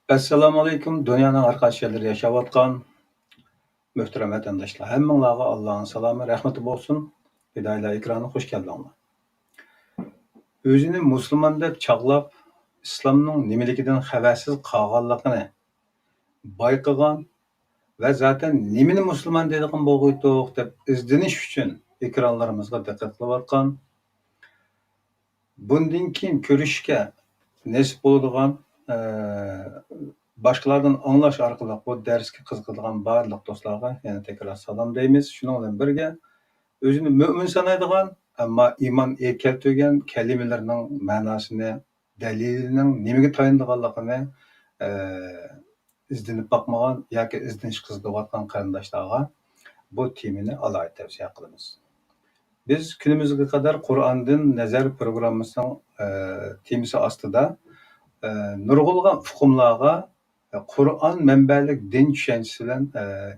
Assalomu alaykum. Dunyoning har qaysi yerlarida yashayotgan muhtaram vatandoshlar. Hammanglarga Allohning salomi, rahmati bo'lsin. Hidoylar ekraniga xush keldinglar. O'zini musulmon deb chaqlab, islomning nimaligidan xabarsiz qolganligini bayqagan va zaten nimani musulmon deydigan bo'lg'uydiq deb izdinish uchun ekranlarimizga diqqat qilayotgan, bundan keyin ko'rishga nasib bo'ladigan boshqalardan anglash orqali bu darsga qiziqadigan barliq do'stlarga yana takror salom deymiz. Shuning bilan birga o'zini mo'min sanaydigan, ammo iymon keltirgan kalimalarning ma'nosini, dalilining nimaga tayanadiganligini izlanib boqmagan yoki izlanish qiziqayotgan qarindoshlarga bu temani alohida tavsiya qilamiz. Biz kunimizga qadar Qur'ondan nazar programmasining temasi ostida nurg'ulg'an hukmlarga Qur'on manbalik din tushunchasi bilan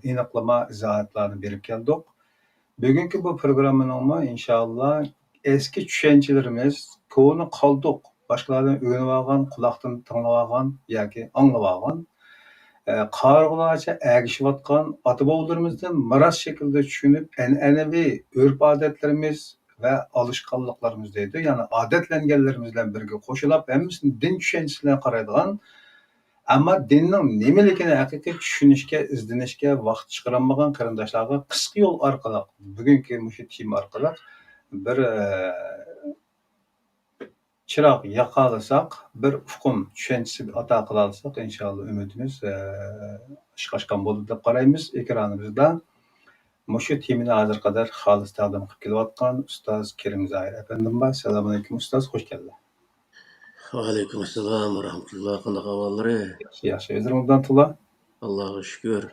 aniqlama izohatlarni berib keldik. Bugungi bu programmani inshaalloh eski tushunchalarimiz ko'ni qoldiq, boshqalardan o'rganib olgan, quloqdan tinglab olgan yoki anglab olgan, qarg'ularcha ergishayotgan ota-bobolarimizdan miros shaklida tushunib, an'anaviy urf-odatlarimiz va alışkanlıklarımız deydi. Yani adetlengenlerimiz bilan birga qo'shilib, hammasini din tushunchasi bilan qaraydigan, ammo dinning nimaligini haqiqiy tushunishga, izlanishga vaqt chiqarolmagan qarindoshlarga qisqa yo'l orqali, bugungi shu tema orqali bir chiroq yoqalasak, bir hukm tushunchasi ato qila olsak, inshaalloh umidimiz ishga oshgan bo'ladi deb qaraymiz. Ekranimizda Muşu temini hazır kadar halis taqdim qilib kelayotgan ustoz Kerim Zoir afandim bor. Assalomu alaykum ustoz, xush keldi. Aleyküm selam ve rahmetullah. Qanday ahvollari? Yaxshi, o'zingizdan tula. Allohga shukr.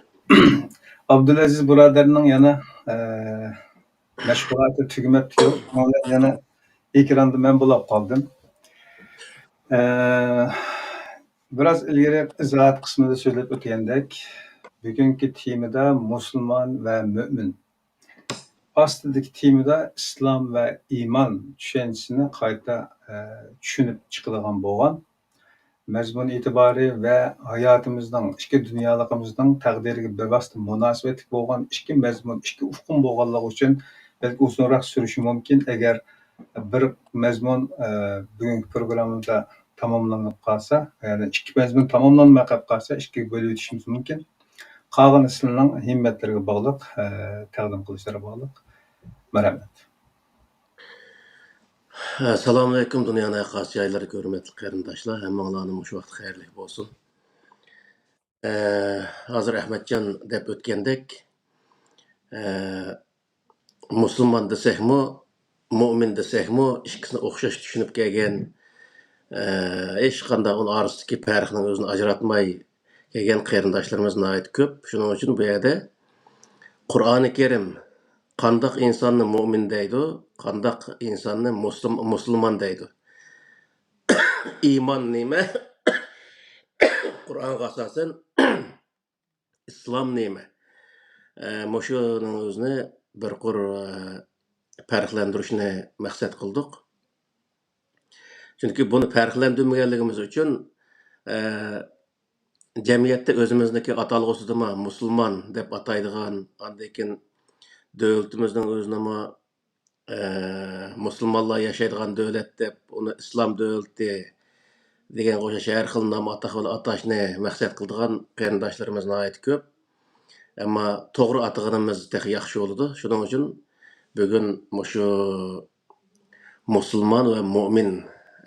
Abdulaziz birodarning yana mashg'uloti tugamabdi. Yana ekranda men bo'lib qoldim. Biraz ilgari izohat qismida so'zlab o'tgandek, bugungi temada musulmon va mo'min, ostidagi temada islom va iymon tushunchisini qayta tushunib chiqadigan bo'lgan, mazmun e'tibori va hayotimizning, ikki dunyoligimizning taqdiriga bevosita munosabatli bo'lgan ikki mazmun, ikki hukm bo'lganligi uchun balki uzunroq surishi mumkin. Agar bir mazmun bugungi programmada tamomlanib qolsa, ya'ni ikki mazmun tamomlanmay qolsa, ikkiga bo'lib o'tishimiz mumkin. Qolgan sizlarning himmatlariga bog'liq, taqdim qilishlariga bog'liq. Marhamat. Assalomu alaykum dunyoning xos joylari, hurmatli qarindoshlar. Hammanglarning shu vaqt xayrli bo'lsin. Hozir Ahmadjon deb o'tgandek, musulmon desakmi, mo'min desakmi, ikkisini o'xshash tushunib kelgan, hech qanday uni orasidagi farqni o'zini ajratmay kelgan qarindoshlarimiz nihoyat ko'p. Shuning uchun bu yerda Qur'oni Karim qandaq insonni mo'min deydi, qandaq insonni musulmon deydi. Iymon nima? Qur'onga asosan islom nima? Mushuning o'zini bir qur farqlantirishni maqsad qildik. Chunki buni farqlantirmaganligimiz uchun jamiyatda o'zimizniki atalg'usidimi musulmon deb ataydigan, undan keyin davlatimizning o'zini musulmonlar yashaydigan davlat deb, uni islom davlati degan o'sha har xil nom atashni maqsad qiladigan qarindoshlarimiz nihoyat ko'p. Ammo to'g'ri atag'animiz texi yaxshi bo'ladi. Shuning uchun bugun shu musulmon va mo'min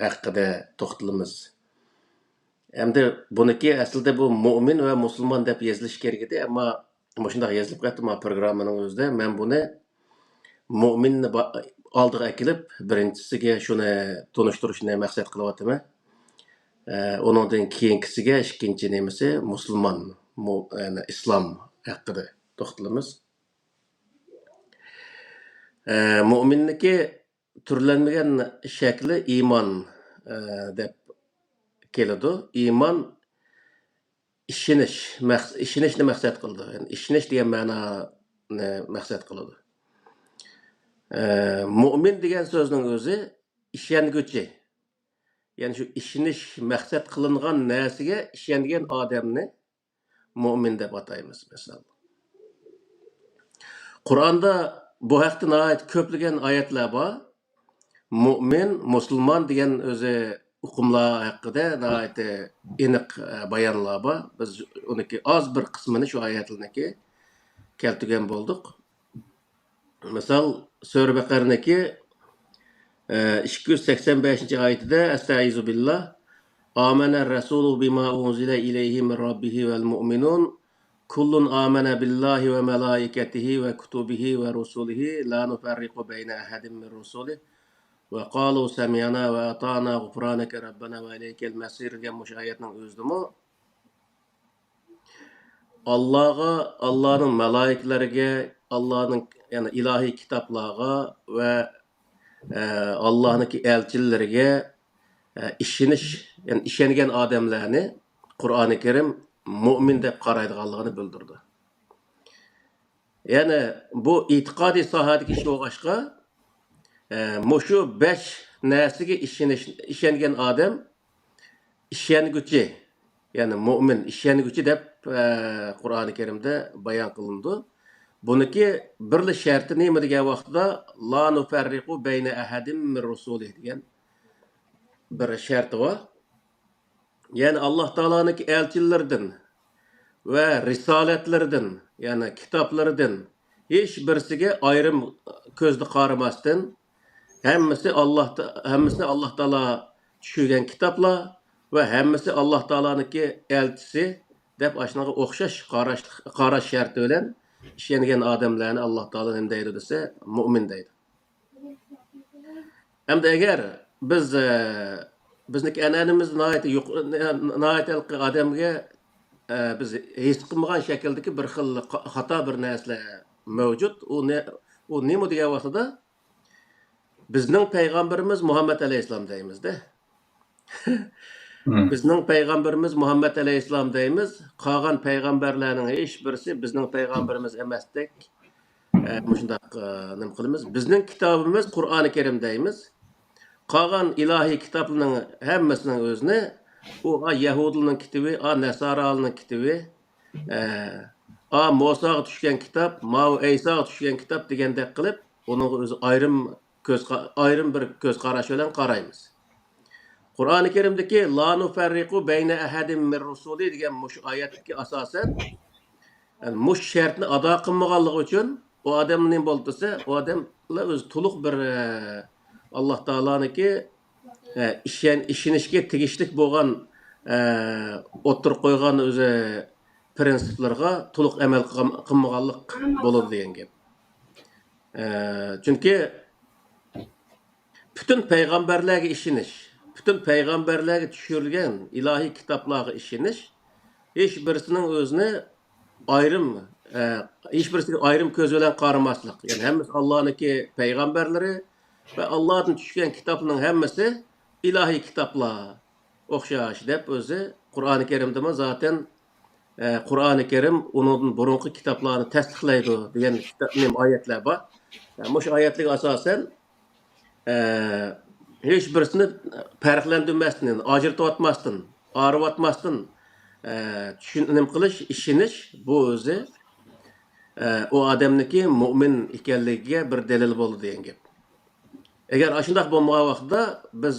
haqida to'xtalamiz. Endi buniki aslida bu mo'min va musulmon deb yozilish kerak edi, ammo shunday yozilib ketdi programmaning o'zida. Men buni mo'minni oldiga kelib, birinchisiga shuni tunishtirishni maqsad qilyapman. Onundan keyingisiga ikkinchi nemasi musulmon, ya'ni islom haqida to'xtalamiz. Mo'minniki turlanmagan shakli iymon deb keladi. Iymon ishonishni maqsad qildi. Yani ishonish degan ma'noni maqsad qiladi. Mo'min degan so'zning o'zi ishonguchi. ya'ni shu ishonish maqsad qilingan narsaga ishongan odamni mo'min deb ataymiz. Misol Qur'onda bu haqda nihoyat ko'plagan oyatlar bor. Mo'min, musulmon degan o'zi hukmlar haqida nihoyat aniq bayonlar bor. Biz uniki oz bir qismini shu oyatlarniki keltirgan bo'ldik. Misol Sura Baqarniki 285-oyatida Estaizu billah Amana rasulu bima unzila ilayhi min rabbihi vel mu'minun kullun amana billahi ve melaiketihi ve kutubihi ve rusulihi la nufarriqu beyne ahadin min rusulihi ve qalu sami'na ve ata'na gufraneke rabbena ve ileykel mesir degan mush oyatning o'zidimi Allah'a, Allah'ın melaikelerine, Allah'ın yani ilahi kitaplarga ve Allah'ınki elçilerine işiniş, yani işengen adamlarını Kur'an-ı Kerim mümin deb qaraydiganligini bildirdi. Yani bu itiqadi sahadagi ish bo'lg'ashqa mushu 5 narsaga ishongan odam ishonguchi, ya'ni mu'min ishonguchi deb Qur'oni Karimda bayon qilindi. Buniki birli sharti nima degan vaqtda la nufarriqu bayna ahadin min rusulihi degan bir sharti var. Yani Allah Teala'nınki elçilerinden ve risaletlerden yani kitaplardan hiç birisiga ayrım közde qaramasdan hemmisi Allah Teala tushirgan kitaplar ve hemmisi Allah Teala'nınki elçisi deb aşnaga o'xshash qarash sharti bilan ishongan odamlarni Allah Teala nima deydi desa mu'min deydi. Hamda agar biz bizniki an'anamiz nihoyat odamga biz his qilmagan shakldagi bir xil xato bir narsalar mavjud. U nima degan vaqtida bizning payg'ambarimiz Muhammad alayhissalom deymizda. Bizning payg'ambarimiz Muhammad alayhissalom deymiz. Qolgan payg'ambarlarning hech birisi bizning payg'ambarimiz emasdek. Shundaq nima qilamiz? Bizning kitobimiz Qur'oni Karim deymiz. Qolgan ilahiy kitoblarning hammasining o'zini u Yahudilarning kitobi, Nasaralarning kitobi, Musoga tushgan kitob, Aysoga tushgan kitob degandek qilib, uning o'zi ayrim bir ko'z qarash bilan qaraymiz. Qur'oni Karimdagi la nufarriqu bayna ahadin min rusuli degan mush oyatga asosan mush shartni ado qilmaganligi uchun u odam nima bo'ldi desa, u odamlar o'zi to'liq bir Allah Teala'nınki ishonishga tegishlik bo'lgan o'tirib qo'ygan o'zi prinsiplarga to'liq amal qilmaganlik bo'ladi degan gap. Chunki bütün payg'ambarlarga ishonish, bütün payg'ambarlarga tushirilgan ilohiy kitoblarga ishonish hech birisining o'zini hech birisiga ayrim ko'z bilan qaramaslik. Ya'ni hammasi Alloh'niki payg'ambarlari ve Allah'ın tushgan kitoblarning hammasi ilahiy kitoblar o'xshash deb o'zi Qur'oni Karimda zaten Qur'oni Karim uning burunqi kitoblarni tasdiqlaydi degan oyatlar bor. Bu oyatlarga asosan hech birisini farqlantirmasdan, ajratib ayirib nima qilish, ishonish bu o'zi o odamniki mu'min ekanligiga bir dalil bo'ldi degan gap. Eğer aşındak bo'lmagan vaqtda biz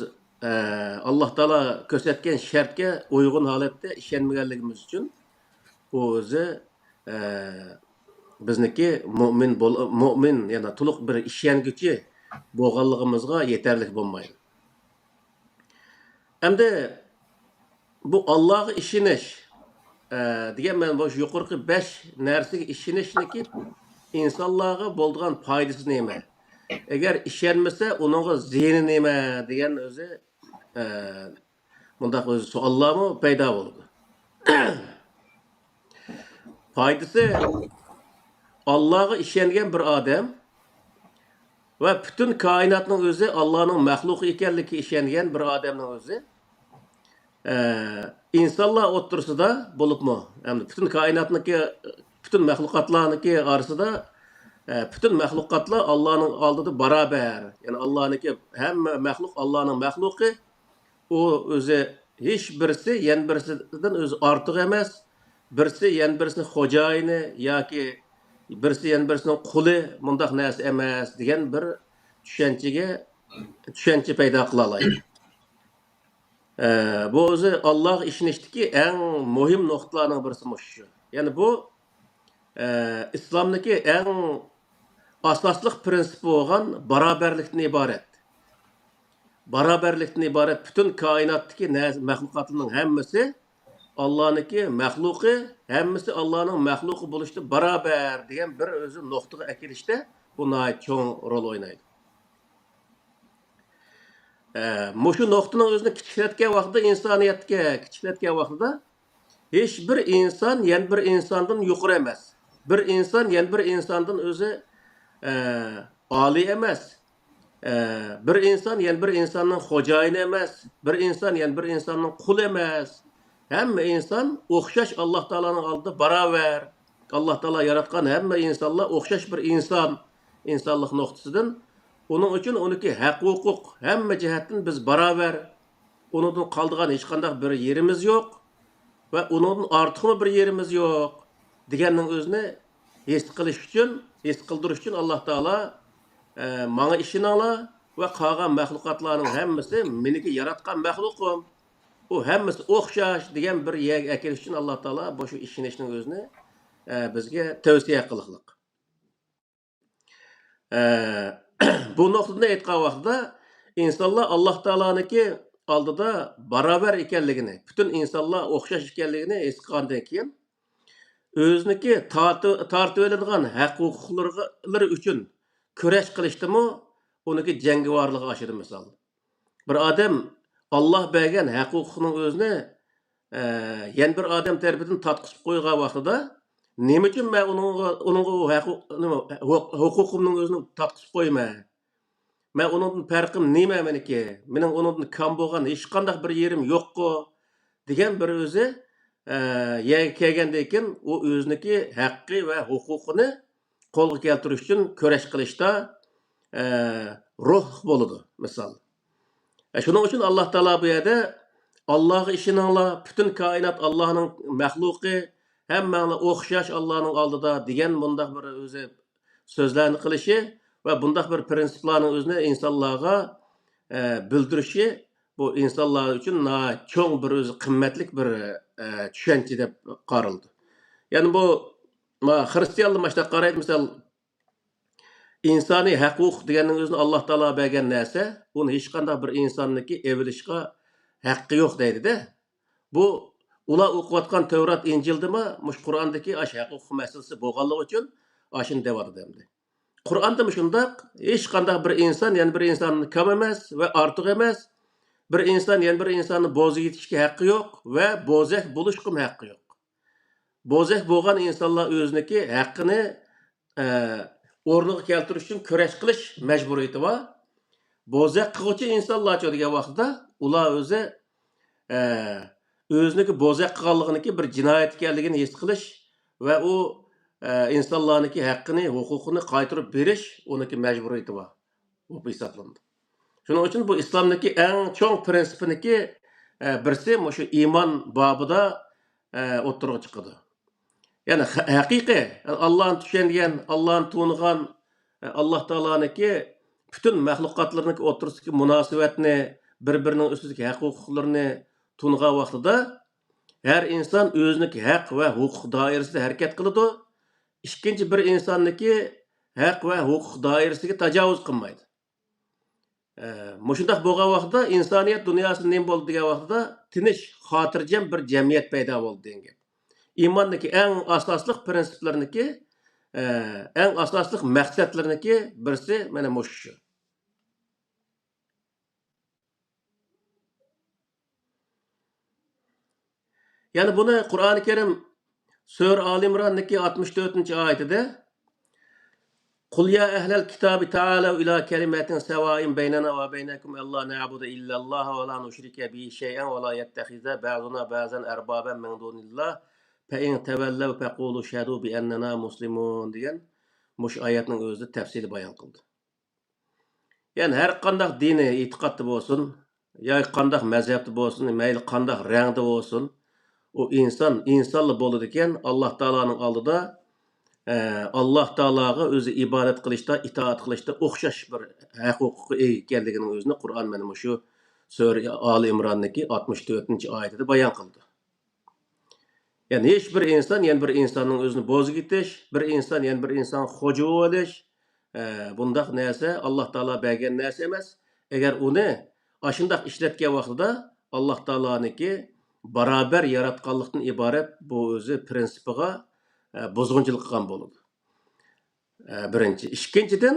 Allah Teala ko'rsatgan shartga uygun holatda ishonmaganligimiz uchun bu o'zi bizniki mu'min yana to'liq bir ishonguchi bo'lganligimizga yetarli bo'lmaydi. Endi bu Allohga ishonish degan men bu yuqorqi 5 narsaga ishonishniki insonlarga bo'lgan foydasi nima? Eğer ishonmasa uningga ziyni nima degan o'zi bundaq o'zi savollarmi paydo bo'ldi. Foydasi Allohga ishongan bir odam va butun koinotning o'zi Allohning maxluqi ekanligiga ishongan bir odamning o'zi insonlar o'rtasida bo'libmi? Ya'ni butun koinotniki, butun maxluqotlarniki orasida bütün mahlukatlar Allah'ın aldığı beraber. Yani Allah'ınki hem mahluk Allah'ın mahluki u o'zi hech birisi yan birisidan o'zi ortiq emas, birisi yan birisini xo'jayini yoki birisi yan birisining quli bundoq narsa emas degan bir tushuncha paydo qila oladi. Bu o'zi Alloh ishonishdagi eng muhim nuqtalarning birisi shu. Ya'ni bu islomdagi eng asosli prinsip bo'lgan barobarlikdan iborat. Barobarlikdan iborat butun koinotdagi maxluqotlarning hammasi Allohniki maxluqi, hammasi Allohning maxluqi bo'lishda barobar degan bir o'zi nuqtaga akilishda bu cho'ng rol o'ynaydi. Mushu nuqtaning o'zini kichiklatgan vaqtda insoniyatga kichiklatgan vaqtida hech bir inson yan bir insondan yuqori emas. Bir inson yan bir insondan o'zi oliy emas. Bir inson yan bir insonning xo'jayini emas. Bir inson yan bir insonning quli emas. Hamma inson o'xshash Alloh taolaning oldida barobar. Alloh taolo yaratgan hamma insonlar o'xshash bir insonlik nuqtasidan onun uchun uniki haq-huquq hamma jihatdan biz barobar. Undan qoldigan hech qanday bir yerimiz yo'q va undan ortiqmi bir yerimiz yo'q deganning o'zini his qildirish uchun Alloh taolo menga ishoninglar va qolgan maxluqotlarning hammasi meniki yaratgan maxluqim. U hammasi o'xshash degan bir yerga akelish uchun Alloh taolo bu shu ishonishning o'zini bizga tavsiya qilliq. Bu nuqtada aytgan vaqtda insonlar Alloh taoloniki oldida barobar ekanligini, butun insonlar o'xshash ekanligini his qilgandan keyin o'ziniki tortib oladigan haq-huquqlari uchun kurash qilishdimi, uniki jangovarligi oshadi misol. Bir odam Alloh bergan haq-huquqning o'zini yana bir odam tarafidan tatqisib qo'ygan vaqtida nima uchun men uningga huquqimning o'zini tatqisib qo'yman? Men uningdan farqim nima meniki? Mening uningdan kam bo'lgan hech qanday bir yerim yo'q-ku degan bir o'zi yerga kelgandan keyin u o'ziniki haqqi va huquqini qo'lga keltirish uchun kurash qilishda ruh bo'ladi misol. Shuning uchun Alloh taolo bu yerda Allohga ishoninglar, butun koinot Allohning maxluqi, hammanglar o'xshash Allohning oldida degan bundaq bir o'zi so'zlarni qilishi va bundaq bir prinsiplarning o'zini insonlarga bildirishi bu insonlar uchun cho'ng bir o'zi qimmatlik bir tushuncha deb qaraldi. Ya'ni bu xristianlar mana shunday qaraydi, misol insoniy haq-huquq deganning o'zini Alloh taolo bergan narsa, uni hech qanday bir insonniki evilishga haqqi yo'q deydi-da. Bu ular o'qiyotgan Tavrat, Injildimi, mush Qur'ondagi haq-huquq masalasi bo'lganligi uchun ashuni deyapti endi. Qur'onda shundoq hech qanday bir inson yana bir insonni kam emas va ortiq emas. Bir inson yana bir insonni bo'zi yetishga haqqi yo'q va bo'zak bo'lishga haqqi yo'q. Bo'zak bo'lgan insonlar o'ziniki haqqini o'rniga keltirish uchun kurash qilish majburiyati bor. Bo'zak qiluvchi insonlarcha degan vaqtda ular o'zi o'ziniki bo'zak qilganligini bir jinoyat ekanligini his qilish va u insonlarniki haqqini, huquqini qaytarib berish uniki majburiyati bor. Bu hisoblanadi. Shuning uchun bu islomdagi eng cho'ng prinsipiniki birisi shu iymon bobida o'tirib chiqadi. Ya'ni haqiqiy Allohni tushungan, Allohni tunigan Alloh taoloniki butun maxluqotlarning o'rtasidagi munosabatni, bir-birining ustidagi haq-huquqlarini tunigan vaqtida har inson o'ziniki haq va huquq doirasida harakat qiladi. Ikkinchi bir insonniki haq va huquq doirasiga tajovuz qilmaydi. Mushundaq bo'lgan vaqtda insoniyat dunyosi nima bo'ldi degan vaqtda tinch, xotirjam bir jamiyat paydo bo'ldi degan. İmandaki eng asosli prinsiplarniki, eng asosli maqsadlarniki birisi mana shu. Yani buni Qur'oni Karim Sura Al-Imron'daki 64-oyatida Qul ya ahlal kitabi ta'alu ila kalimatin sawa'in baynana wa baynakum alla na'budu illa Allah wa la nushrika bihi shay'an wa la yattakhiza ba'duna ba'zan arbaban min dunillah فَاِنْ تَوَلَّوْا فَقُولُوا شَهَدُوا بِأَنَّنَا مُسْلِمُونَ degan mush oyatning o'zida tafsili bayon qildi. Yani her qanday dini e'tiqodda bo'lsin, yoki qandaq mazhabda bo'lsin, mayli qandaq rangda bo'lsin, u insonli bo'ladi ekan, Alloh taoloning oldida Alloh taologa o'zi ibodat qilishda, itoat qilishda o'xshash bir huquqqa ega ekanligining o'zini Qur'on mana shu sura Ali Imronniki 64-oyatida bayon qildi. Yani hech bir inson yana bir insonning o'zini bo'ziga itish, bir inson yana bir inson xo'ja bo'lish, bundaq narsa Alloh taolo bergan narsa emas. Agar uni ashundaq ishlatgan vaqtida Alloh taoloniki barobar yaratganlikdan iborat bu o'zi prinsipiga buzg'unchilik qilgan bo'ladi. Birinchi. Ikkinchidan,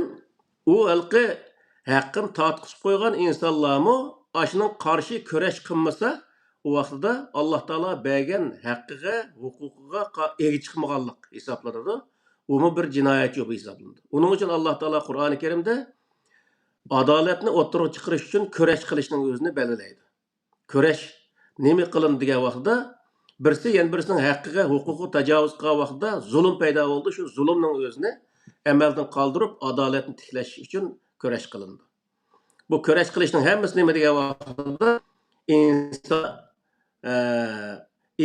u halqi haqqini tortqizib qo'ygan insonlarmi ashuning qarshi kurash qilmasa, u vaqtida Alloh taolo bergan haqqiga, huquqiga ega chiqmaganlik hisoblanadi. Umi bir jinoyatchi bo'lib hisoblanadi. Uning uchun Alloh taolo Qur'oni Karimda adolatni o'ttirib chiqarish uchun kurash qilishning o'zini belgilaydi. Kurash nima qilindi degan vaqtda birisi yana birisining haqqiga, huquqiga tajovuz qilgan vaqtda zulm paydo bo'ldi. Shu zulmning o'zini amaldan qoldirib adolatni tiklash uchun kurash qilindi. Bu kurash qilishning hammasi nima degan vaqtda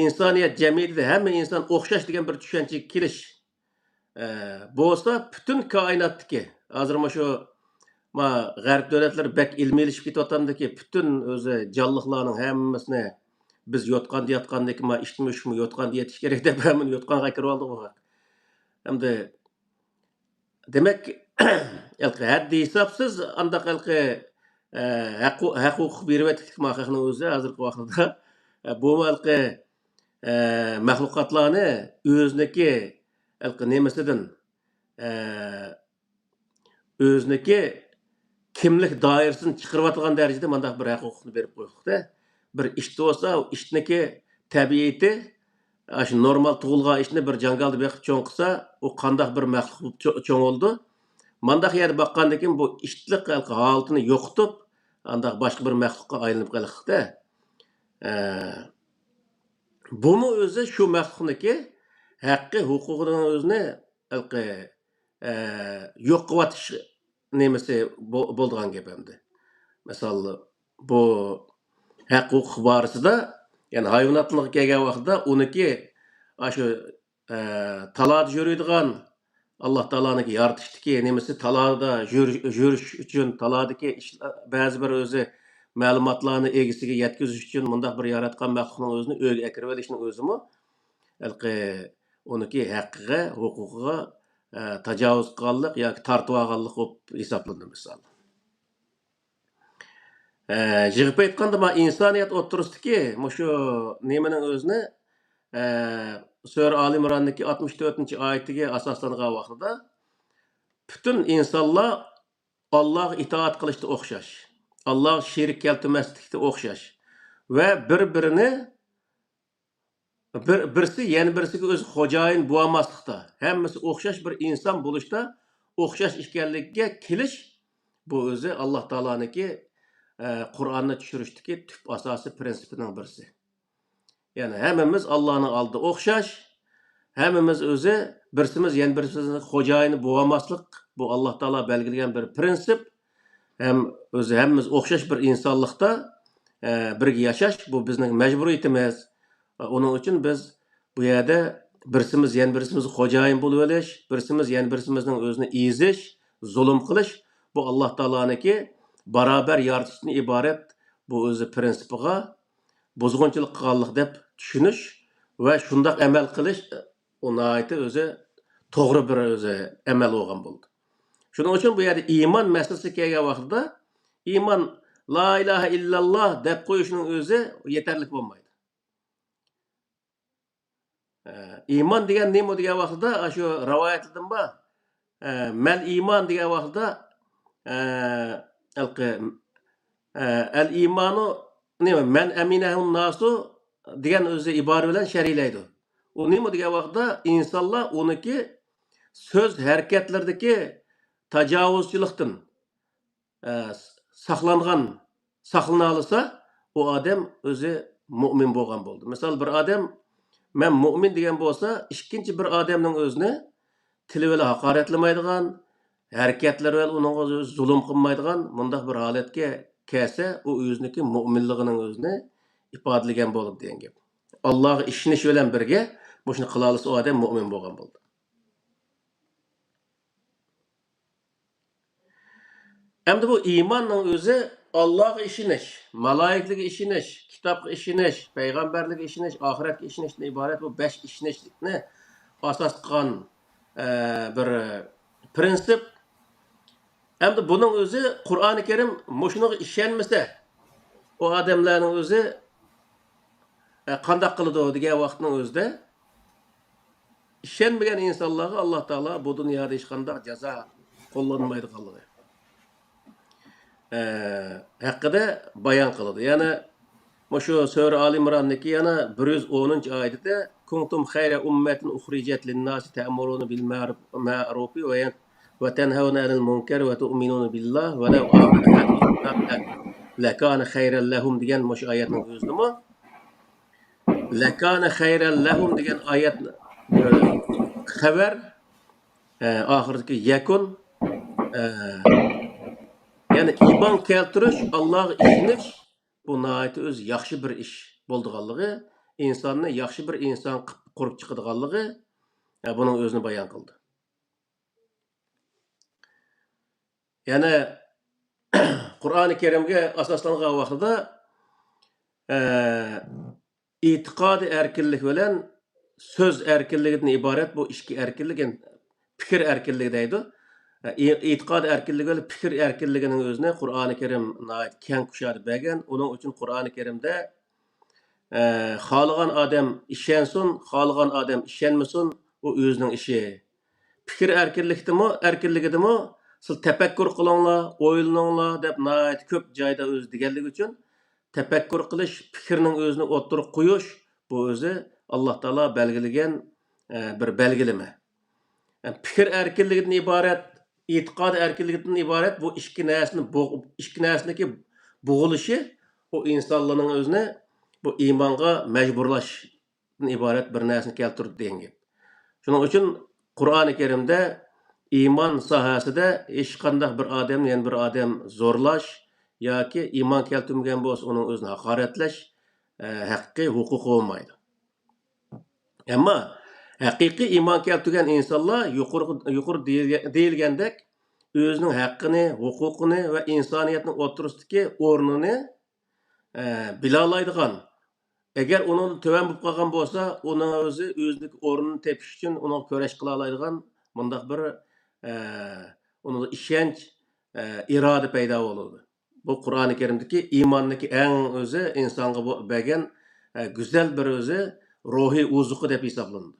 insoniyat jamiyatida hamma inson o'xshash degan bir tushunchaga kelish bo'lsa, butun koinotdagi hozir mana shu g'arb davlatlari bak ilmiylashib ketayotgandiki, butun o'zi jonliqlarning hammasini biz yotgandek ishtimi yotganda yetish kerak deb hamma yotganga kirib oldik bu. Hamda demak, haddi hisobsiz andaq huquq berib etdik mahaqning o'zi hozirgi vaqtda bu maxluqotlarni o'zniki nemasidan o'zniki kimlik doirasini chiqarayotgan darajada mandaq bir huquqni berib qo'ydik-da. Bir ish bo'lsa, ishniki tabiati shu normal tug'ilgan ishni bir jangalda beqib cho'ng qilsa, u qandoq bir maxluq cho'ng bo'ldi. Mandaq yerda baqqandan keyin bu ishlik holatini yo'qotib, andaq boshqa bir maxluqqa aylanib qoldi-da. Buni o'zi shu maxluqniki haqqi, huquqining o'zini yo'q qilib nemasi bo'lgan gap endi. Masalan, bu huquq borasida, ya'ni hayvonotlarga kelgan vaqtda uniki shu talada yuradigan Alloh taoloning yaratishdagi nemasi talada yurish uchun taladagi ba'zi bir o'zi ma'lumotlarni egasiga yetkazish uchun bundaq bir yaratgan maxluqning o'zini o'ziga akirib olishning o'zimi uniki haqqiga, huquqiga tajovuz qilganlik yoki tortib olganlik bo'lib hisoblanadi misol. Yig'ib aytganda insoniyat o'tirisidagi shu nimaning o'zini sura Ali Imronniki 64-oyatiga asoslangan vaqtida butun insonlar Allohga itoat qilishda o'xshash, Alloh sherik keltirmaslikda o'xshash va bir-birini birisi yana birisiga o'z xo'jayin bo'lmaslikda, hammasi o'xshash bir inson bo'lishda o'xshash ekanligiga kelish bu o'zi Alloh taoloniki Qur'onni tushirishdagi tub asosiy prinsipining birisi. Ya'ni hammamiz Allohning oldida o'xshash, hammamiz o'zi birsimiz yana birimizning xo'jayini bo'lmaslik bu Alloh taolo belgilagan bir prinsip. Ham o'zi hammamiz o'xshash bir insonlikda birga yashash bu bizning majburiyatimiz. Onun uchun biz bu yerda birsimiz yana birimizning xo'jayin bo'lib olish, birsimiz yana birimizning o'zini ezish, zulm qilish bu Alloh taoloniki barobar yaratishdan iborat bu o'zi prinsipiga buzg'unchilik qilganlik deb tushunish va shundoq amal qilish unayti o'zi to'g'ri bir o'zi amal bo'lgan bo'ldi. Shuning uchun bu yerda iymon masalasi kelgan vaqtda iymon la ilaha illalloh deb qo'yishning o'zi yetarli bo'lmaydi. İman degan nima degan vaqtda shu rivoyatlardan bor. Mal iymon degan vaqtda al iymonu nima man aminahun nasu degan o'zi ibora bilan sharhlaydi. U nima degan vaqtda insonlar uniki so'z harakatlaridagi tajovuzchilikdan saqlana olsa, o odam o'zi mu'min bo'lgan bo'ldi. Misol bir odam men mu'min degan bo'lsa, ikkinchi bir odamning o'zini tili bilan haqoratlamaydigan, harakatlari bilan uningga zulm qilmaydigan bundaq bir holatga kelsa, u o'ziniki mo'minligining o'zini ifodalagan bo'ladi degan gap. Allohga ishonish bilan birga shuni qila olsa odam mo'min bo'lgan bo'ldi. Endi bu iymonning o'zi Allohga ishonish, malaikalarga ishonish, kitobga ishonish, payg'ambarlarga ishonish, oxiratga ishonishdan iborat bu 5 ishonishlikni asos qilgan bir prinsip. Endi buning o'zi Qur'oni Karim mushunaga ishonmasa, o odamlarning o'zi qanday qiladi degan vaqtning o'zida ishonmagan insonlarga Alloh taolo bu dunyoda hech qanday jazo qo'llanmaydiganligi haqida bayon qiladi. Ya'ni shu Sura Al-Imronniki yana 110-oyatida kuntum khayra ummatin ukhrijat lin-nasi ta'muruna bil ma'ruf va tanhauna 'anil munkar va tu'minuna billah va law amanu lakana khayran lahum degan shu oyatning o'zida lakana khayran lahum degan oyat xabar oxiridagi yakun ya'ni iymon keltirish, Allohga ishonish bu nihoyatda o'z yaxshi bir ish bo'lganligi, insonni yaxshi bir inson qurib chiqadiganligi buning o'zini bayon qildi. Ya'ni Qur'oni Karimga asoslangan vaqtida e'tiqod erkinlik bilan so'z erkinligidan iborat bu ikki erkinlik, fikr erkinligi deydi. E'tiqod erkinligi bilan fikr erkinligining o'zini Qur'oni Karim keng kushadi bergan. Uning uchun Qur'oni Karimda xohlagan odam ishonsin, xohlagan odam ishonmasin, u o'zining ishi. Fikr erkinligidimi siz tafakkur qilinglar, o'ylaninglar deb ko'p joyda o'zi deganligi uchun tafakkur qilish, fikrning o'zini o'ttirib qo'yish bu o'zi Alloh taolo belgilagan bir belgilama. Fikr erkinligidan iborat, e'tiqod erkinligidan iborat bu ikki narsaniki bo'g'ilishi o insonlarning o'zini bu iymonga majburlashdan iborat bir narsani keltirdi degan gap. Shuning uchun Qur'oni Karimda iymon sohasida hech qanday bir odamni yana bir odam zo'rlash yoki iymon keltirmagan bo'lsa uning o'zini haqoratlash haqqi, huquqi bo'lmaydi. Ammo haqiqiy iymon keltirgan insonlar yuqori deyilgandek o'zining haqqini, huquqini va insoniyatning o'rtasidagi o'rnini bilalaydigan. Agar uning tuvan bo'lib qolgan bo'lsa, uning o'zining o'rnini tepish uchun uni kurash qila oladigan bundaq bir uning ishonch, iroda paydo bo'ladi. Bu Qur'oni Karimdagi iymonniki eng o'zi insonga bergan go'zal bir o'zi ruhiy uzuqi deb hisoblanadi.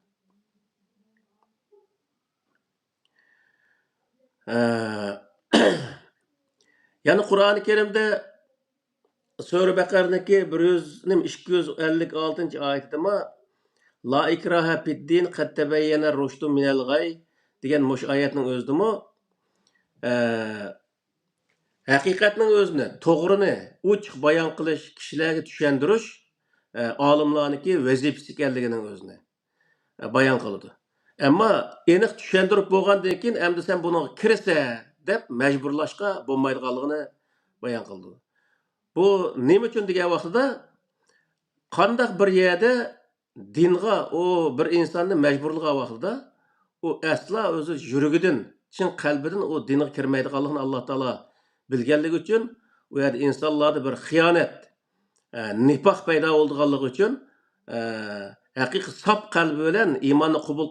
Yani Qur'oni Karimda Sura Baqarniki 256-oyatida la ikraha fid-din qad tabayyana rushdu minal g'ay degan mush oyatning o'zida haqiqatning o'zini, to'g'rini ochiq bayon qilish, kishilarga tushuntirish olimlarniki vazifasi ekanligining o'zini bayon qiladi. Ammo aniq tushuntirib bo'lgandan keyin endi sen buni kirsa deb majburlashga bo'lmaydiganligini bayon qildi. Bu nima uchun degan vaqtida qanday bir yerda dinga o bir insonni majburlagan vaqtida u asla o'zi yuragidan, chin qalbidan o dinga kirmaydiganligini Alloh taolo bilganligi uchun u yerda insonlarda bir xiyonat, nifoq paydo bo'lganligi uchun haqiqiy saf qalbi bilan iymonni qabul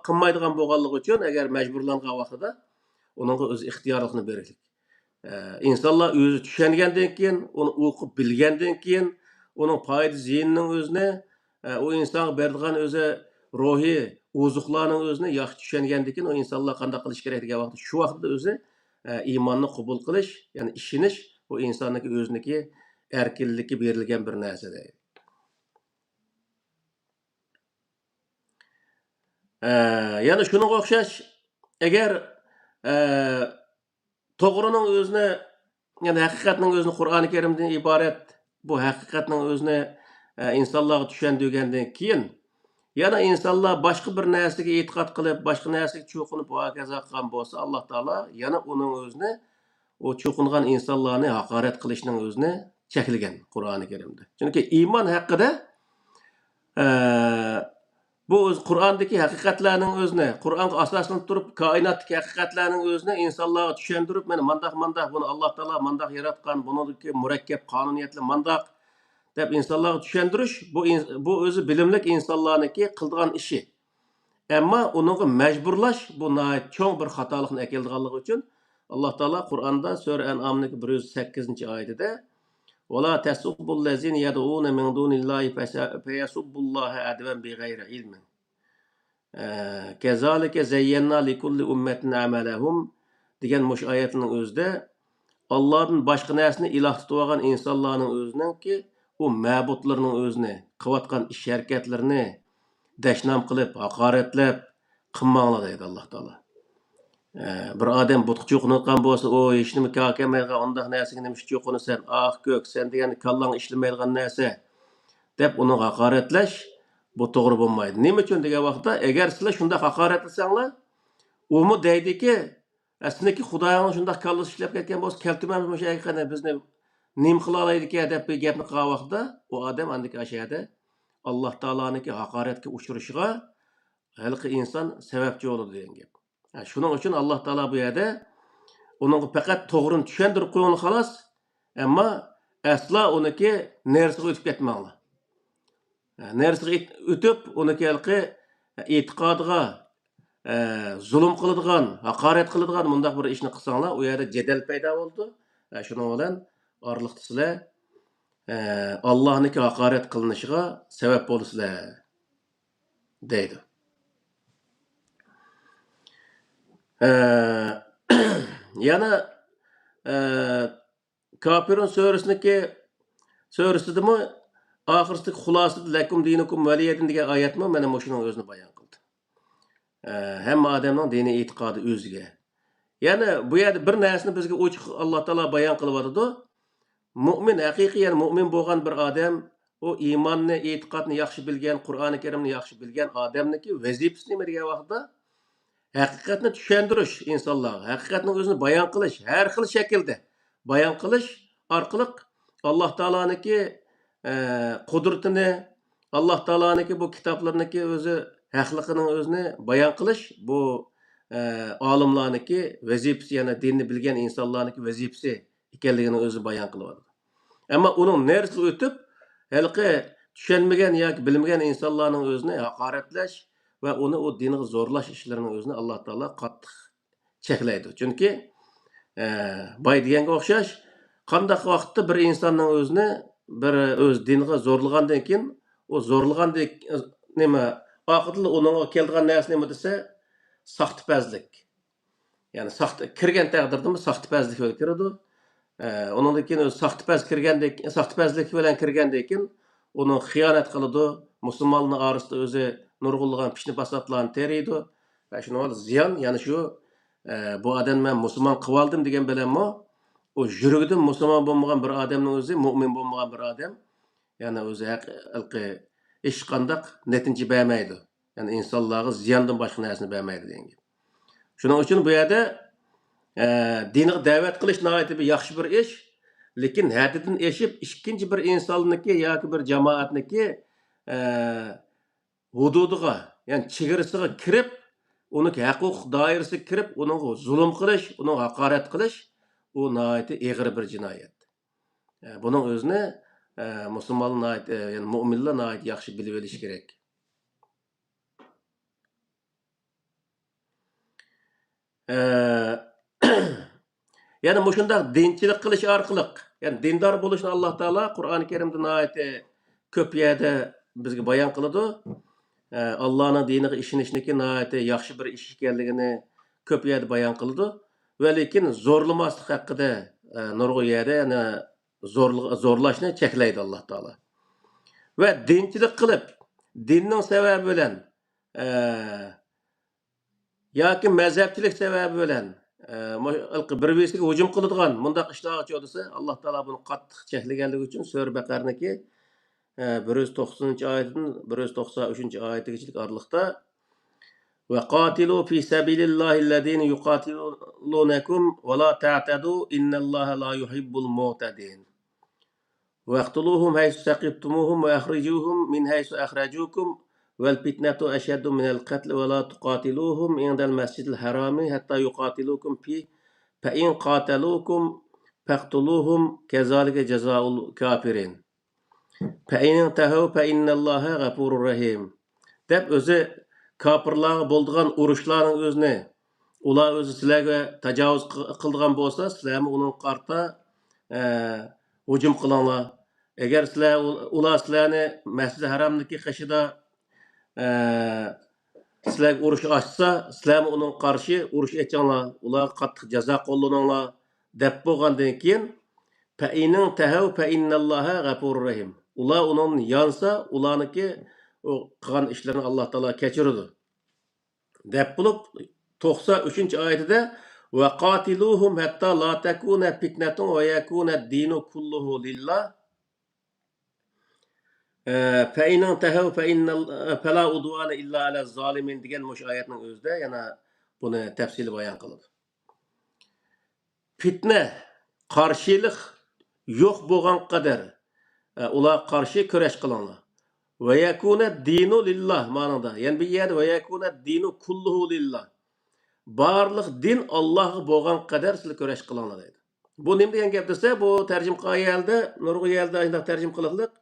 qilmaydigan bo'lganligi uchun agar majburlangan vaqtida uning o'z ixtiyorligini berishlik. İnsanlar o'zi tushungandan keyin, uni o'qib bilgandan keyin, uning foyda ziynining o'zini, o insonga beradigan o'zi ruhiy ozuqlarning o'zini yaxshi tushungandan keyin o insonlar qanday qilish kerak degan vaqtda shu vaqtda o'zi iymonni qabul qilish, ya'ni ishonish bu insonniki o'ziniki erkinlikka berilgan bir narsa deydi. Yani şunun o'xshash agar to'g'rining o'zini, ya'ni haqiqatning o'zini Qur'oni Karimdan iborat bu haqiqatning o'zini insonlarga tushuntirgandan keyin yana insonlar boshqa bir narsaga e'tiqod qilib, boshqa narsaga cho'qinib hokazo qilgan bo'lsa, Alloh taolo yana uning o'zini o cho'qingan insonlarni haqorat qilishning o'zini cheklagan Qur'oni Karimda. Chunki iymon haqida bu o'z Qur'ondagi haqiqatlarning o'zini, Qur'onga asoslanib turib, koinotdagi haqiqatlarning o'zini insonlarga tushuntirib, mana mandaq buni Alloh taolo mandaq yaratgan, buniki murakkab qonuniyatli mandaq deb insonlarga tushuntirish bu o'zi bilimlik insonlarniki qildigan ishi. Ammo uningga majburlash bu cho'ng bir xatolikni keltirganligi uchun Alloh taolo Qur'onda sura An'amning 108-oyatida ولا تسبوا الذين يدعون من دون الله فيسبوا الله عدوا بغير علم كذلك زينا لكل أمة عملهم degan mush oyatning o'zida Allohdan boshqa narsani iloh tutib olgan insonlarning o'zininki u ma'budlarning o'zini qilayotgan ish harakatlarini dashnam qilib, haqoratlab qilmanglar deydi Alloh taolo. Bir odam butqa cho'qinayotgan bo'lsa, o hech nima kelmaydigan undaq narsaga nima uchun cho'qinasan? Ah, ko'k, sen degan kallang ishlamaydigan narsa deb uni haqoratlash bu to'g'ri bo'lmaydi. Nima uchun degan vaqtda, agar sizlar shunday haqoratlasanglar, u mu deydiki, aslidagi Xudoying shunday kallas ishlab ketgan bo'lsa, keltirmaymiz o'sha haqiqatni bizni nima qila oladi ekan deb bir gapni qilgan vaqtda, u odam andiki ashada Alloh taoloning haqoratga uchrashiga halqi inson sababchi bo'ladi degan gap. Shuning uchun Alloh taolo bu yerda uningga faqat to'g'rini tushuntirib qo'ygan xolos, ammo aslo uniki narsaga o'tib ketmanglar. Narsaga o'tib, uniki halqi e'tiqodiga zulm qiladigan, haqorat qiladigan bundaq bir ishni qilsanglar, u yerda jadal paydo bo'ldi. Shuning bilan orliqda sizlar Allohniki haqorat qilinishiga sabab bo'lasizlar deydi. Yana Kafirun surasida mı oxirsidagi xulosida lakum dinukum valiyadin degan oyatmi mana mushuning o'zini bayon qildi. Hamma odamning dini e'tiqodi o'ziga. Yana bu yerda bir narsani bizga ochiq Alloh taolo bayon qilyapti. Mu'min haqiqiy, yani mu'min bo'lgan bir odam, o iymonni, e'tiqodni yaxshi bilgan, Qur'oni Karimni yaxshi bilgan odamniki vazifasi nima degan vaqtda haqiqatni tushuntirish insonlarga, haqiqatni o'zini bayon qilish, har xil shaklda bayon qilish orqali Alloh taoloniki qudratini, Alloh taoloniki bu kitoblarniki o'zi haqliqining o'zini bayon qilish bu olimlarniki vazifasi, yana dinni bilgan insonlarniki vazifasi ekanligini o'zi bayon qilyapti. Ammo uning nersi o'tib, halqi tushunmagan yoki bilmagan insonlarning o'zini haqoratlash va uni o dinga zo'rlash ishlarining o'zini Alloh taolo qattiq cheklaydi. Chunki boy deganga o'xshash, qanday vaqtda bir insonning o'zini bir o'z diniga zo'rlagandan keyin, o zo'rlagandek nima oqibatda uningga kelgan narsa nima desa, saxtipazlik. Ya'ni kirgan taqdirda saxtipazlik bo'lib kiradi. Onundan keyin saxtipazlik bilan kirgandan keyin uni xiyonat qiladi, musulmonlar orasida o'zi nurg'ulg'an pishni basatlarni teriydi. Va shuni ziyon, ya'ni shu bu odam men musulmon qilib oldim degan bilanmi, o yurigidan musulmon bo'lmagan bir odamning o'zi, mu'min bo'lmagan bir odam, ya'ni o'zi haqiqiy hech qanday natija bermaydi. Ya'ni insonlarga ziyondan boshqa narsani bermaydi degan. Shuning uchun bu yerda dinga da'vat qilish nihoyatda bir yaxshi bir ish, lekin haddidan eshib ikkinchi bir insonniki yoki bir jamoatniki hududiga, ya'ni chegarasiga kirib, uni huquq doirasiga kirib, uni zulm qilish, uni haqorat qilish, u nihoyatda og'ir bir jinoyat. Buning o'zini musulmonlar, ya'ni mu'minlar nihoyatda yaxshi bilib olish kerak. Yani mushundaq dinchilik qilish orqali, yani dindor bo'lishni Alloh taolo Qur'oni Karimda nihoyatda ko'p yerda bizga bayon qiladi. Allohning diniga ishonishniki nihoyatda yaxshi bir ish ekanligini ko'p yerda bayon qiladi. Va lekin zo'rlamaslik haqida nurg'u yerda yana zo'rlashni cheklaydi Alloh taolo. Va dinchilik qilib, dinning sababi bilan yoki mazhabchilik sababi bilan bir-biriga hujum qiladigan mundaq ishlarga cho'disa, Alloh taolo buni qattiq cheklaganligi uchun Sura Baqarniki 190-oyatdan 193-oyatgacha oraliqda وقاتلوا في سبيل الله الذين يقاتلونكم ولا تعتدوا إن الله لا يحب المعتدين واقتلوهم حيث ثقفتموهم وأخرجوهم من حيث أخرجوكم والفتنة أشد من القتل ولا تقاتلوهم عند المسجد الحرام حتى يقاتلوكم فيه فإن قاتلوكم فاقتلوهم كذلك جزاء الكافرين فإن انتهوا فإن الله غفور رحيم deb o'zi kofirlarga bo'ldigan urushlarning o'zini ular o'zi sizlarga tajovuz qildigan bo'lsa sizlarmi uning qarta hujum qilinglar agar ular sizlarni masjidi haromniki qishida sizlarga urush ochsa sizlarmi uning qarshi urush etchinglar ularga qattiq jazo qo'llaninglar deb bo'lgandan keyin ular uning yansa ularniki o qilgan ishlarni alloh taolo kechiradi deb bo'lib 93 oyatida وَقَاتِلُوهُمْ حَتَّى لَا تَكُونَ فِتْنَةٌ وَيَكُونَ الدِّينُ كُلُّهُ لِلَّهِ فَإِنْ انْتَهَوْا فَلَا عُدْوَانَ إِلَّا عَلَى الظَّالِمِينَ degan mush oyatning o'zida yana buni tafsili bayon qiladi. Fitna, qarshilik yo'q bo'lgan qadar ular qarshi kurash qilinglar. وَيَكُونَ الدِّينُ لِلَّهِ ma'noda. Yani bir yerde وَيَكُونَ الدِّينُ كُلُّهُ لِلَّهِ barliq din Allohga bo'lgan qadar sizlar kurash qilinglar deydi. Bu nima degan gap desa, bu tarjim qilganda, nurg'u yerda shunday tarjim qiliqliq.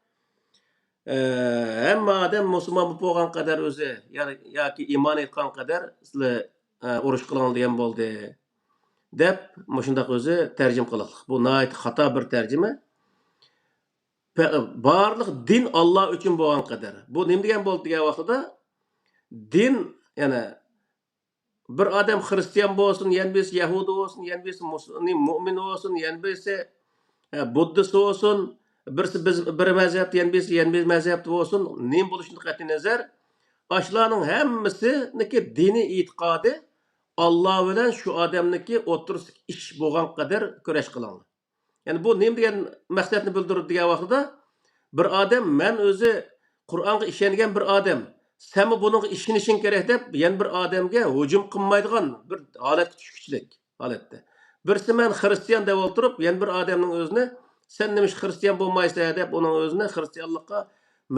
Hamma odam musulmon bo'lgan qadar o'zi, ya'ni yoki iymon etgan qadar sizlar urush qilinglar degan bo'ldi. deb shunday o'zi tarjim qiliqliq. Bu nihoyat xato bir tarjima. Barliq din Alloh uchun bo'lgan qadar. Bu nima degan bo'ldi degan vaqtida din, ya'ni bir adam Hristiyan bo'lsin, yana birisi Yahudi bo'lsin, yana birisi mu'min bo'lsin, yana birisi Buddist bo'lsin, birisi bir mazhab, yana bir mazhabda bo'lsin, nima bo'lishini qat'iy nazar, ashlarning hammasiniki diniy e'tiqodi Alloh bilan shu odamniki o'tirsik ish bo'lgan qadar kurash qilinglar. Ya'ni bu nima degan maqsadni bildiradi degan vaqtida bir odam men o'zi Qur'onga ishongan bir odam sen bunun ishonishing kerak deb yana bir odamga hujum qilmaydigan bir holatga tushkichlik holatda. Birisi men Hristiyan deb o'tirib, yana bir odamning o'zini sen nima Hristiyan bo'lmaysan deb uning o'zini Hristiyanlikqa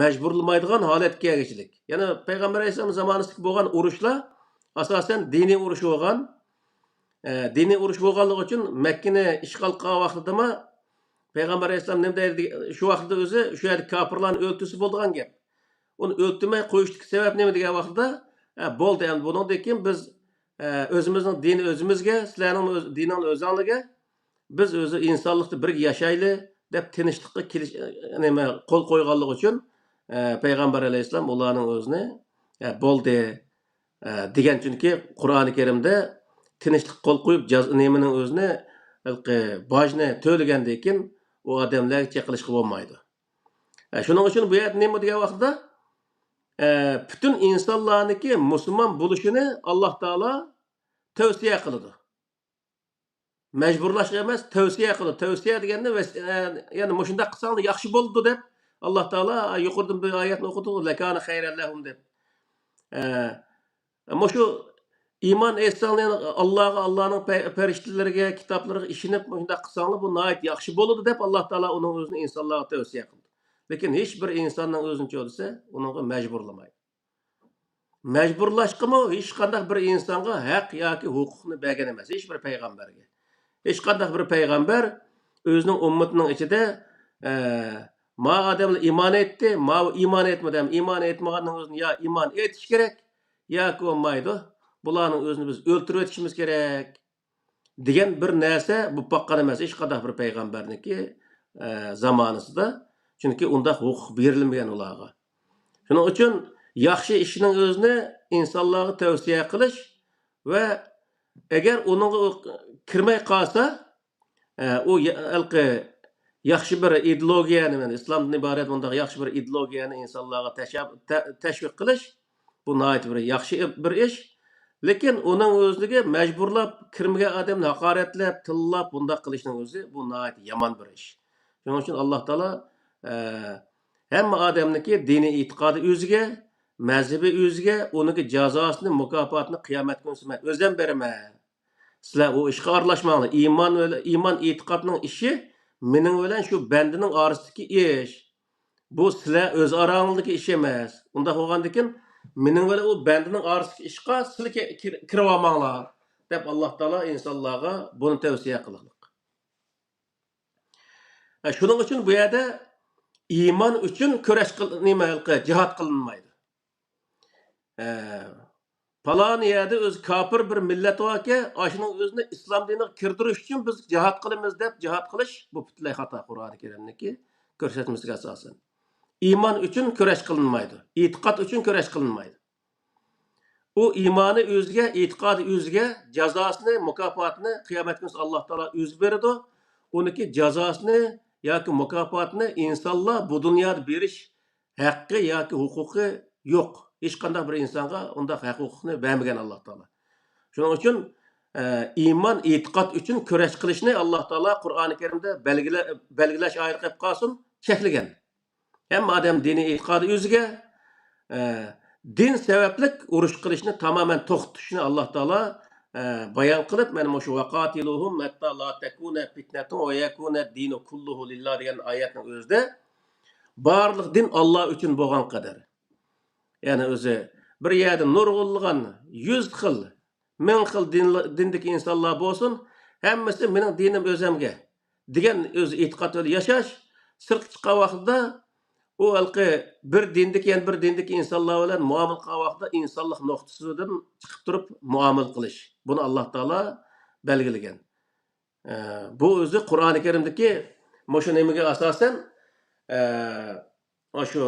majburlamaydigan holatga kelgichlik. Ya'ni Payg'ambar alayhisalom zamonasida bo'lgan urushlar asosan diniy urush bo'lgan. Diniy urush bo'lganligi uchun Makkani ishg'ol qilgan vaqtida Payg'ambar alayhisalom nima deydi? Shu vaqtda o'zi shu yerda kofirlarni o'ltisi bo'lgan gap. Uni o'ltirmay qo'yishlik sabab nima degan vaqtda bo'ldi endi bundan keyin biz o'zimizning dinni o'zimizga, sizlarning diningni o'zingizga biz o'zi insonlikda birga yashayli deb tinchlikqa nima qo'l qo'yganligi uchun payg'ambar alayhisalom ularning o'zini bo'ldi degan chunki Qur'oni Karimda tinchlik qo'l qo'yib nimaning o'zini bojni to'lagandan keyin u odamlarga chaqilishga bo'lmaydi. Shuning uchun bu yer nima degan vaqtda bütün insonlarniki musulmon bo'lishini Alloh taolo tavsiya qiladi. Majburlash emas, tavsiya qiladi. Tavsiya deganda ya'ni mushunda qilsanglar yaxshi bo'ldi deb Alloh taolo yuqoridan bir oyatni o'qidi, lakana khayran lahum deb. Shu iymon etsanglar Allohga, Allohning farishtalariga, kitoblariga ishonib shunda qilsanglar bu nihoyat yaxshi bo'ladi deb Alloh taolo uning o'zini insonlarga tavsiya qildi. Lekin hech bir insonning o'zini desa, unga majburlamaydi. Majburlashqimi hech qanday bir insonga haq yoki huquqni bergan emas, hech bir payg'ambarga. Hech qanday bir payg'ambar o'zining ummatining ichida ma odamlar iymon etdi, ma iymon etmadi, iymon etmaganning o'zini yo iymon etish kerak yoki bo'lmaydi. Bularning o'zini biz o'ltirib o'tishimiz kerak degan bir narsa bu baqqan emas, hech qanday bir payg'ambarniki zamonasida. Chunki unda huquq berilmagan ularga. Shuning uchun yaxshi ishning o'zini insonlarga tavsiya qilish va agar uning kirmay qolsa, u yaxshi bir ideologiyani, islomdan iborat bunday yaxshi bir ideologiyani insonlarga tashviq qilish bu nihoyat bir yaxshi bir ish. Lekin uning o'ziga majburlab kirmagan odamni haqoratlab, tillab bunday qilishning o'zi bu nihoyat yomon bir ish. Shuning uchun Alloh taolo hamma odamniki diniy e'tiqodi o'ziga mazhabi o'ziga uniki jazosini, mukofotini qiyomat kunisi men o'zim beraman. Sizlar o ishga aralashmanglar. Iymon e'tiqodning ishi mening bilan shu bandining orasidagi ish. Bu sizlar o'z oranglardagi ish emas. Unda bo'lgandan mening bilan u bandining orasidagi ishqa sizlar kirib olmanglar deb Alloh taolo insonlarga buni tavsiya qiladi. Shuning uchun bu yerda iymon uchun kurash jihad qilinmaydi. Falan yerda o'zi kafir bir millat varki, shuning o'zini islom diniga kirdirish uchun biz jihad qilamiz deb jihad qilish bu butunlay xato Qur'oni Karimniki ko'rsatmasiga asosan. Iymon uchun kurash qilinmaydi. E'tiqod uchun kurash qilinmaydi. U iymoni o'ziga, e'tiqodi o'ziga jazosini, mukofotini qiyomat kunida Alloh taolo o'zi beradi. Uniki jazosini yoki mukofotini insonlar bu dunyoda berish haqqi yoki huquqi yo'q. Hech qanday bir insonga undaq haq-huquqni bermagan Alloh taolo. Shuning uchun iymon, e'tiqod uchun kurash qilishni Alloh taolo Qur'oni Karimda belgilash oyat qilib qolsin, cheklagan. Hamma odam diniy e'tiqodi o'ziga din sabablik urush qilishni tamoman to'xtatishni Alloh taolo bayon qilib, mana shu vaqatiluhum hatta la takuna fitnatun va yakuna dinu kulluhu lillah degan oyatning o'zida barliq din Alloh uchun bo'lgan qadar. Ya'ni o'zi bir yerda nurg'unlagan 100 xil, 1000 xil dindagi insonlar bo'lsin, hammasi mening dinim o'zimga degan o'z e'tiqod bilan yashash, sirtqa chiqqan vaqtida u alqi bir dindagi bir dindagi insonlar bilan muomala qilgan vaqtida insonlik nuqtasidan chiqib turib muomala qilish. Buni Alloh taolo belgilagan. Bu o'zi Qur'oni Karimdagi shu nimaga asosan shu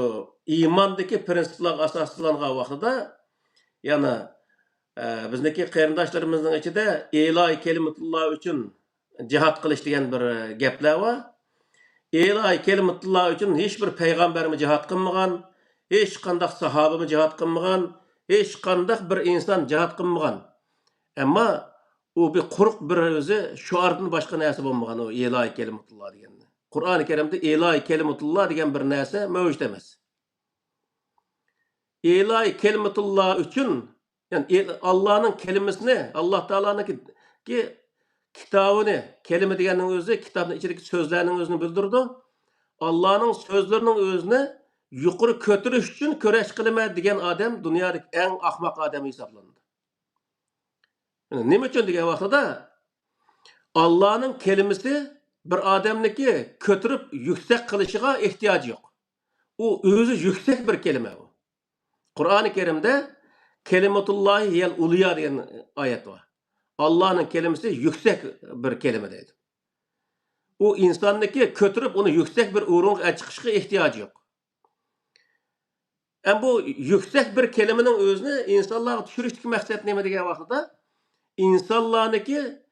iymondagi prinsiplarga asoslangan vaqtida yana bizniki qarindoshlarimizning ichida ilohi kalimatulloh uchun jihad qilish degan bir gaplar bor. İlahi kelimetullah üçün hiç bir peygamberimi cihat qılmagan, hiç qandaq sahabimi cihat qılmagan, hiç qandaq bir insan cihat qılmagan. Ama o bir quruq bir özü şuardan başqa narsa bo'lmagan o ilahi kelimetullah degan. Qur'oni Karimda ilahi kelimetullah degan bir narsa mavjud emas. İlahi kelimetullah üçün yani Allah'ın kelimesini, Allah Teala'nın ki kitabını, kelime deganning o'zi kitobning ichidagi so'zlarning o'zini bildirdi. Allohning so'zlarining o'zini yuqori ko'tarish uchun kurash qilaman degan odam dunyodagi eng ahmoq odam hisoblandi. Nima uchun degan vaqtida Allohning kelimasi bir odamniki ko'tarib yuksak qilishiga ehtiyoj yo'q. U o'zi yuksak bir kelima u. Qur'oni Karimda kelimatullohi hiyal uliya degan oyat bor. Allah'ın kelimesi yüksek bir kelime deydi. O insandaki kötürüp onu yüksek bir uğruna çıkışına ihtiyacı yok. Yani bu yüksek bir kelimenin özünü insanlara düşürüşteki maksat ne diye vaxtida insanlarniki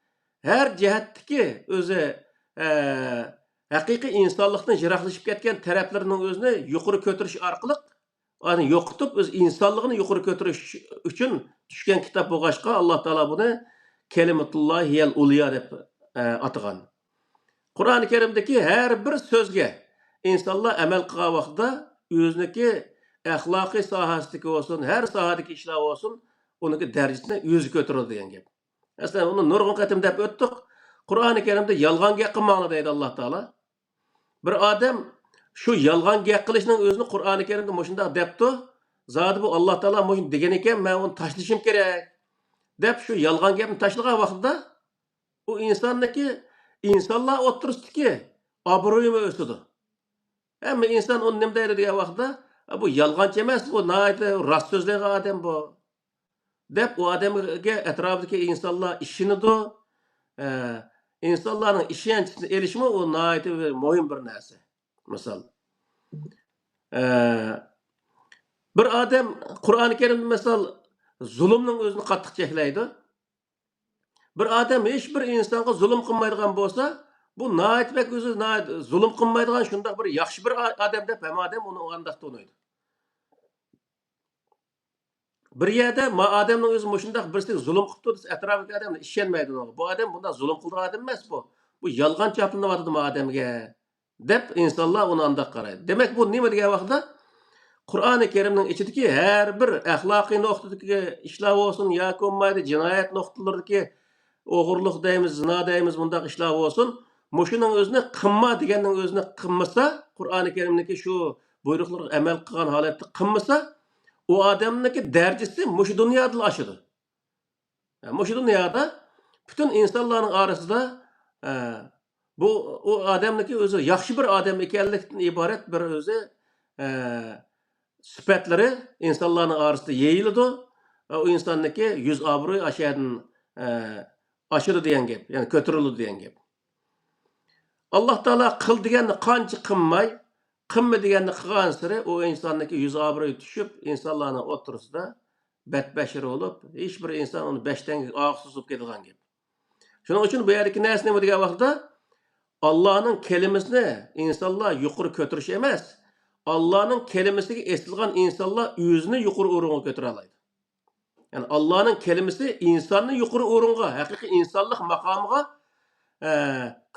her cihetteki özü hakiki insanlıktan jiroqlashib ketgan taraflarının özünü yuqori ko'tarish orqali yani yo'qitib o'z insonligini yuqori ko'tarish uchun tushgan kitob bo'lg'achqa Alloh taolo buni Kelimetullah hiyal uliya deb atagan. Qur'oni Karimdagi har bir so'zga insonlar amal qilgan vaqtda o'ziniki axloqiy sohasidagi bo'lsin, har sohadagi ishlar bo'lsin, uniki darajasini o'zi ko'taradi degan gap. Aslida uni nurg'un qatim deb o'tdik. Qur'oni Karimda yolg'on gap qilmanglar deydi Alloh taolo. Bir odam shu yolg'on gap qilishning o'zini Qur'oni Karimda shunday debdi. Zodi bu Alloh taolo shuni degan ekan, men uni tashlashim kerak. Deb şu yalgan gapni tashlagan vaqtida u insonlar o'tirisidagi obro'yimi o'sidi. Hamma inson uni nima deydi degan vaqtida bu yolg'onchi emas, bu rost so'zlaydigan odam bu. Deb u odamga atrofidagi insonlar ishonadi. İnsanlarning ishonchisini elishmi u muhim bir narsa. Misol bir odam Qur'oni Karimda misol zulmning o'zini qattiq cheklaydi. Bir odam hech bir insonga zulm qilmaydigan bo'lsa, bu noatbak o'zi zulm qilmaydigan shunday bir yaxshi bir odam deb ham odam uni o'ndaq to'naydi. Bir yerda odamning o'zi shunday birisi zulm qilib tursa, atrofidagi odamlar ishonmaydi unga. Bu odam bunday zulm qilgan odam emas bu. Bu yolg'on chapinyapti odamga deb insonlar uni andaq qaraydi. Demak bu nima degan vaqtda Qur'oni Karimning ichidagi har bir axloqiy nuqtadagi ishlar bo'lsin yoki bo'lmaydi jinoyat nuqtalardagi o'g'irlik deymiz, zino deymiz, bundaq ishlar bo'lsin. Mushuning o'zini qilma deganning o'zini qilmasa, Qur'oni Karimniki shu buyruqlarga amal qilgan holatda qilmasa, u odamniki darajasi mushu dunyoda oshadi. Mushu dunyoda butun insonlarning orasida bu u odamniki o'zi yaxshi bir odam ekanlikdan iborat bir o'zi sifatlari insonlarning orasida yeyiladi. O insonniki yuz obro'y aşadan aşırı degan gap, ya'ni ko'tariladi degan gap. Alloh taolo qil deganni qancha qilmay, qilma deganni qilgan sari o insonniki yuz obro'y tushib, insonlarning o'rtasida badbashir bo'lib, hech bir inson uni beshdan og'siz bo'lib ketadigan gap. Shuning uchun bu yerdagi narsa nima degan vaqtda Allohning kelimasini insonlar yuqori ko'tarish emas, Allohning kelimasiga esilgan insonlar o'zini yuqori o'ringa ko'tara oladi. Yani Allah'ın kelimesi insanı yukarı o'ringa, haqiqiy insonlik maqomiga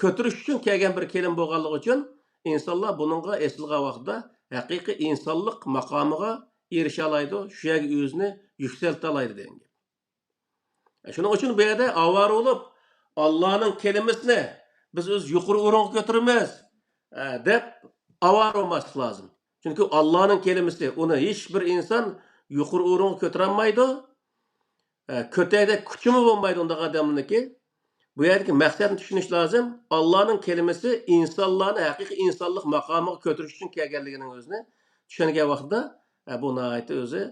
ko'tarish uchun kelgan bir kelim bo'lganligi uchun insonlar buningga esilgan vaqtda haqiqiy insonlik maqomiga erisha oladi, shu yerga o'zini yuksalta oladi degan gap. Shuning uchun bu yerda avvar bo'lib Allohning kelimasini biz o'z yuqori o'ringa ko'taramiz deb avvar olmaslik lozim. Chunki Allohning kelimasi uni hech bir inson yuqori o'ringa ko'tara olmaydi. Köteyde küçümü olmaydı onda adamınki. Bu yerdeki məqsədini düşünüş lazım. Allah'ın kelimesi insanların haqiqiy insanlık makamına götürüş için kelganliginin özünü düşüngen vaqtda bu nəhayət özü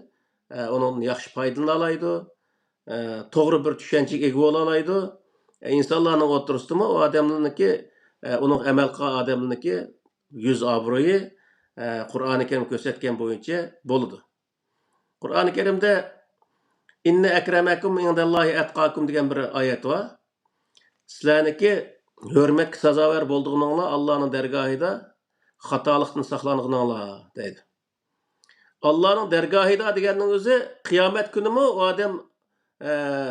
onun yaxşı paydını alaydı. Doğru bir düşüncəyə ega ola alaydı. İnsanların oturusunda o adamınki onun əməl qilgan adamınki yüz obro'yi Qur'oni Karim ko'rsatgan bo'yicha bo'ladi. Qur'oni Karimda İnne ekremakum indallahi etqakum degan bir oyat var. Sizlarniki hurmatga sazovar bo'ldiğinizlar Allohning dargohida xatolikdan saqlaninglar deydi. Allohning dargohida deganning o'zi qiyomat kunimi u odam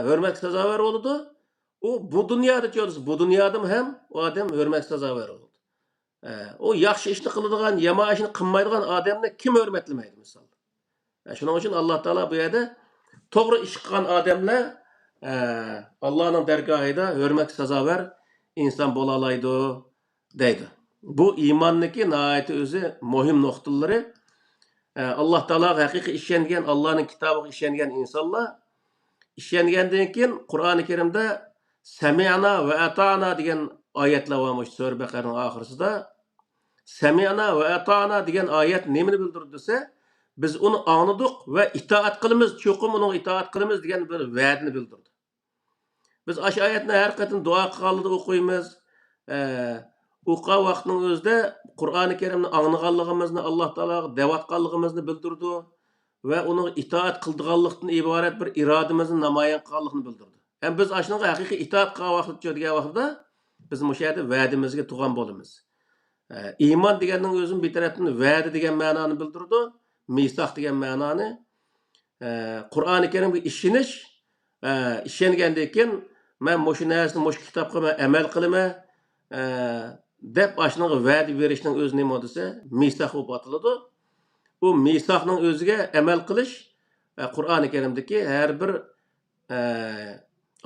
hurmatga sazovar bo'ladi. U bu dunyoda ko'rsiz, bu dunyoda ham u odam hurmatga sazovar bo'ladi. O yaxshi ishni qiladigan, yomon ishni qilmaydigan odamni kim hurmatlamaydi misol. Shuning uchun Alloh taolo bu yerda to'g'ri ish qilgan odamlar Allohning dargohida hurmatga sazovar inson bo'la oladi deydi. Bu iymonniki nihoyat o'zi muhim nuqtalari. Alloh taologa haqiqiy ishongan, Allohning kitobiga ishongan insonlar ishongandan keyin Qur'oni Karimda sami'na va ata'na degan oyatlar bor sura Baqaraning oxirisida. Sami'na va ata'na degan oyat nimani bildirdi desa, biz onu anladık ve itaat kılımız, çokum onun itaat kılımız diyen bir vaadini bildirdi. Biz aşı ayetine her katın dua kılalıda okuyumuz. Oqa vaxtının özde Kur'an-ı Kerim'in anlığallığımızını, Allah Teala'ya devatqallığımızını bildirdi ve onun itaat kıldıqallıqtan ibaret bir iradımızın namayan kıllığını bildirdi. Hem biz aşınıға haqiqi itaat kıla vaxtı diyen vaxtda biz müşahede vaadimizge tuğan bolumuz. İman diyeninin özün bir tarafından vaadi diyen mananı bildirdi. Misak degan ma'noni Qur'oni Karimga ishonish, ishongandan keyin men mushu narsani, mushu kitobga men amal qilaman deb ashnaga va'da berishning o'zi nima desa, misak bo'lib atiladi. U misakning o'ziga amal qilish Qur'oni Karimdagi har bir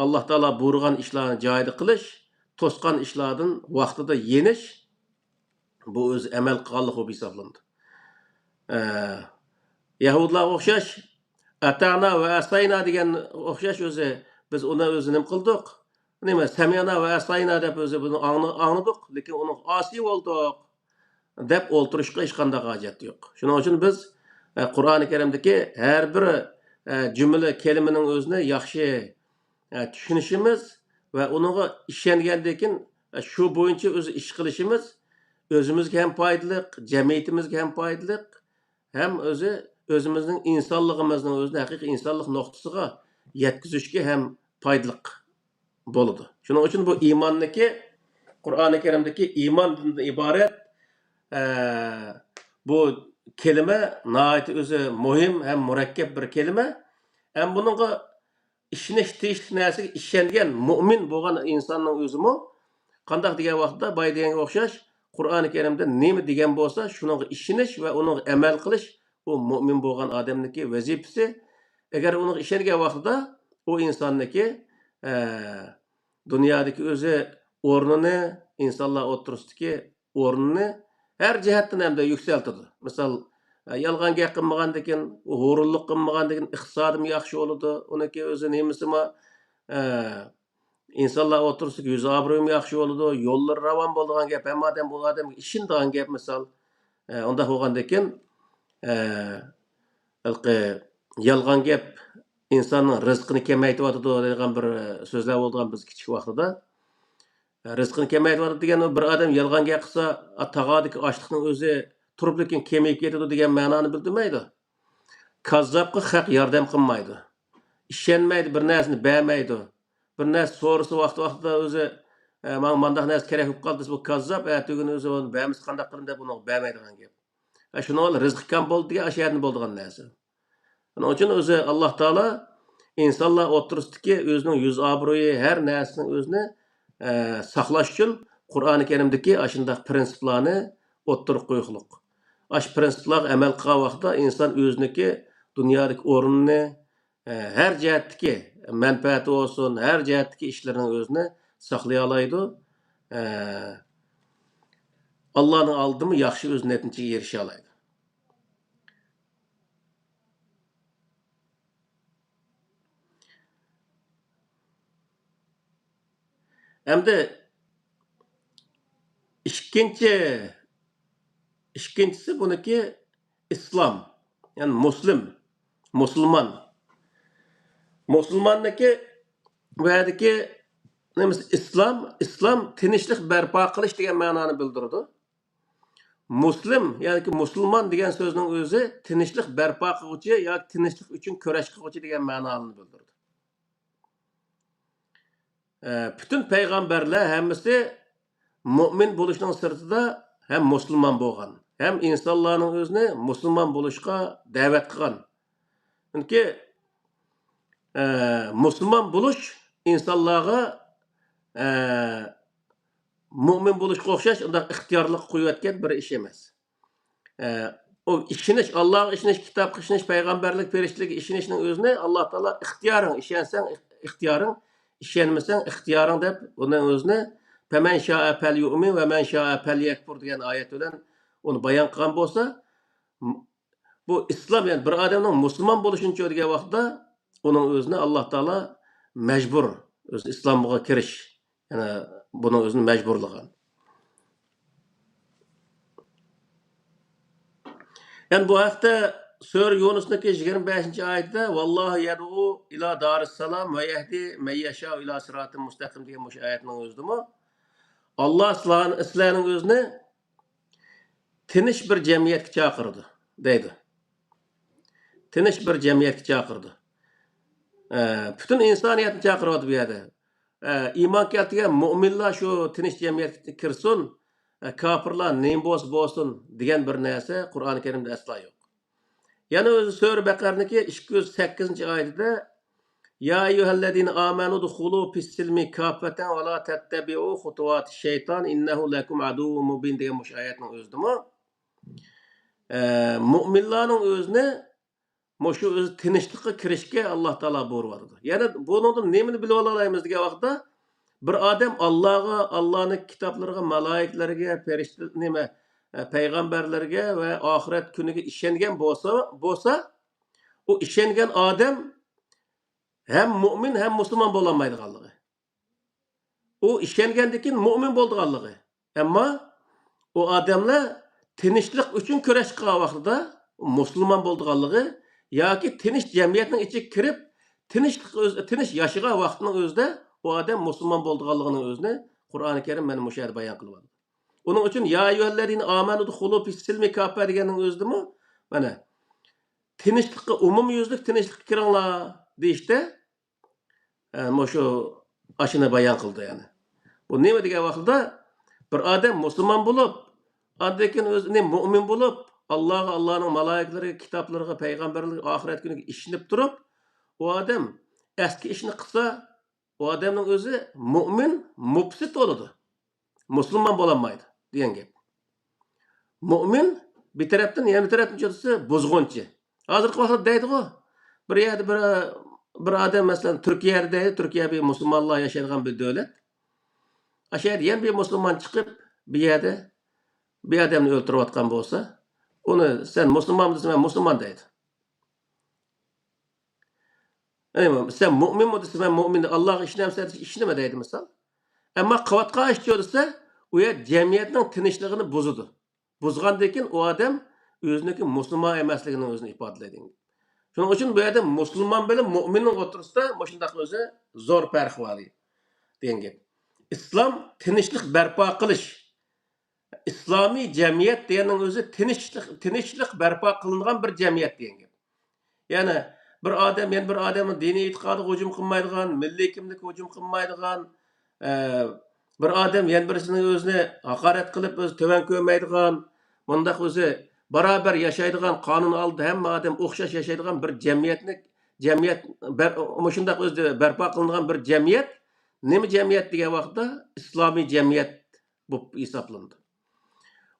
Alloh taolo buyurgan ishlarni joyida qilish, to'sqan ishlardan vaqtida yenish bu o'zi amal qilganlik bo'lib hisoblanadi. Yahudilar o'xshash ata'na va asayna degan o'xshash o'zi biz uni o'zini qildik. Nima sami'na va asayna deb o'zi buni anladik, lekin uni asi bo'ldik deb o'ltirishga hech qanday hojat yo'q. Shuning uchun biz Qur'oni Karimdagi har bir jumla kelimaning o'zini yaxshi tushunishimiz va uniga ishongandan keyin shu bo'yicha o'zi ish qilishimiz o'zimizga ham foydali, jamiyatimizga ham foydali, hem özümüzün insanlığımızın özünü haqiqiy insanlık noktasına yetkizishga hem faydalı boludu. Şunun için bu imanniki Qur'oni Karimdagi imandan ibaret bu kelime nəhayət özü muhim hem murakkab bir kelime. Hem bununla işiniş nəsiga ishongan mu'min bo'lgan insonning o'zimi qandaq degan vaqtda bay deganga o'xshash Qur'oni Karimda nima degan bo'lsa, shunga ishonish va uni amal qilish o mo'min bo'lgan odamniki vazifasi agar uni ishongan vaqtida o insonniki dunyodagi o'zi o'rnini insonlar o'rtasidagi o'rnini her jihatdan hamda yükseltidi. Misal yalgan gap qilmagandan keyin, hurullik qilmagandan keyin iqtisodim yaxshi bo'ladi. Uniki o'zi nemisimi insonlar o'rtasidagi yuz obro'yim yaxshi bo'ladi. Yo'llar ravon bo'ladigan gap, hamma odam bu odamga ishonadigan gap misal unda bo'lgandan keyin yalgan gap insonning rizqini kamaytiradi degan bir so'zlar bo'lgan biz kichik vaqtida. Rizqini kamaytiradi degan bir odam yalgan gap qilsa, tag'odagi ochliqning o'zi turib lekin kemayib ketadi degan ma'noni bildirmaydi. Kazzobga haq yordam qilmaydi. Ishonmaydi, bir narsani bermaydi. Bir narsa so'rasa vaqtida o'zi men mandaq narsa kerak bo'lib qoldi, bu kazzob, tuguni o'zi uni bermiz qanday qilin deb uni bermaydigan gap. Shuni ol rizq kam bo'ldi degan ashyadan bo'ladigan narsa. Onun uchun o'zi Alloh taolo insonlar o'rtasidagi o'zining yuz obro'yi, har narsaning o'zini saqlash uchun Qur'oni Karimdagi ashunday prinsiplarni o'ttirib qo'yganlik. Ash prinsiplarga amal qilgan vaqtda inson o'ziniki dunyodagi o'rnini her jihatdagi manfaati olsun, her jihatdagi ishlarini o'zini saqlay oladi. Allohning oldida yaxshi o'z natijaga erisha oladi. Hamda ikkinchisi buniki islom, ya'ni musulmon. Musulmonniki buerdagi nimasi islom tinchlik barpo qilish degan ma'noni bildiradi. Muslim, ya'ni musulmon degan so'zning o'zi tinchlik barpo qiluvchi yoki tinchlik uchun kurash qiluvchi degan ma'noni bildiradi. Bütün payg'ambarlar hammasi mo'min bo'lishning sirtida ham musulmon bo'lgan, ham insonlarning o'zini musulmon bo'lishga da'vat qilgan. Chunki musulmon bo'lish insonlarga mo'min bo'lishga o'xshash undaq ixtiyorlik qo'yayotgan bir ish emas. O ishonish, Allohga ishonish, kitobga ishonish, payg'ambarlik, ferishtalarga ishonishning o'zini Alloh taolo ixtiyoring, ishonsang ixtiyoring, ishonmasang ixtiyoring deb uni o'zini "Faman sha'a falyu'min va man sha'a falyakfur" degan oyat bilan uni bayon qilgan bo'lsa, bu islom, ya'ni bir odamning musulmon bo'lishini degan vaqtda uning o'zini Alloh taolo majbur o'z islomga kirish, ya'ni buni o'zini majburlagan. Yani bu haqda Sura Yunus'daki 25-oyatda "Vallahu yad'u ila darissalam ve yehdi men yasha'u ila siratin mustaqim" degan bu oyatning o'zidimi Alloh sizlarning o'zini tinch bir jamiyatga chaqirdi, deydi. Tinch bir jamiyatga chaqirdi. Bütün insoniyatni chaqiryapti bu yerda. Iymon keltirgan mu'minlar shu tinch jamiyatga kirsin, kofirlar nima bo'lsin degan bir narsa Qur'oni Karimda aslo yo'q. Yana o'zi Sura Baqarniki 208-oyatida "Ya ayyuhallazina amanu dukhulu fis-silmi kaffatan va la tattabi'u khutuwatish shayton innahu lakum aduwwun mubin" degan bu oyatning o'zidimi mu'minlarning o'zini shu o'zi tinchlikka kirishga Alloh taolo buyuryapti. Yana bundan nimani bilib olaymiz degan vaqtda bir odam Allohga, Allohning kitoblariga, malaiklarga, ferishtalarga, payg'ambarlarga va oxirat kuniga ishongan bo'lsa, u ishongan odam hem mu'min hem musulmon bo'la olmaydiganligi. U ishongandan keyin mu'min bo'lganligi. Ammo u odamlar tinchlik uchun kurash qilgan vaqtida musulmon bo'lganligi yoki tinch jamiyatning ichiga kirib tinch yashagan vaqtning o'zida u odam musulmon bo'lganligining o'zini Qur'oni Karim mana shu yerda bayon qilyapti. Uning uchun "Ya ayyuhallazina amanu dukhulu fis-silmi kaffa" deganning o'zidimi mana tinchlikka umumyuzlik tinchlikka kiringlar deyishda shu ashuni bayon qildi yani. Bu nima degan vaqtda bir odam musulmon bo'lib, undan keyin o'zini mu'min bo'lib, Allohga, Allohning malaiklarga, kitoblariga, payg'ambarlarga, oxirat kuniga ishonib turib, u odam eski ishni qilsa, u odamning o'zi mu'min, mufsid bo'ladi. Musulmon bo'la olmaydi degan gap. Mu'min bir tarafdan yana bir tarafdan cho'tsa buzg'unchi. Hozirgi vaqtda deydi-ku, bir yerda bir odam masalan Turkiyada, Turkiya bir musulmonlar yashaydigan bir davlat. O'sha yerda yana bir musulmon chiqib, bir yerda bir odamni o'ltirayotgan bo'lsa, uni sen musulmonmisan, men musulmon deydi. Sen mu'minmi desa, men mu'min, Allohga ishonamsan desa, ishnama deydi misol. Ammo qilayotgan ish desa, u yer jamiyatning tinchligini buzadi. Buzgandan keyin u odam o'ziniki musulmon emasligini o'zini ifodalaydi. Shuning uchun bu yerda musulmon bilan mu'minning o'rtasida shunday o'zi zo'r farq bor degan gap. Islom tinchlik barpo qilish. İslomiy jamiyat deganning o'zi tinchlik barpo qilingan bir jamiyat degan gap. Ya'ni bir odam, men bir odamning diniy e'tiqodiga hujum qilmaydigan, milliy kimlikka hujum qilmaydigan, bir odam yana birisining o'zini haqorat qilib, o'zi to'van ko'rmaydigan, bundaq o'zi barobar yashaydigan, qonun oldida hamma odam o'xshash yashaydigan bir jamiyat shundaq o'zi barpo qilingan bir jamiyat. Nima jamiyat degan vaqtda islomiy jamiyat bo'lib hisoblanadi.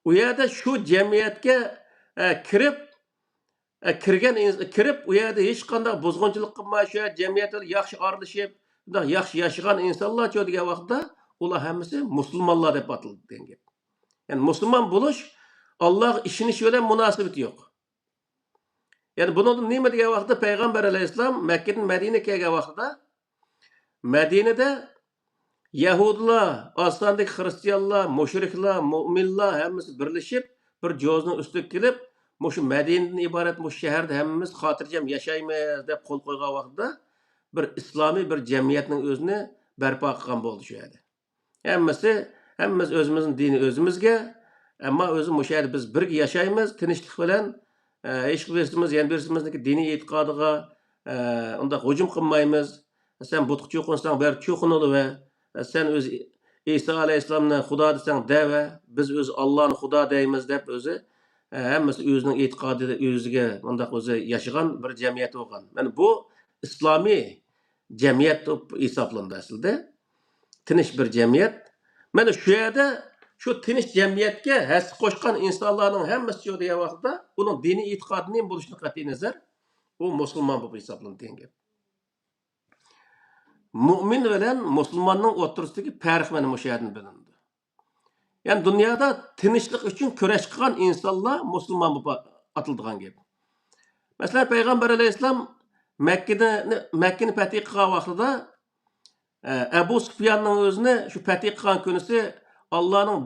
U yerda shu jamiyatga kirib u yerda hech qanday buzg'unchilik qilmay, shu jamiyatda yaxshi aralashib, yaxshi yashagan insonlar degan vaqtda ular hammasi musulmonlar deb ataladi degan gap. Ya'ni musulmon bo'lish Allohga ishonish bilan munosabati yo'q. Ya'ni buni nima degan vaqtda payg'ambar alayhisalom Makkadan Madinaga kelgan vaqtda Madinada Yahudilar, osmondagi xristianlar, mushriklar, mu'minlar hammasi birlashib bir jo'zni ustiga kelib, shu Madinadan iborat bu shaharda hammamiz xotirjam yashaymiz deb qo'l qo'ygan vaqtda bir islomiy bir jamiyatning o'zini barpo qilgan bo'ldi shu yerda. Hammamiz o'zimizning dini o'zimizga, ammo o'zi shu yerda biz birga yashaymiz, tinchlik bilan hech birsimiz yana birsimizniki diniy e'tiqodiga unda hujum qilmaymiz. Sen butga cho'qinsang, ber cho'qinadi. Sen o'zi İsa alayhissalomni Xudo desang deva, biz o'zi Allohni Xudo deymiz deb o'zi hammasi o'zining e'tiqodida o'ziga undaq o'zi yashagan bir jamiyat bo'lgan. Mana bu islomiy jamiyat deb hisoblanadi aslida. Tinch bir jamiyat. Mana shu yerda shu tinch jamiyatga hassa qo'shgan insonlarning hammasi degan vaqtda uning diniy e'tiqodining bo'lishidan qat'iy nazar u musulmon bo'lib hisoblanadi degan gap. Mu'min bilan musulmonning o'rtasidagi farq mana shu yerdan bilindi. Ya'ni dunyoda tinchlik uchun kurash qilgan insonlar musulmon bo'lib atiladigan gap. Masalan, payg'ambar alayhisalom Makkani fath qilgan vaqtida Abu Sufyonning o'zini shu fath qilgan kunisi Allohning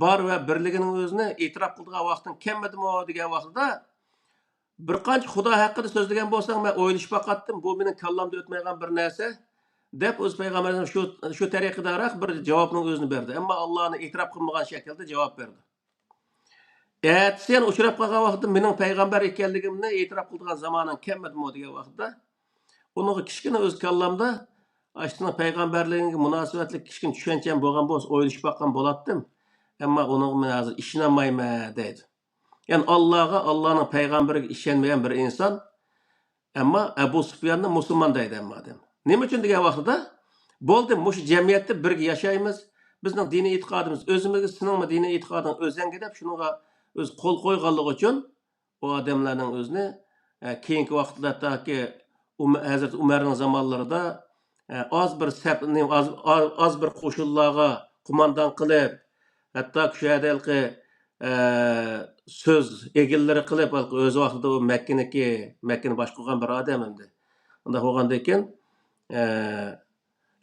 bor va birligining o'zini e'tirof qilgan vaqtdan kelmadimi degan vaqtida bir qancha Xudo haqida so'zlagan bo'lsam, men o'ylashib baqatdim, bu mening kallamda o'tmaydigan bir narsa deb o'z payg'ambarimiz shu tariqadaroq bir javobning o'zini berdi. Ammo Allohni e'tirof qilmagan shaklda javob berdi. Sen uchrab qolgan vaqtda mening payg'ambar ekanligimni e'tirof qilgan zamonim kelmadimi degan vaqtda uning kichkina o'z kallamda ashtina payg'ambarligiga munosabatli kichkina tushuncham bo'lgan bo'lsa, o'ylashib baqan bo'latdim. Ammo uning men hozir ishonmayman dedi. Ya'ni Allohning payg'ambariga ishonmagan bir inson, ammo Abu Sufyonni musulmon deydi hamma odam. Nima uchun degan vaqtida bo'ldi, shu jamiyatda birga yashaymiz. Bizning diniy e'tiqodimiz o'zimizga, sening diniy e'tiqoding o'zingga deb shunga o'z qo'l qo'yganligi uchun u odamlarning o'zini keyingi vaqtlardagi Hazrat Umarning zamonlarida az bir qo'shinlarga qo'mondon qilib, hatto shu yerdagi so'z egillari qilib, o'z vaqtida u Makkani boshqargan bir odam endi. Unda bo'lgandan keyin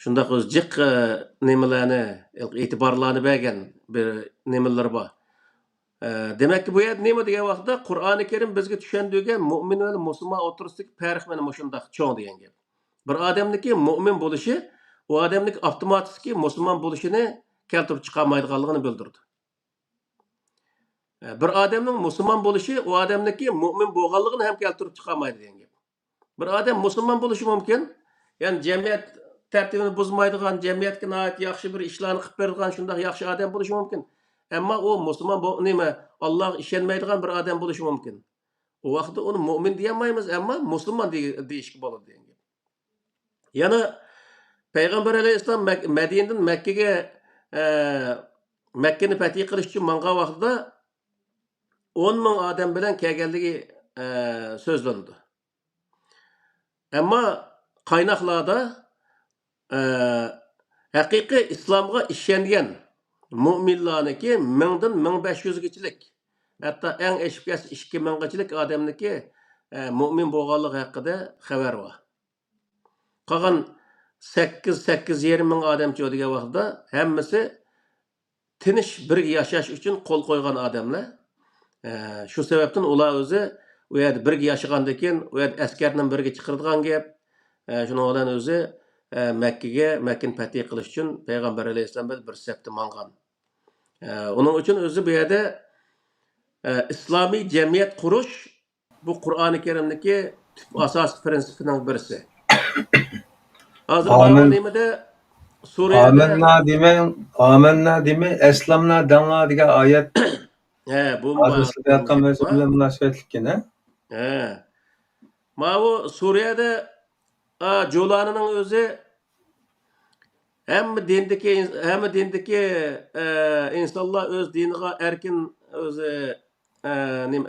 shundaq o'z jiq nimalarni e'tiborlarni bergan bir nimalar bor. Demak ki bu yer nima degan vaqtda Qur'oni Karim bizga tushundirgan mu'min va musulmon o'rtasidagi farq mana shundaq cho'ng degan gap. Bir odamniki mu'min bo'lishi, u odamning avtomatik musulmon bo'lishini keltirib chiqarmaydiganligini bildirdi. Bir odamning musulmon bo'lishi, u odamniki mu'min bo'lganligini ham keltirib chiqarmaydi degan gap. Bir odam musulmon bo'lishi mumkin, ya'ni jamiyat tartibini buzmaydigan, jamiyatga nihoyat yaxshi bir ishlarni qilib beradigan shundaq yaxshi odam bo'lishi mumkin. Ammo u musulmon Allohga ishonmaydigan bir odam bo'lishi mumkin. U vaqtda uni mu'min deyolmaymiz, ammo musulmon deyishga bo'ladi degan gap. Yana payg'ambar alayhisalom Madinadan Makkaga Makkani fath qilish uchun mangan vaqtida 10 ming odam bilan kelganligi so'zlandi. Ammo qaynoqlarda haqiqiy islomga ishongan mo'minlarniki 1000 dan 1500 gachilik, hatto eng eshib kelsa 2000 gachilik odamniki mo'min bo'lganligi haqida xabar bor. Qolgan 8-8,5 ming odamcha degan vaqtda hammasi tinch birga yashash uchun qo'l qo'ygan odamlar. Shu sababdan ular o'zi u yerda birga yashagandan keyin u yerda askardan birga chiqiradigan gap. Shuning bilan o'zi Makkani fath qilish uchun payg'ambar alayhissalom bir safda mangan. Uning uchun o'zi bu yerda islomiy jamiyat qurish bu Qur'oni Karimdagi asosiy prinsipining birisi. Hozir Amin. nimada Suriyada Amenna demay, eslamna danga degan oyat bu hadislarga bilan munosabatlikmi? Bu Suriyada Jolanining o'zi hamma dindagi insonlar o'z diniga erkin o'zi nima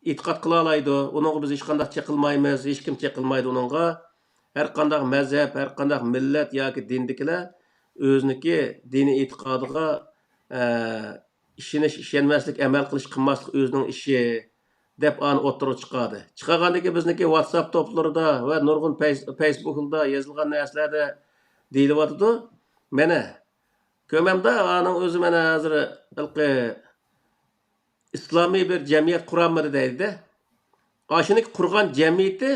e'tiqod qila oladi. Uningga biz hech qanday chaqilmaymiz, hech kim chaqilmaydi uningga. Har qanday mazhab, har qanday millat yoki dindikilar o'ziniki diniy e'tiqodiga ishonmaslik, amal qilish, qilmaslik o'zining ishi deb o'tirib chiqadi. Chiqargandan keyin bizniki WhatsApp to'plarida va nurg'un Facebook'da yozilgan narsalarda deyilyapti. Mana ko'mamda aning o'zi mana hozir islomiy bir jamiyat quramidi deydi. Ashuni qurgan jamiyati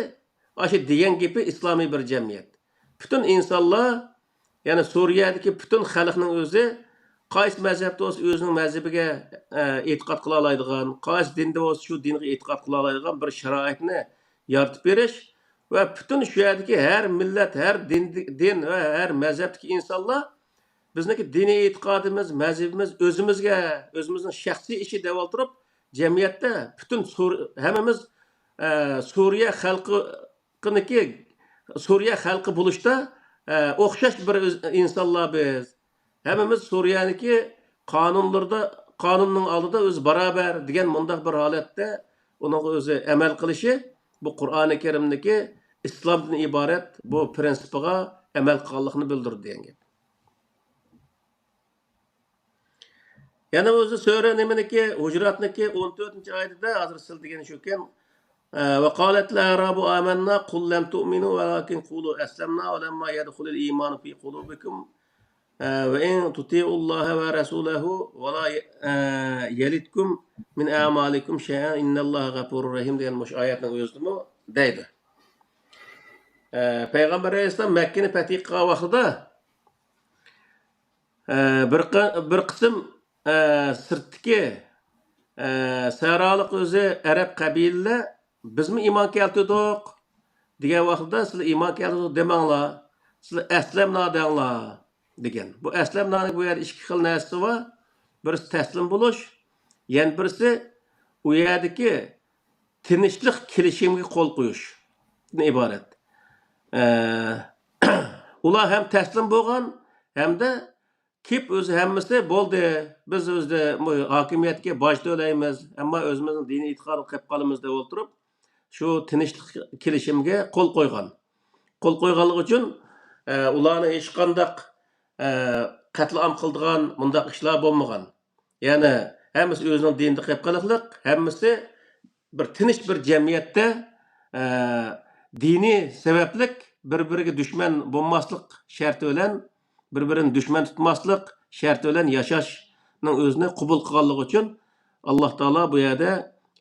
aşı degan gapi islomiy bir jamiyat. Bütün insonlar, ya'ni Suriyadagi bütün xalqning o'zi qaysi mazhabda bo'lsa o'zining mazhabiga e'tiqod qila oladigan, qaysi dinda bo'lsa shu dinga e'tiqod qila oladigan bir sharoitni yaratib berish va bütün shu yerdagi har millat, har din va har mazhabdagi insonlar bizniki diniy e'tiqodimiz, mazhabimiz o'zimizning shaxsiy ishi deb o'tirib jamiyatda bütün hammamiz Suriye xalqi bo'lishda o'xshash bir insonlar biz. Hammamiz Suriyaniki qonunning oldida o'z barobar degan mundaq bir holatda uning o'zi amal qilishi bu Qur'oni Karimdagi islomdan iborat bu prinsipiga amal qilganligini bildirdi degan gap. Yana o'zi sura nimaniki Hujratniki 14-oyatida hozir sil degan shukan وقالت الأعراب آمنا قل لم تؤمنوا ولكن قولوا أسلمنا ولما يدخل الإيمان في قلوبكم وإن تطيعوا الله ورسوله ولا يلدكم من أعمالكم شيئا إن الله غفور رحيم degan mush oyatning o'zimi deydi. Payg'ambar alayhisalom Makkani fath qilgan vaqtida bir qism sirtdagi saroliq o'zi arab qabilalar bizmi iymon keltirdik degan vaqtda sizlar iymon keltirdik demanglar, sizlar aslamna denglar degan. Bu aslamnaning bu yerda ikki xil narsasi bor. Birisi taslim bo'lish, yana birisi u yerdagi tinchlik kelishimga qo'l qo'yishdan iborat. Ular ham taslim bo'lgan, hamda kip o'zi hammasi bo'ldi. Biz o'zda hokimiyatga boj to'laymiz, ammo o'zimizning diniy e'tiqodni qilib qolamiz deb o'tirib shu tinchlik kelishimga qo'l qo'ygan. Qo'l qo'yganligi uchun ularni hech qanday qatlam qildigan bundaq ishlar bo'lmagan. Ya'ni hammasi o'zining dinida qilib qoliqliq, hammasi bir tinch bir jamiyatda diniy sabablik bir-biriga dushman bo'lmaslik sharti bilan bir-birini dushman tutmaslik sharti bilan yashashning o'zini qabul qilganligi uchun Alloh taolo bu yerda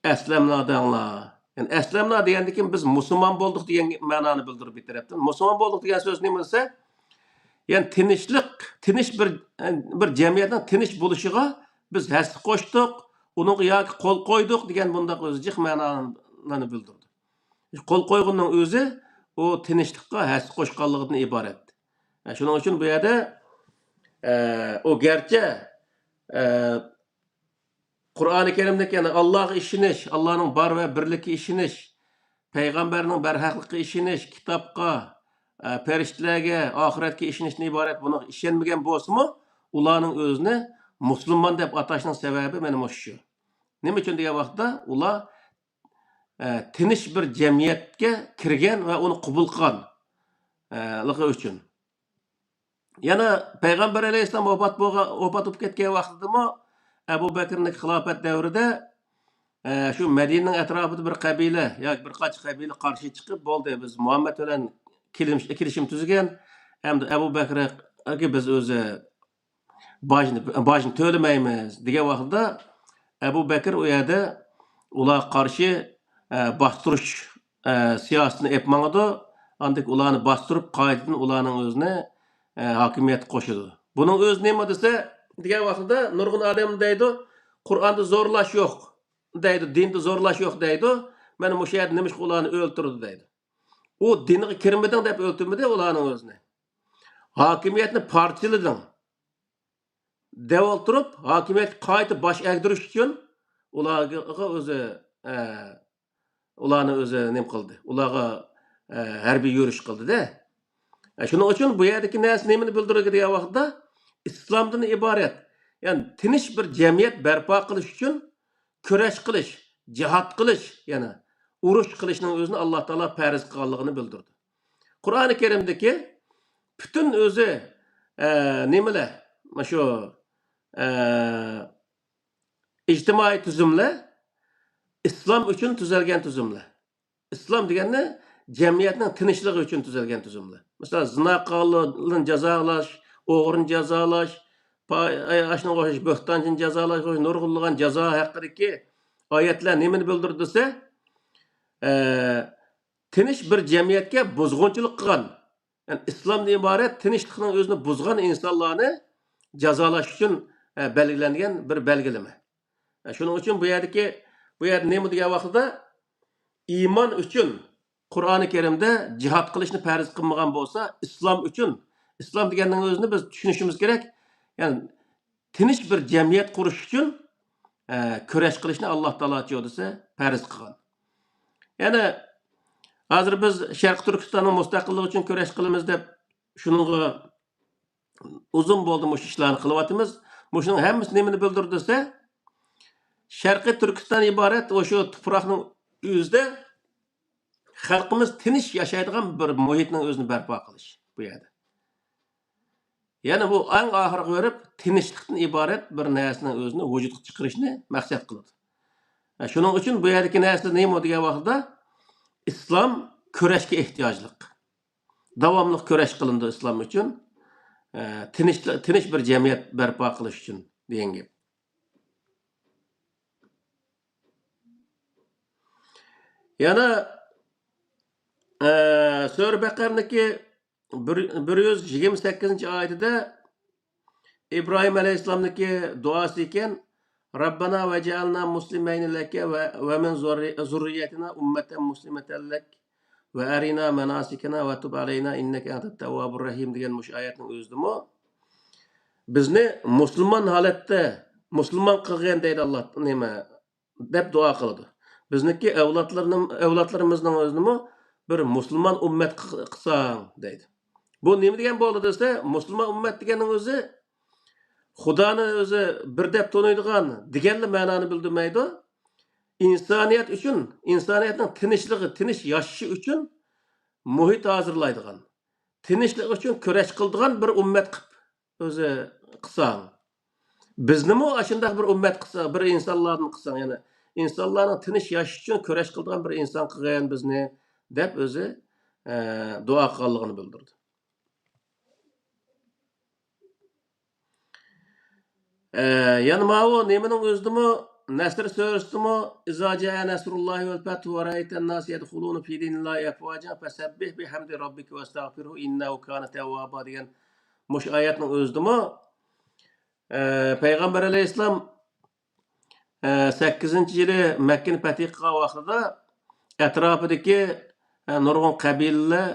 aslamna danglar. Yani aslamna degandan keyin biz musulmon bo'ldik degan ma'noni bildirib bitiribdi. Musulmon bo'ldik degan so'z nima bo'lsa, yani tinch bir jamiyatning tinch bo'lishiga biz hassa qo'shdik, uning yoki qo'l qo'ydik degan bundaq o'zi jiq ma'noni bildirdi. Qo'l qo'yganning o'zi o tinchlikqa hassa qo'shganligidan iborat. Shuning uchun bu yerda o garchi Qur'oni Karimdagi yani Allohga ishonish, Allohning bor va birligiga ishonish, payg'ambarning barhaqligiga ishonish, kitobga, farishtalarga, oxiratga ishonishdan iborat. Buni ishonmagan bo'lsa-mu, ularning o'zini musulmon deb atashning sababi mana shu. Nima uchun degan vaqtda ular tinch bir jamiyatga kirgan va uni qabul qilganligi uchun. Yana payg'ambar alayhissalom vafot bo'lib ketgan vaqtidami Abu Bakrning xilofat davrida shu Madinaning atrofida bir qabila yoki bir qancha qabila qarshi chiqib bo'ldi. Biz Muhammad bilan kelishim tuzgan. Hamda Abu Bakrga biz o'zi bojni to'lamaymiz degan vaqtda Abu Bakr u yerda ular qarshi bostirish siyosatini epmangadi. Andak ularni bostirib qaytadan ularning o'zini hokimiyat qo'shidi. Buning o'zi nima desa degan vaqtda nurg'un odam deydi, Qur'onda zo'rlash yo'q deydi, dinda zo'rlash yo'q deydi. Mana o'sha yerda nima ularni o'ltirdi deydi. U dinga kirmading deb o'ltirmadi ularning o'zini. Hokimiyatni parchalading. Deval turib, hokimiyat qayta bosh egdirish uchun ularga o'zi ularni o'zi nima qildi? Ularga harbiy yurish qildi-da. Shuning uchun bu yerdagi narsa nimani bildiradi degan vaqtda islomdan iborat. Ya'ni tinch bir jamiyat barpo qilish uchun kurash qilish, jihad qilish, yana urush qilishning o'zini Alloh taolo farz qilganligini bildirdi. Qur'oni Karimdagi butun o'zi nimalar, mana shu ijtimoiy tuzumlar islom uchun tuzilgan tuzumlar. Islom degani jamiyatning tinchligi uchun tuzilgan tuzumlar. Masalan, zina qilganlarni jazolash, o'g'rini jazolash, ashunga o'xshash bo'xtonchini jazolash, nurg'unlagan jazo haqidagi oyatlar nimani bildirdi desa, tinch bir jamiyatga buzg'unchilik qilgan, yani islomdan iborat tinchlikning o'zini buzgan insonlarni jazolash uchun belgilangan bir belgilama. Shuning uchun bu yerda nima degan vaqtda iymon uchun Qur'oni Karimda jihad qilishni farz qilmagan bo'lsa, islom uchun, islom deganning o'zini biz tushunishimiz kerak. Ya'ni tinch bir jamiyat qurish uchun kurash qilishni Alloh taolo desa farz qilgan. Yana hozir biz Sharq Turkistonning mustaqilligi uchun kurash qilamiz deb shunga uzun bo'ldi bu ishlarni qilyapmiz. Shuning hammasi nimani bildirdi desa, Sharqiy Turkiston iborat o'sha tuproqning o'zida xalqimiz tinch yashaydigan bir muhitning o'zini barpo qilish bu yerda. Yana bu eng oxirgi verib tinchlikdan iborat bir narsaning o'zini vujudga chiqarishni maqsad qiladi. Shuning uchun bu yerdagi narsa nima degan vaqtda islom kurashga ehtiyojli. Davomli kurash qilindi islom uchun. Tinch bir jamiyat barpo qilish uchun degan gap. Yana Sura Baqarniki 128-oyatida İbrahim Aleyhisselam'daki duası iken Rabbana ve cealna muslimayni leke ve min zurriyetina ummeten muslimeten lek ve arina menasikena ve tub aleyna inneke entet tevvabur rahim degan mush ayetning o'zidimi bizni musulmon holatda musulmon qilgan deydi Alloh nima deb duo qiladi. Bizniki avlodlarimizning o'zini bir musulmon ummat qilsang deydi. Bu nima degan bo'ldi desa, musulmon ummat deganning o'zi Xudoni o'zi bir deb to'naydigan deganli ma'noni bildirmaydi. İnsaniyat uchun, insoniyatning tinchligi, tinch yashashi uchun muhit hozirlaydigan, tinchlik uchun kurash qiladigan bir ummat qilib o'zi qilsang. Biznimi ashunday bir ummat qilsa, bir insonlarni qilsang, ya'ni insonlarning tinch yashash uchun kurash qiladigan bir inson qilgan bizni deb o'zi duo qilganligini bildirdi. Yani ma'u nimaning o'zidimi Nasr surasimi iza jaa nasrullahi wal fathu wa ra'aytan nas yadkhuluna fi dinillahi afwaja fasabbih bihamdi rabbika wastaghfirhu innahu kana tawwaba degan mush oyatning o'zidimi Payg'ambar alayhissalom 8-yili Makkani fath qilgan vaqtida atrofidagi nurg'un qabilalar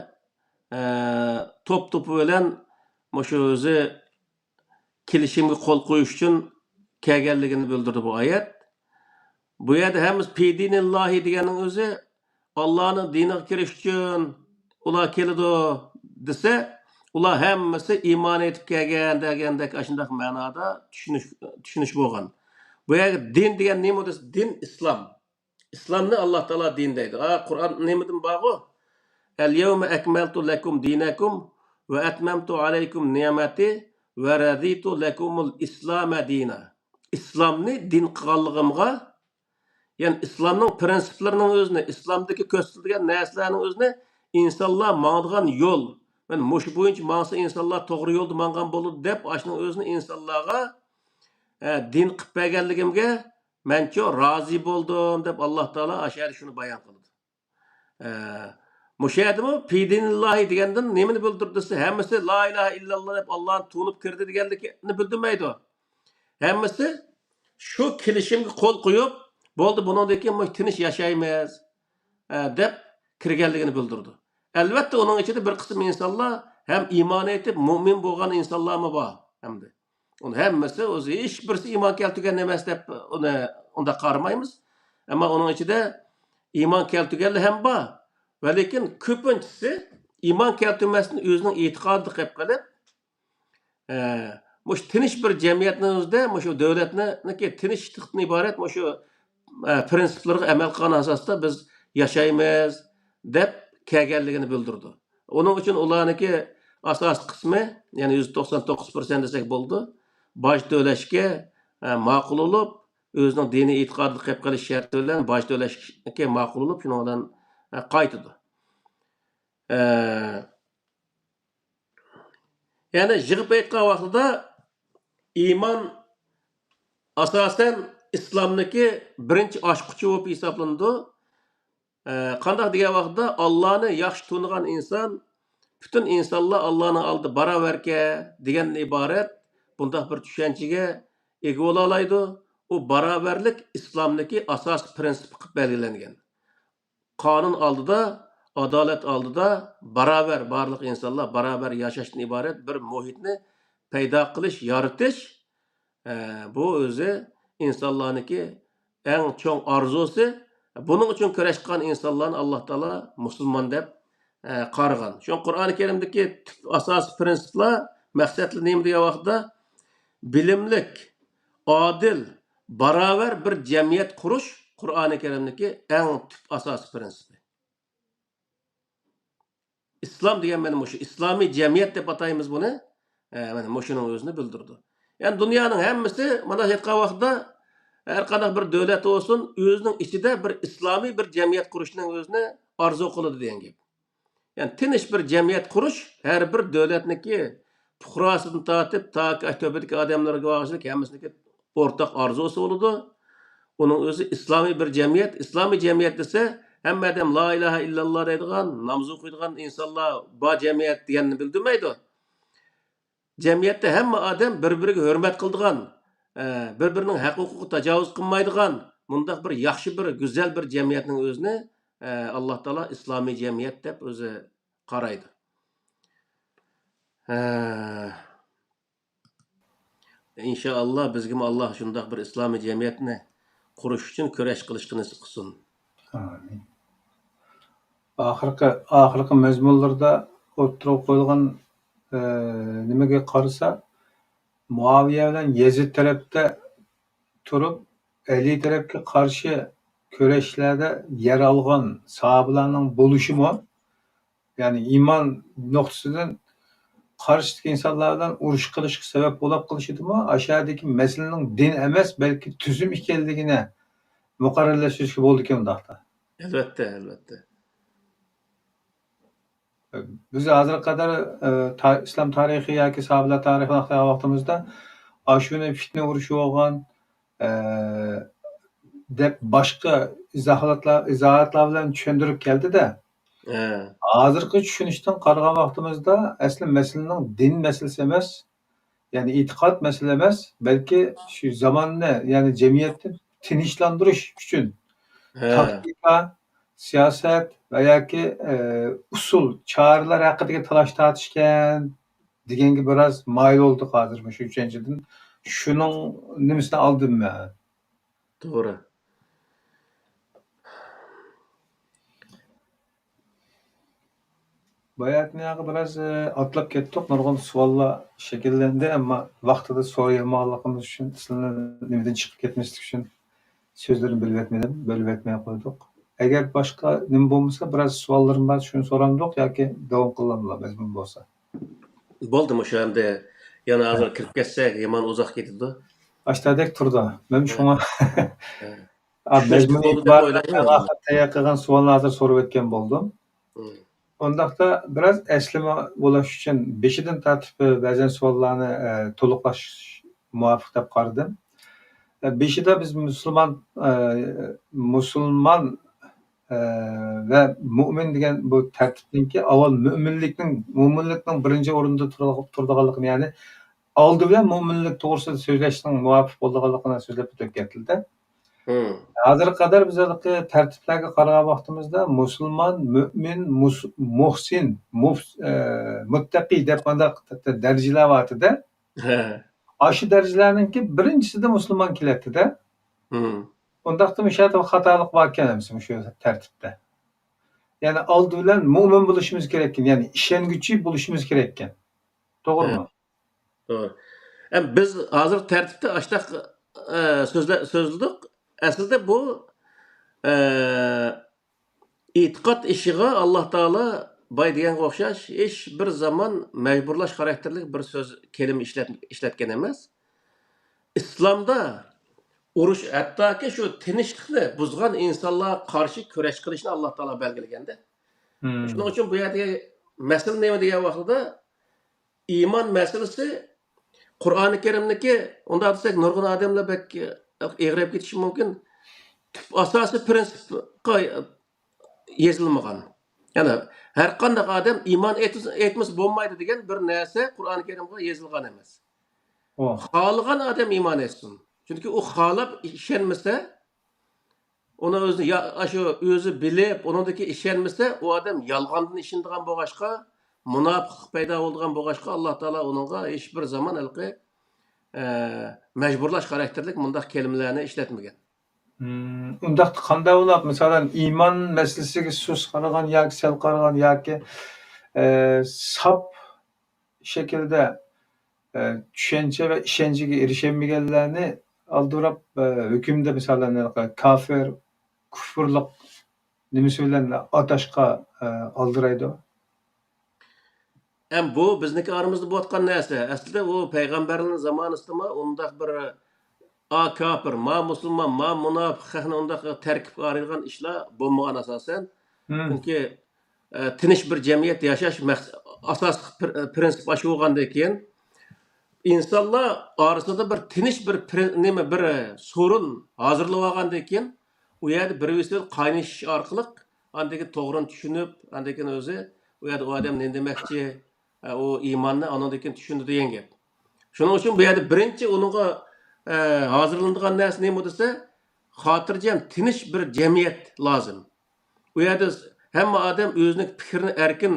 to'p bilan mushu o'zi kelishimga qo'l qo'yish uchun kelganligini bildirdi bu oyat. Bu yerda hammamiz pidinillahi deganning o'zi Allohning diniga kirish uchun ular keladi desa, ular hammasi iymon etib kelgan degandek ashunday ma'noda tushunish bo'lgan. Bu yerda din degan nima desa, din islom. İslamni Alloh taolo din deydi. Qur'on nimadan bog'u? El yevme ekmeltu lekum dinakum ve etmemtu aleykum ni'mati ve raditu lekumul islame dina. İslamni din qilganligimga, ya'ni islomning prinsiplarining o'zini, islomdagi ko'rsatilgan narsalarning o'zini insonlar mangdigan yo'l, mana mush bo'yicha mangsa insonlar to'g'ri yo'lda mangan bo'ladi deb, ashning o'zini insonlarga din qilib berganligimga mancho rozi bo'ldim deb Alloh taolo ashar shuni bayon qildi. Müşahedimi Pidinillahi degandan nimani bildirdisi? Hammasi la ilaha illalloh deb Allohni tu'nib kirdi deganligini bildirmaydi. Hammasi shu kelishimga qo'l qo'yib, bo'ldi bundan keyin tinch yashaymiz deb kirganligini bildirdi. Albatta uning ichida bir qism insonlar ham iymon etib mo'min bo'lgan insonlarmi bor. Hamda uni hammasi o'zi hech birisi iymon keltirgan emas deb unda qaramaymiz. Ammo uning ichida iymon keltirganlar ham bor. Va lekin ko'pinchisi iymon keltirmasdan o'zining e'tiqodini qilib qilib, mush tinch bir jamiyatning o'zida shu davlatniki tinchlikdan iborat shu prinsiplarga amal qilgan asosda biz yashaymiz deb kelganligini bildirdi. Uning uchun ularniki asos qismi, ya'ni 199% desak bo'ldi, boj to'lashga ma'qul bo'lib, o'zining diniy e'tiqodini qilib qilish sharti bilan boj to'lashga ma'qul bo'lib, shuni bilan qaytadi. Ya'ni yig'ib aytgan vaqtida iymon asosan islomniki birinchi ochquchi bo'lib hisoblanadi. Qanday degan vaqtda Allohni yaxshi tanigan inson butun insonlar Allohning oldida barobarga degan iborat bunday bir tushunchaga ega bo'la oladi. U barobarlik islomniki asosiy prinsipi qilib belgilangan. Qonun oldida, adolat oldida barobar barliq insonlar barobar yashashdan iborat bir muhitni paydo qilish, yaratish bu o'zi insonlarniki eng cho'ng orzusi. Buning uchun kurashgan insonlarni Alloh taolo musulmon deb qaragan. Shu Qur'oni Karimdagi asosiy prinsiplar, maqsadlar nima degan vaqtda bilimlik, adil, barobar bir jamiyat qurish Qur'oni Karimdagi eng asosiy prinsipi. İslam degan mana shu islomiy jamiyat deb ataymiz buni. Mana shuning o'zini bildirdi. Ya'ni dunyoning hammasi mana aytgan vaqtda har qanday bir davlat bo'lsin, o'zining ichida bir islomiy bir jamiyat qurishning o'zini orzu qiladi degan gap. Ya'ni tinch bir jamiyat qurish har bir davlatniki fuqarosidan tortib to'badagi odamlarga bag'ishlik hammasiniki o'rtaq orzusi bo'ladi. Uning o'zi islomiy bir jamiyat. Islomiy jamiyat desa hamma odam la ilaha illalloh deydigan, namoz o'qiydigan insonlar bor jamiyat deganini bildirmaydi. Jamiyatda hamma odam bir-biriga hurmat qiladigan, bir-birining huquqiga tajovuz qilmaydigan, bundaq bir yaxshi bir go'zal bir jamiyatning o'zini Alloh taolo islomiy jamiyat deb o'zi qaraydi. İnşallah bizga Alloh shunday bir islomiy jamiyatni qurish uchun kurash qilishni nasib qilsin. Amin. Oxirgi mazmunlarda o'tirib qo'yilgan nimaga qarasa, Muaviya bilan Yezid tarafda turib, Ali tarafga qarshi kurashlarda yer olgan sahobalarning bo'lishimi, ya'ni iymon nuqtasidan qarshi insonlar bilan urush qilishga sabab bo'lib qilishidimi, ashadagi masalaning din emas, balki tuzum ekanligini muqarrarlashtirishga bo'ldi ekan undaqda. Albatta. Biz hozirga qadar islom tarixi yoki sahobalar tarixini o'qigan vaqtimizda ashuni fitna urushi bo'lgan deb boshqa izohatlar bilan tushuntirib keldi-da. Hozirgi tushunishdan qaragan vaqtimizda asli masalaning din masalasi emas, ya'ni e'tiqod masala emas, balki shu zamonni, ya'ni jamiyatni tinchlantirish uchun taktika, siyosat va yoki usul, choralar haqidagi talash tortishgan deganga biroz mayil bo'ldik hozir shu tushunchadan. Shuning nimasini oldim men. To'g'ri. Bayatniyaga biraz atlab ketdik. Nurg'un savollar shakllandi, ammo vaqtida so'rayolmaganligimiz uchun, sizlarni nimadan chiqib ketmaslik uchun so'zlarni bo'lib o'tmay qo'ydik. Agar boshqa nima bo'lmasa, biroz savollarim bor, shuni so'ramdik yoki davom qilamizlar, mazmun bo'lsa. Bo'ldimi o'sha endi yana hozir kirib ketsak, yomon uzoq ketadi. Ashtadek turdi. Men shunga Tushunishli mazmun bo'ldi deb itiboran o'ylayman. tayyor qilgan savolni hozir so'rab o'tgan bo'ldim. Ondaqda biraz əslima bo'lish uchun beshidan tartib ba'zan savollarni to'liqlash muvofiq deb qaradim. Beshida biz musulmon va mo'min degan bu tartibniki avval mo'minlikning birinchi o'rinda turadiganligini, ya'ni oldi bilan mo'minlik to'g'risida so'zlashning muvofiq bo'lganligini so'zlab o'tib ketildi. Hozirga qadar biz tartiblarga qaragan vaqtimizda musulmon, mo'min, muhsin, muttaqi deb bunday darajalar bor-da. Shu darajalarninki birinchisida musulmon keladi-da. Undaqda o'sha xatolik bor ekan shu tartibda. Ya'ni oldi bilan mo'min bo'lishimiz kerak ekan, ya'ni ishonguvchi bo'lishimiz kerak ekan. To'g'rimi? To'g'ri. Biz hozir tartibda ashtaq so'zladik. Aslida bu e'tiqod ishiga Alloh taolo boy deganga o'xshash hech bir zaman majburlash xarakterli bir so'z kelima ishlatgan emas. Islomda urush, hattoki shu tinchlikni buzgan insonlarga qarshi kurash qilishni Alloh taolo belgilaganda. Shuning uchun bu yerdagi masala nima degan vaqtida iymon masalasi Qur'oni Karimniki, unda desak nurg'un odamlar eg'rab ketishi mumkin. Asosiy prinsipga yozilmagan. Ya'ni har qanday odam iymon etmasa bo'lmaydi degan bir narsa Qur'oni Karimga yozilgan emas. Xohlagan odam iymon etsin. Chunki u xohlab ishonmasa, uni o'zi bilib, uningdagi ishonmasa, u odam yolg'ondan ishonadigan bo'lg'achqa, munofiq paydo bo'lgan bo'lg'achqa, Alloh taolo uningga hech bir zaman majburlash xarakterli bunday kelimalarni ishlatmagan. Undaqda qanday bo'lib, masalan, iymon masalasiga so'z qaragan yoki sal qaragan yoki sap shaklda tushuncha va ishonchiga erishamaganlarni aldirab hukmda masalan kofir, kufrliq nimasi bilan atashqa aldiraydi. Bu bizniki aramizda bo'layotgan narsa. Aslida u payg'ambarning zamonasidami undaq bir kafir, ma musulmon, ma munofiqni undaq tarkib oladigan ishlar bo'lmagan asosan. Chunki tinch bir jamiyat yashash asosiy prinsip shu bo'lgandan keyin insonlar orasida bir tinch bir sorun hozirlab olgandan keyin u yerda bir-birisi qaynishish orqali andagi to'g'rini tushunib, andagi o'zi u yerda u odam nima demoqchi, o iymonni andan keyin tushundi degan gap. Shuning uchun bu yerda birinchi uningga hozirlanadigan narsa nima desa, xotirjam, tinch bir jamiyat lozim. U yerda hamma odam o'zining fikrini erkin,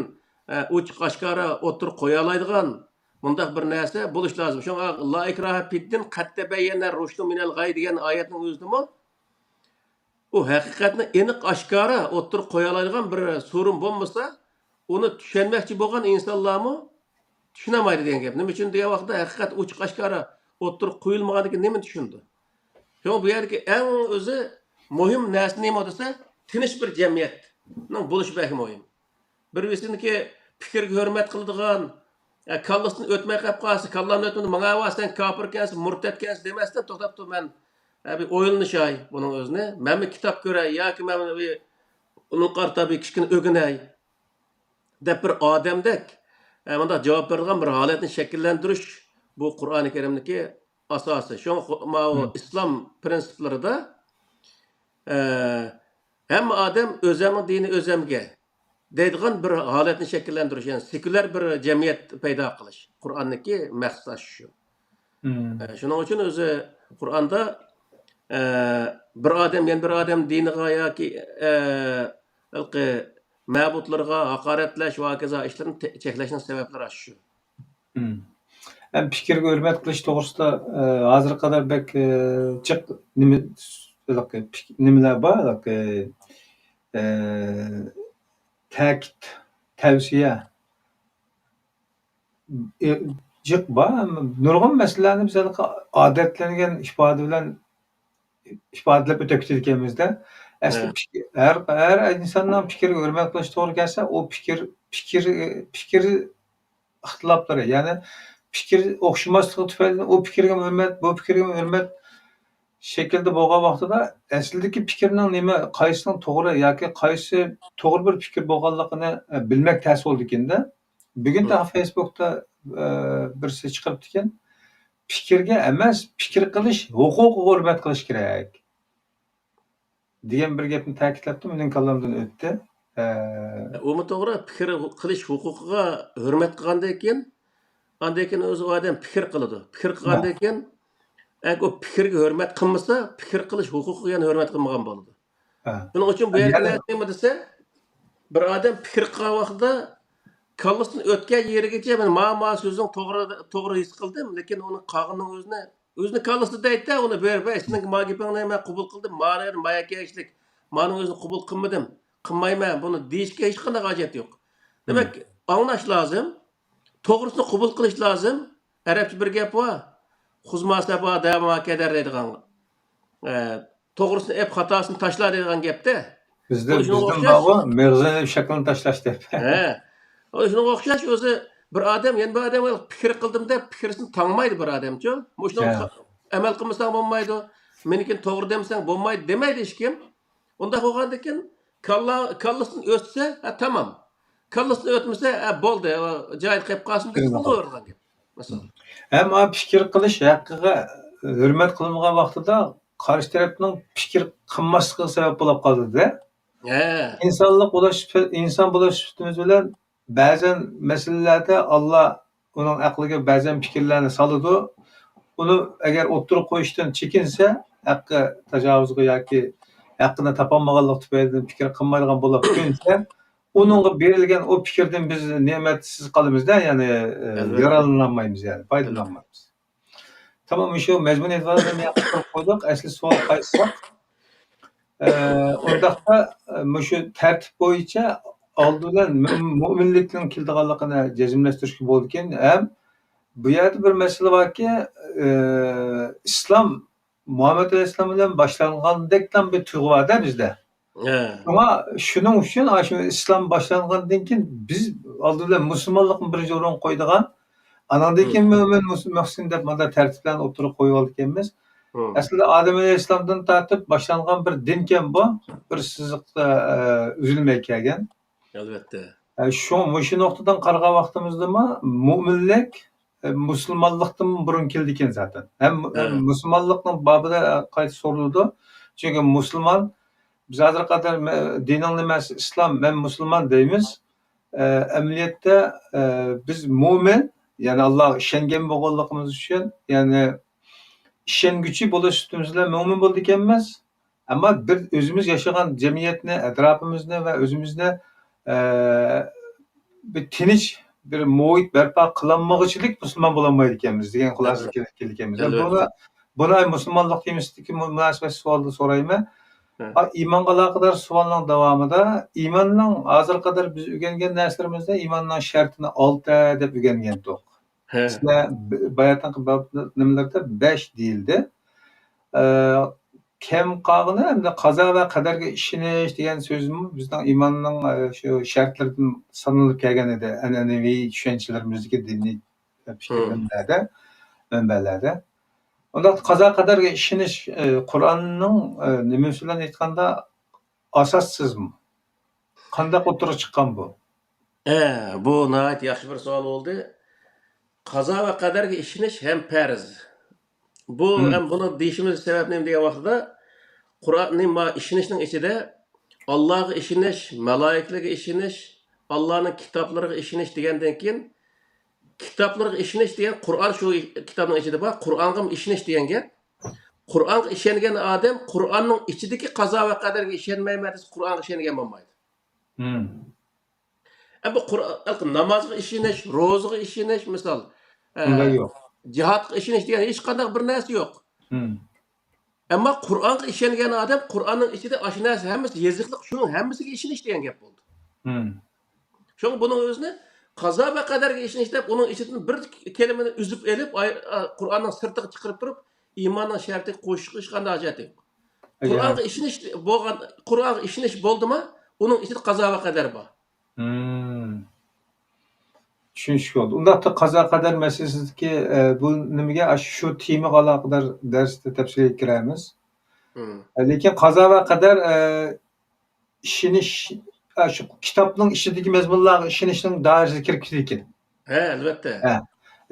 ochiq oshkora o'tirib qo'ya oladigan bundaq bir narsa bo'lish lozim. Shunga la ikraha fiddin qad tabayyana rushdu minal g'ay degan oyatning o'zidami u haqiqatni aniq oshkora o'tirib qo'ya oladigan bir sorun bo'lmasa, uni tushunmoqchi bo'lgan insonlarmi tushunmaydi degan gap. Nima uchun degan vaqtda haqiqat ochiq oshkora o'tirib qo'yilmaganligi nima tushundi? Shunga bu yerdagi eng o'zi muhim narsa nima desa, tinch bir jamiyatning bo'lishi bek muhim. Bir-biriniki fikrga hurmat qiladigan, kallasini o'tmay qolib qolsa, kallamni o'tmadi, menga va sen kofir ekansiz, murtad ekansiz demasdan to'xtab tur, men bir o'ylanishay buning o'zini. Men bir kitob ko'ray yoki men uni qarta bir kichkina o'ginay deb bir odamdek bunda javob beradigan bir holatni shakllantirish bu Qur'oni Karimniki asosi. Shunga islom prinsiplarida hamma odam o'zining dini o'zimga deydigan bir holatni shakllantirish, ya'ni sekulyar bir jamiyat paydo qilish. Qur'onniki maqsadi shu. Shuning uchun o'zi Qur'onda bir odam, yana bir odam diniga yoki ma'budlarga haqoratlash va kaza ishlarni cheklashning sabablari shu. Fikrga hurmat qilish to'g'risida hozirga qadar bek chiq nimalar bor? Ta'kid, tavsiya jiq bor, nurg'un masalalarni biz odatlangan ifoda bilan ifodalab o'tib ekanmizda. Asli har insonning fikriga hurmat qilish to'g'ri kelsa, u fikr ixtiloflari, ya'ni fikr o'xshamasligi tufayli u fikrga hurmat, bu fikrga hurmat shaklda bo'lgan vaqtida aslidagi fikrning nima, qaysisining to'g'ri yoki qaysi to'g'ri bir fikr bo'lganligini bilmak ta'sir bo'ldi ekanda. Bugun da Facebookda birisi chiqibdi ekan. Fikrga emas, fikr qilish, huquqiga hurmat qilish kerak degan bir gapni ta'kidlabdi, mening kallamdan o'tdi. Umi to'g'ri, fikr qilish huquqiga hurmat qilgandan keyin, andan keyin o'zi odam fikr qiladi. Fikr qilgandan keyin agar u fikrga hurmat qilmasa, fikr qilish huquqiga yana hurmat qilmagan bo'ladi. Shuning uchun bu yerda nima desa, bir odam fikr qilgan vaqtida kallasidan o'tgan yerigacha men ma so'zing to'g'ri his qildim, lekin uni qog'inning o'zini kallasida aytdi, uni bermay, sening ma gapingni men qabul qildim, ma'ya kelishlik, ma'ni o'zini qabul qilmadim, qilmayman, buni deyishga hech qanday hojat yo'q. Demak, anglash lozim, to'g'risini qabul qilish lozim. Arabcha bir gap bor. Xuzma saba dama kadar deydigan. To'g'risini ep xatosini tashla deydigan gapda. Bizda bor, mevzuni shaklini tashlash deb. Shunga o'xshash o'zi bir odam, yana bir odam fikr qildim deb fikrini tangmaydi bir odamchi. Shuni amal qilmasang bo'lmaydi, meniki to'g'ri demsang bo'lmaydi demaydi hech kim. Unda bo'lgandan keyin kallasini o'tsa, tamam. Kallasini o'tmasa, bo'ldi, joyi qo'yib qolsin deb qo'yavergan gap. Masalan. Ammo fikr qilish haqqiga hurmat qilinmagan vaqtida qarshi tarafning fikr qilmasligiga sabab bo'lib qoldi-da. İnson bo'lish sifatimiz bilan ba'zan masalalarda Alloh uning aqliga ba'zan fikrlarni soladi. Uni agar o'ttirib qo'yishdan chekinsa, haqqi tajovuzga yoki haqqini topolmaganlik tufayli fikr qilmaydigan bo'lib qo'ysa, uningga berilgan o fikrdan biz ne'matsiz qolamizda, ya'ni yararlanmaymiz, ya'ni foydalanmaymiz. Tamam, shu mazmun e'tiborini yaxshi qo'ydik. Asli savol qaysi? Ondaqda shu tartib bo'yicha oldidan mo'minlikning keldiganligini jazmlashtirishga bo'ldi ekan. Ham bu yerda bir masala borki, islom Muhammad alayhissalom bilan boshlangandekdan bir tuyg'u borda bizda. Ama shuning uchun shu islom boshlangandan keyin biz oldidan musulmonlikni birinchi o'rin qo'ydigan, anandan keyin mo'min muhsin deb mana tartiblarni o'tirib qo'yib oldik ekanmiz. Aslida Adem Aleyhisselam'dan tartib başlangan bir dinken bu, bir sızıqda üzülmey kelgan. Elbette. Şu noktadan qaragan vaqtimizda mu'minlik musulmonlikdan burun keldi ekan zaten. Hem musulmonlikning babida qayta so'rildi. Chunki musulmon biz hozir qadar dining nimasi islom, men musulmon deymiz. Amaliyotda biz mu'min, ya'ni Alloh ishongan bo'lganligimiz uchun, ya'ni ishongüchi bo'lish ustimizda mo'min bo'ldi ekanmiz. Ammo bir o'zimiz yashagan jamiyatni, atrofimizni va o'zimizni bir tinch bir muhit barpo qilolmagichilik musulmon bo'lolmaydi ekanmiz degan xulosaga keldik ekanmiz. Buni musulmonlik temisidagi munosabat savolni so'rayman. Iymonga aloqador savolning davomida iymonning hozir qadar biz o'rgangan narslarimizda iymonning shartini 6 deb o'rgangan edik. Sizlar bayatdan nimalarda 5 deyildi. Kim qog'ini hamda qazo va qadarga ishonish degan so'zmi bizning iymonning shu shartlaridan sanalib kelgan edi. An'anaviy tushunchalarimizdagi diniy fikrlarda, manbalarda. Unda qazo qadarga ishonish Qur'onning nimasi bilan aytganda asossizmi? Qanday o'tirib chiqqan bu? Bu nihoyat yaxshi bir savol bo'ldi. Qazo va qadarga ishonish ham farz. Bu ham buni deyishimiz sabab nima degan vaqtda Qur'onning ishonishning ichida Allohga ishonish, malaikalarga ishonish, Allohning kitoblariga ishonish degandan keyin kitoblarga ishonish degan Qur'on shu kitobning ichida bor. Qur'onga ishonish degan gap. Qur'onga ishongan odam Qur'onning ichidagi qazo va qadarga ishonmayman desa Qur'onga ishongan bo'lmaydi. Bu Qur'on namozga ishonish, ro'zaga ishonish, misol yo'q. Cihatga ishonish degan hech qanday bir narsa yo'q. Ammo Qur'onga ishongan odam Qur'onning ichida shu narsa hammasi yeziqliq, shuning hammasiga ishonish degan gap bo'ldi. Shuning buning o'zini qazo va qadarga ishonish deb uning ichidan bir kalimani uzib elib Qur'onning sirtiga chiqarib turib iymonning shartiga qo'shish hech qanday hojati yo'q. Yani, Qur'onga ishonish bo'ldimi, uning ichida qazo va qadar bor. tushunishga bo'ldi. Undaqda qazo qadar masalasidagi bu nimaga shu temaga aloqador darsda tafsilga kiramiz. Lekin qazo va qadar ishonish shu kitobning ichidagi mazmunlarga ishonishning doirasiga kirib ketdi ekan. Ha, albatta. Ha.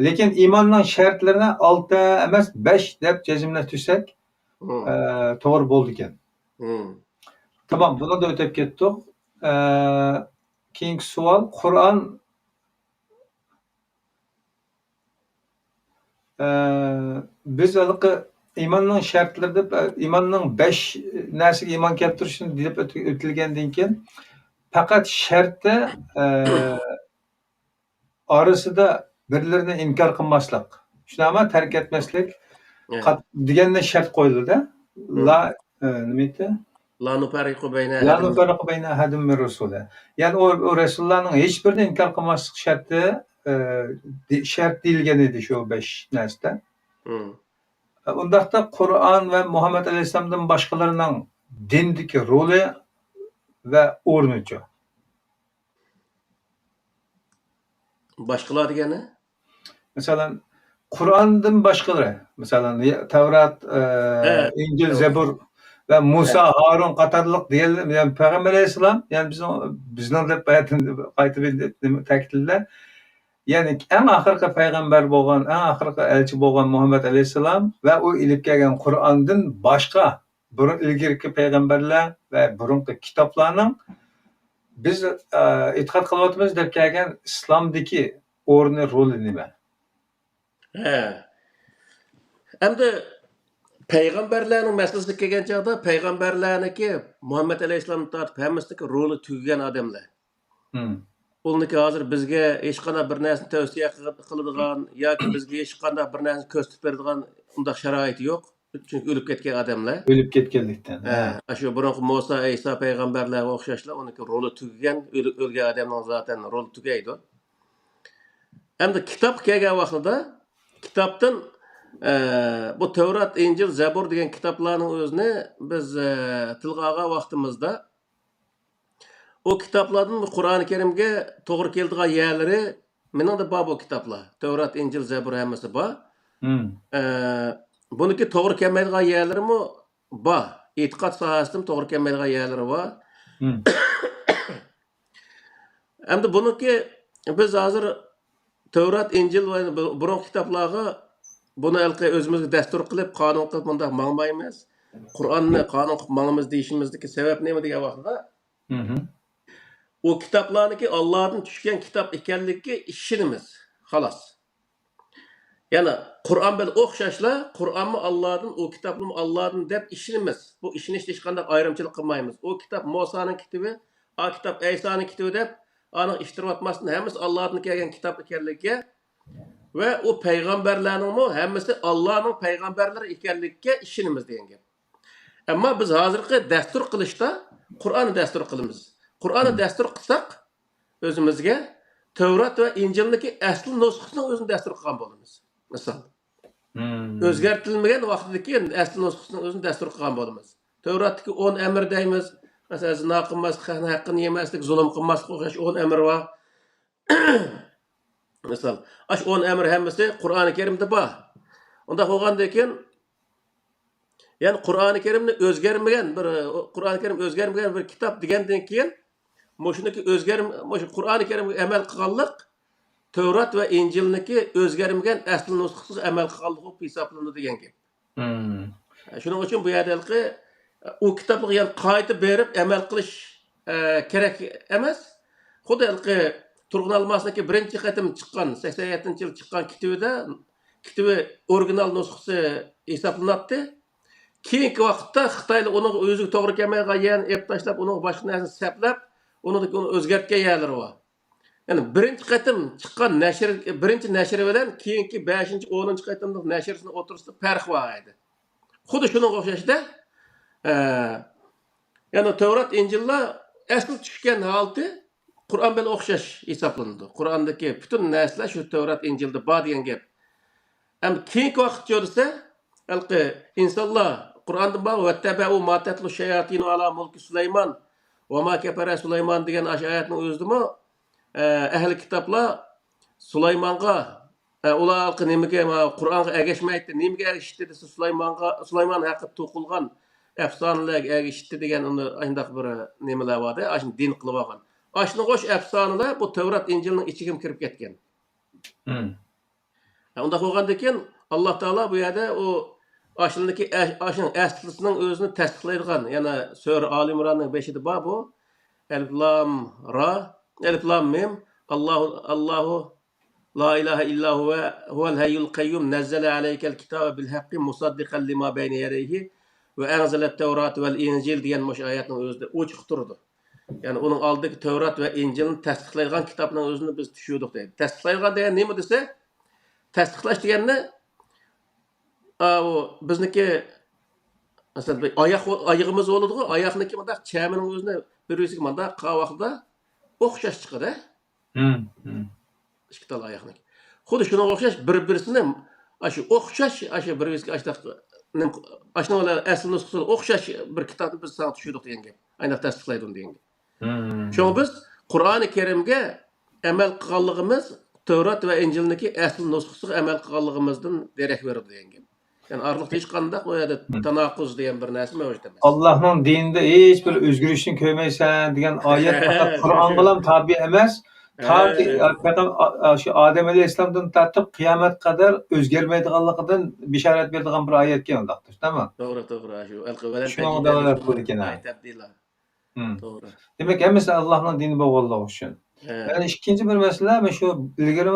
Lekin iymonning shartlarini 6 emas 5 deb jazmlashtirsak to'g'ri bo'ldi ekan. Tamam, buni da o'tib ketdik. Keyingi savol, Qur'on biz halqi iymonning shartlari deb iymonning 5 narsaga iymon keltirishni deb o'tilgandan keyin faqat sharti orasida birlarini inkor qilmaslik, shunaqmi, tark etmaslik degandan shart qo'yildi-da. La nima edi? La nufarriqu bayna ahadin min rusuli. Ya'ni o rasullarning hech birini inkor qilmaslik sharti shart deyilgan edi shu 5 narsada. Undaqda Qur'on va Muhammad alayhisolamdan boshqalarning dindagi roli va o'rnichi. Boshqalar degani? Masalan, Qur'ondan boshqalari, masalan, Tavrat, Injil, Zabur ve Musa, Harun qatorliq diyelim, yani Peygamber Aleyhisselam, yani bizning deb qaytib ta'kidladilar. Yani en ahirgi payg'ambar bo'lgan, en ahirgi elchi bo'lgan Muhammad Aleyhisselam ve o ilib kelgan Qur'ondan boshqa burun ilgirki payg'ambarlar ve burungi kitoblarning biz e'tiqod qilyapmiz deb kelgan islomdagi o'rni, roli nima? Endi payg'ambarlarning masalasiga kelgan chog'da payg'ambarlarniki Muhammad alayhissalomdan tortib hammasiniki roli tugagan odamlar. Ularniki hozir bizga hech qanday bir narsani tavsiya qiladigan yoki bizga hech qanday bir narsani ko'rsatib beradigan undaq sharoit yo'q. Chunki o'lib ketgan odamlar. O'lib ketganlikdan. Shu burungi Musa, Isa payg'ambarlarga o'xshashlar, uniki roli tugagan, o'lgan odamning zaten roli tugaydi. Endi kitob kelgan vaqtida kitobdan bu Tevrat, Injil, Zabur degan kitoblarning o'zini biz tilga olgan vaqtimizda o kitoblardan Qur'oni Karimga to'g'ri keladigan yerlari meningda bor bu kitoblar. Tevrat, Injil, Zabur hammasi bor. Buniki to'g'ri kelmaydigan yerlarimi bor. E'tiqod sohasida to'g'ri kelmaydigan yerlari bor. Endi buniki biz hozir Tevrat, Injil va burun kitoblarga buni o'zimizga dastur qilib, qonun qilib bunday mangmaymiz. Qur'onni qonun qilib mangamiz deyishimizdagi sabab nima degan vaqtda? O kitoblarniki Allohdan tushgan kitob ekanligiga ishonamiz. Xolos. Ya'ni Qur'on bilan o'xshashlar, Qur'onni Allohdan, o kitobni Allohdan deb ishonamiz. Bu ishonishda hech qanday ayrimchilik qilmaymiz. O kitob Musoning kitobi, o kitob Isoning kitobi deb aniq ishtirotmasdan hammasi Allohdan kelgan kitob ekanligiga ve o payg'ambarlarning hammasi Allohning payg'ambarlari ekanligiga ishonamiz degan gap. Ammo biz hozirgi dastur qilishda Qur'onni dastur qilamiz. Qur'onni dastur qilsak o'zimizga Tevrat va Injilniki asl nusxasini o'zini dastur qilgan bo'lamiz. Misol. O'zgartirilmagan vaqtdagi asl nusxasini o'zini dastur qilgan bo'lamiz. Tevratdagi 10 amr deymiz. Masalan, zina qilmaslik, haqqini yemaslik, zulm qilmaslik o'xshash 10 amr bor. Misol, ash 10 amr hammasi Qur'oni Karimda bor. Unda bo'lgandan keyin ya'ni Qur'oni Karimni o'zgarmagan bir kitob degandan keyin Moshuniki Qur'oni Karimga amal qilganlik Tevrat va Injilniki o'zgarmagan asl nusxasiga amal qilganlik hisoblanadi degan gap. Shuning uchun bu yerda o kitobga yana qaytib berib amal qilish kerak emas. Xuddi Turg'un Almasniki birinchi qatim chiqqan 87-yil chiqqan kitobi original nusxasi hisoblanadi. Keyingi vaqtda Xitoylar uni o'ziga to'g'ri kelmaydigan yerni ep tashlab, uni boshqa narsani saplab, uni o'zgartgan yerlari bor. Ya'ni birinchi qatim chiqqan birinchi nashr bilan keyingi 5-chi, 10-chi qatimlik nashrsini o'tirisida farq bor edi. Xuddi shunga o'xshashda ya'ni Tevrat, Injillar asl tushgan holati Qur'on bilan o'xshash hisoblanadi. Qur'ondagi butun narsalar shu Tavrat, Injilda bor degan gap. Ham keyingi vaqt ko'rsa, halqi insonlar Qur'onda bor vattaba'u ma tatlu shayatinu ala mulki Sulaymon va ma kafara Sulaymon degan oyatning o'zidami ahli kitoblar Sulaymonga ular nimaga Qur'onga ergashmaydi, nimaga ergashdi desa Sulaymon haqida to'qilgan afsonalarga ergashdi degan uni ayndaq bir nimalar bor-da, ashuni din qilib olgan. Ashuni qo'sh afsonalar bu Tavrat, Injilning ichiga kirib ketgan. Unda bo'lgandan keyin Alloh taolo bu yerda u ashuniki ashun aslisining o'zini tasdiqlaydigan, yana sura Al Imronning 5-ida bor bu Alif Lam Ra, Alif Lam Mim, Allahu la ilaha illa huvel hayyul qayyum nazzala aleykel kitabe bil haqqi musaddiqan lima beyne yedeyhi ve enzelet Tevrat vel İncil degan mush oyatning o'zida ochiq turdi. Ya'ni uning oldidagi Tevrat va Injilni tasdiqlaydigan kitobning o'zini biz tushundik deydi. Tasdiqlaydigan degan nima desa, tasdiqlash deganda o bizniki masalan oyog'imiz bo'ladi-ku, oyoqniki mundaq chamining o'zini birisiga mundaq qavaqda o'xshash chiqadi. İki tal oyoqniki. Xuddi shunga o'xshash bir-birisini shu o'xshash shu birisiga ashnalar asl nusxasi o'xshash bir kitobni biz sana tushundik degan gap. Aynan tasdiqlaydi uni degan gap. Şoň biz Qur'oni Karimga amal qilganligimiz Tevrat va Injilniki asl nusxasiga amal qilganligimizdan derak beradi degan gap. Yani arlıqda hech qanday o yerda tanaquz degan bir narsa mavjud emas. Allohning dinida hech bir o'zgarishni ko'rmaysan degan oyat faqat Qur'on bilan tabi emas. Şu Adem Aleyhisselam'dan tartib qiyomat qadar o'zgarmaydiganligidan bishorat beradigan bir oyatga undaqdir, tamam? To'g'ri, to'g'ri. Shu Shunga dalolat qildi ekan. To'g'ri. Demak, hammasi Allohning dini bo'lganligi uchun. Yani ikkinchi bir masala, men shu ilgari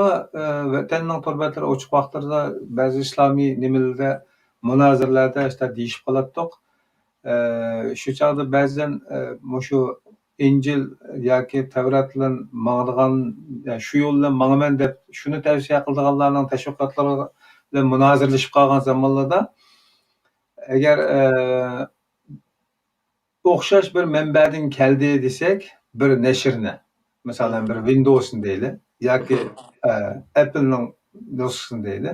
vatanning turbatlari ochiq vaqtlarda ba'zi islomiy nimalarda munozirlarda işte deyishib qolatdiq. Shu chog'da ba'zan shu Injil yoki Tevrat bilan mangdigan, shu yo'l bilan mangaman deb shuni tavsiya qildiganlarning tashviqotlari bilan munozirlashib qolgan zamonlarda agar o'xshash bir manbadan keldi desak, bir nashrni, masalan bir Windows'ni deyli yoki Apple'ning nusxasini deyli.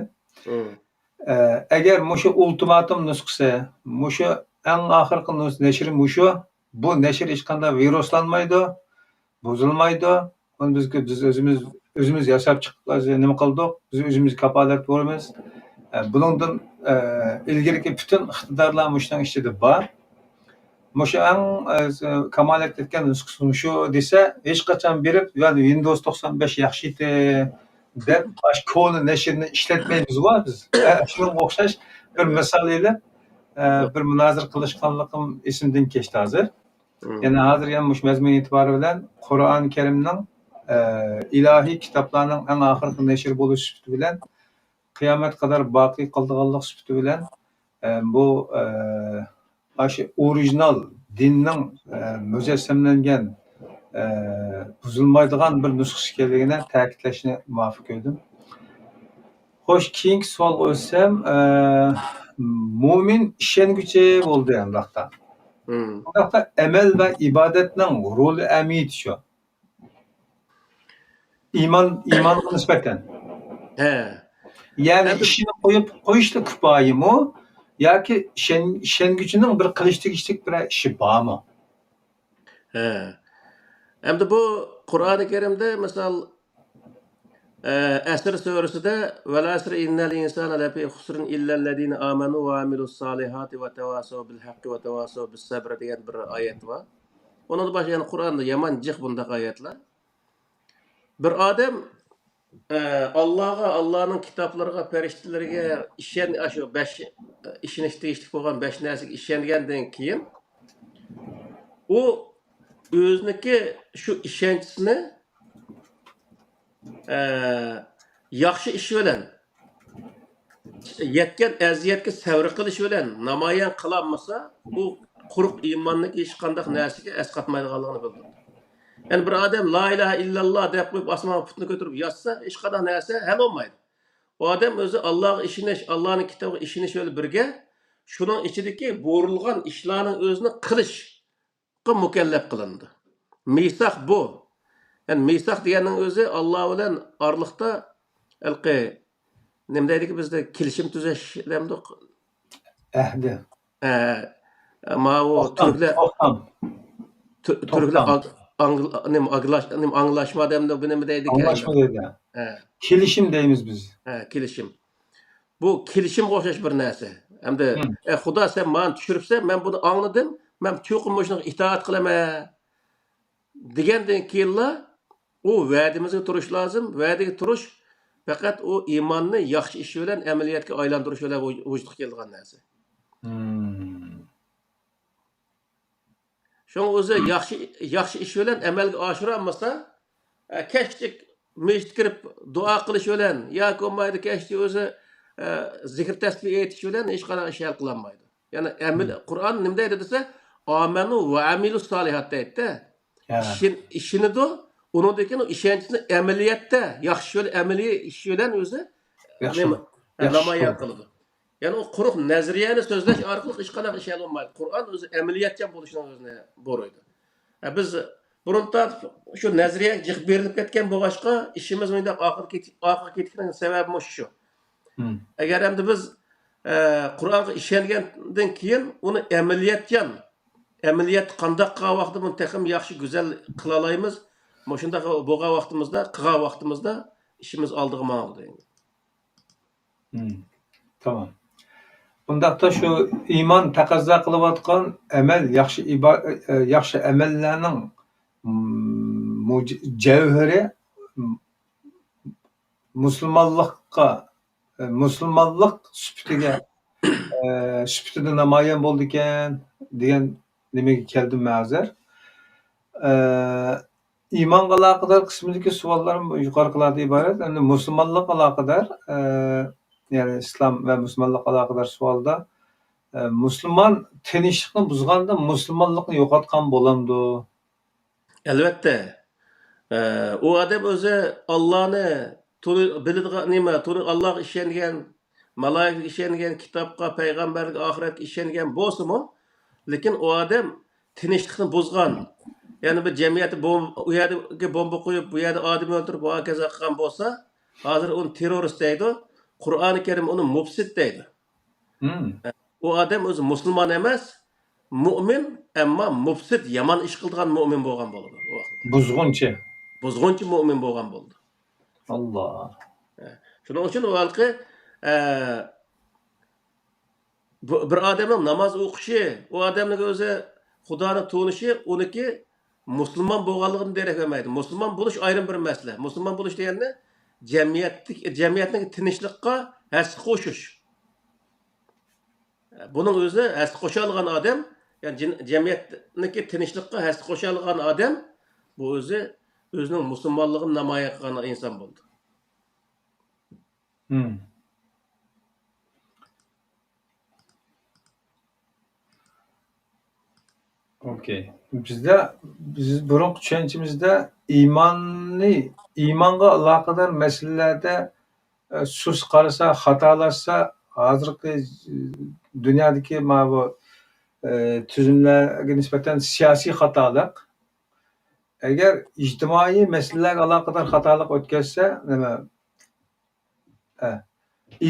Agar mushu ultimatum nusxasi, mushu eng oxirgi nashri mushu, bu nashr hech qanday viruslanmaydi, buzilmaydi. Uni biz o'zimiz yasab chiqib nima qildik? Biz o'zimiz kapolat beramiz. Buningdan ilgariki butun iqtidorlar mushning ichida bor. Mushu eng kamolat etgan nusxasi mushu desa, hech qachon berib, yani Windows 95 yaxshi edi deb koni nashrni ishlatmaymiz-ku biz. Shunga o'xshash bir misol elib bir munozir qilishganligim esimdan kechdi hozir. Yani hozir ham mush mazmun e'tibori bilan Qur'oni Karimning ilohiy kitoblarning eng oxirgi nashr bo'lish sifati bilan qiyomat qadar boqiy qildiganlik sifati bilan bu shu orijinal dinning mujassamlangan buzilmaydigan bir nusxasi ekanligini ta'kidlashni muvofiq ko'rdim. Xo'sh, keyingi savolga o'tsam, mo'min ishonguchi bo'ldi undaqda. Undaqda amal va ibodatning roli ahamiyati shu. Iymon nisbatan. Yani ishini qo'yib qo'yishda kifoyimi yoki ishonguchining bir qilish tegishlik bir ishi bormi? Endi bu Qur'oni Karimda misol Asr surasida vel asr innal insana lafi khusrin illa allazina amanu va amilus solihati va tawasaw bil haqqi va tawasaw bis sabr degan bir oyat bor. Onun boshqa yani Qur'onda yomon jiq bunday oyatlar. Bir odam Allohning kitoblariga, farishtalarga shu 5 ishinish tegishli bo'lgan 5 narsaga ishongandan keyin u o'ziniki shu ishonchisini yaxshi ish bilan yetgan aziyatga sabr qilish bilan namoyon qilolmasa, u quruq iymonni hech qanday narsaga asqatmaydiganligini bildirdi. Yani bir odam la ilaha illalloh deb qo'yib osmon putni ko'tarib yotsa, hech qanday narsa hal bo'lmaydi. O odam o'zi Allohga ishonish, Allohning kitobiga ishonish bilan birga shuning ichidagi bo'rilgan ishlarning o'zini qilishga mukallaf qilindi. Misoq bu. Yani misak deganning o'zi Alloh bilan orliqda ilqi nima deydi bizda kelishim tuzash demdik. Ahdi. Ma o To'xtam. turklar To'xtam. turklar To'xtam. anglashma demdi bu nima deydi Anlaşma dedi. Kelişim deyimiz biz. kelishim. Bu kelishimga o'xshash bir narsa. Hamda Hı. Xudo sen meni tushiribsan, men buni angladim, men cho'qim shunga itoat qilaman degandan keyinla u va'damizga turish lozim. Va'daga turish faqat u iymonni yaxshi ish bilan amaliyotga aylantirish bilan vujudga kelgan narsa. Şoň özü yaxshi iş bilen amalga oshirolmasa, keştik meşit kirip dua qilish bilen yoki bo'lmaydi keştik özü zikr tasbih etish bilen hech qanday ish hal qilinmaydi. Ya'ni Qur'on nima deydi desa, amanu va amilus solihat deydi. İşini de unudaki o işençini ameliyatda yaxshi yo'l amaliy ish bilen özü namoyon qiladi. Yani o quruq nazriyani so'zlash orqali hech qanday ish hal bo'lmaydi. Qur'on o'zi amaliyotchan bo'lishini o'zini boruydi. Biz burundan shu nazriyaga jiq berilib ketgan bo'lg'achqa ishimiz bunda oxir ketganining sababi shu. Agar endi biz Qur'onga ishongandan keyin uni amaliyot qanday qilgan vaqtda buni texim yaxshi go'zal qila olamiz. Shunday bo'lgan vaqtimizda, qilgan vaqtimizda ishimiz oldiga mangdi. Tamam. Bundaqda şu iman taqozo qilayotgan amal yaxshi amallarning javhari musulmonlik sifatida namoyon bo'ldi ekan degan nimaga keldim ma'zur. İmanga aloqador qismidagi savollarim yuqoriqilardan iborat. Endi musulmonlik aloqador yani İslam ve Müslümanlık alakadar sualda Müslüman tinchlikni buzganda musulmonlikni yo'qotgan bo'lamdi. Albatta. O odam o'zi Allohni biladigan nima, Allohga ishongan, malaikaga ishongan, kitobga, payg'ambarga, oxiratga ishongan bo'lsa-mu, lekin o odam tinchlikni buzgan. Ya'ni bir jamiyatda u yerga bomba qo'yib, bu yerda odam o'ldirib, bu kaza qilgan bo'lsa, hozir uni terrorist deydi. Qur'oni Karim uni mufsid deydi. O odam o'zi musulmon emas, mu'min, ammo mufsid, yomon ish qilgan mu'min bo'lgan bo'ladi u vaqtda. Buzg'unchi mu'min bo'lgan bo'ldi. Allah. Shuning uchun u halqi bir odamning namoz o'qishi, u odamning o'zi Xudoni tunishi uniki musulmon bo'lganligini derak bermaydi. Musulmon bo'lish ayrim bir masala. Musulmon bo'lish degani jamiyatning tinchlikqa hassa qo'shish. Buning o'zi hassa qo'sha olgan odam, ya'ni jamiyatniki tinchlikqa hassa qo'sha olgan odam bu o'zi o'zining musulmonligini namoyon qilgan inson bo'ldi. Okey. Biz burun tushunchimizda iymanga aloqador masalalarda sus qarasa, xatolashsa, hozirgi dunyodagi mana bu tuzumlarga nisbatan siyosiy xatolik. Agar ijtimoiy masalalarga aloqador xatolik o'tkazsa, nima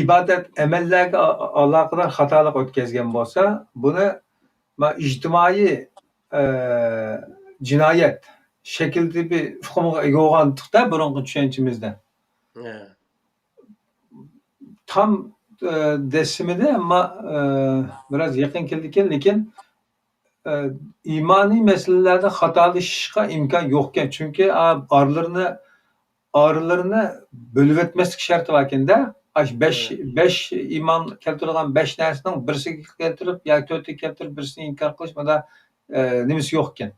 ibodat amallarga aloqador xatolik o'tkazgan bo'lsa, buni ijtimoiy jinoyat shaklida bir hukmga ega bo'lganlikda burungi tushunchimizda. Tam desimida, ammo biraz yaqin keldi, lekin iymoniy masalalarda xatolashishga imkon yo'q ekan. Chunki oralarni bo'lib o'tmaslik sharti bor ekanda. 5 iymon keltirgan 5 narsaning birisiga keltirib, yoki 4 keltirib, birisini inkor qilish mana nimasi yo'q ekan.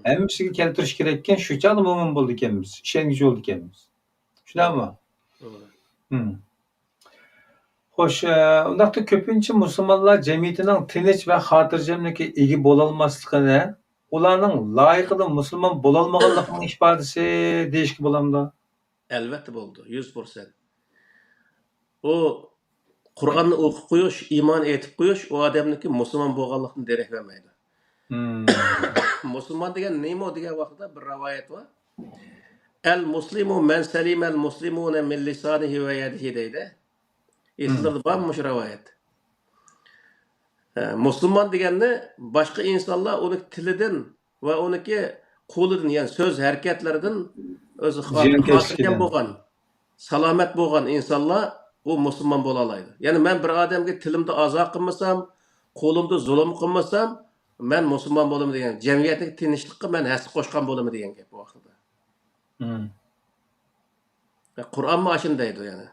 Hammasiga keltirish kerak ekan, shu chog'da mo'min bo'ldi ekanmiz, ishonchi bo'ldi ekanmiz. Shundaymi? Xo'sh, undaqda ko'pincha musulmonlar jamiyatining tinch va xotirjamlikka ega bo'la olmasligini, ularning loyiqida musulmon bo'la olmaganligining ifodasi deyishga bo'lamdi. Albatta bo'ldi, 100%. O Qur'onni o'qib qo'yish, iymon etib qo'yish u odamniki musulmon bo'lganligini derak bermaydi. Musulmon degan nima degan vaqtda bir rivoyat bor. El muslimu men selimel muslimune min lisanihi ve yedihi deydi. Esizlerde var mı şu rivayet? Müslüman degende başka insanlar onun tilinden ve onunki kuludan yani söz hareketlerinden özü hatırlayan Ziyonkashlikdan. bo'lgan, salomat bo'lgan insonlar u musulmon bo'la oladi. Ya'ni men bir odamga tilimda azo qilmasam, qo'limda zulm qilmasam, men musulmon bo'laman degan, jamiyatning tinchlikqa men hassa qo'shgan bo'laman degan gap bu vaqtda. Qur'on mu ashun deydi yani.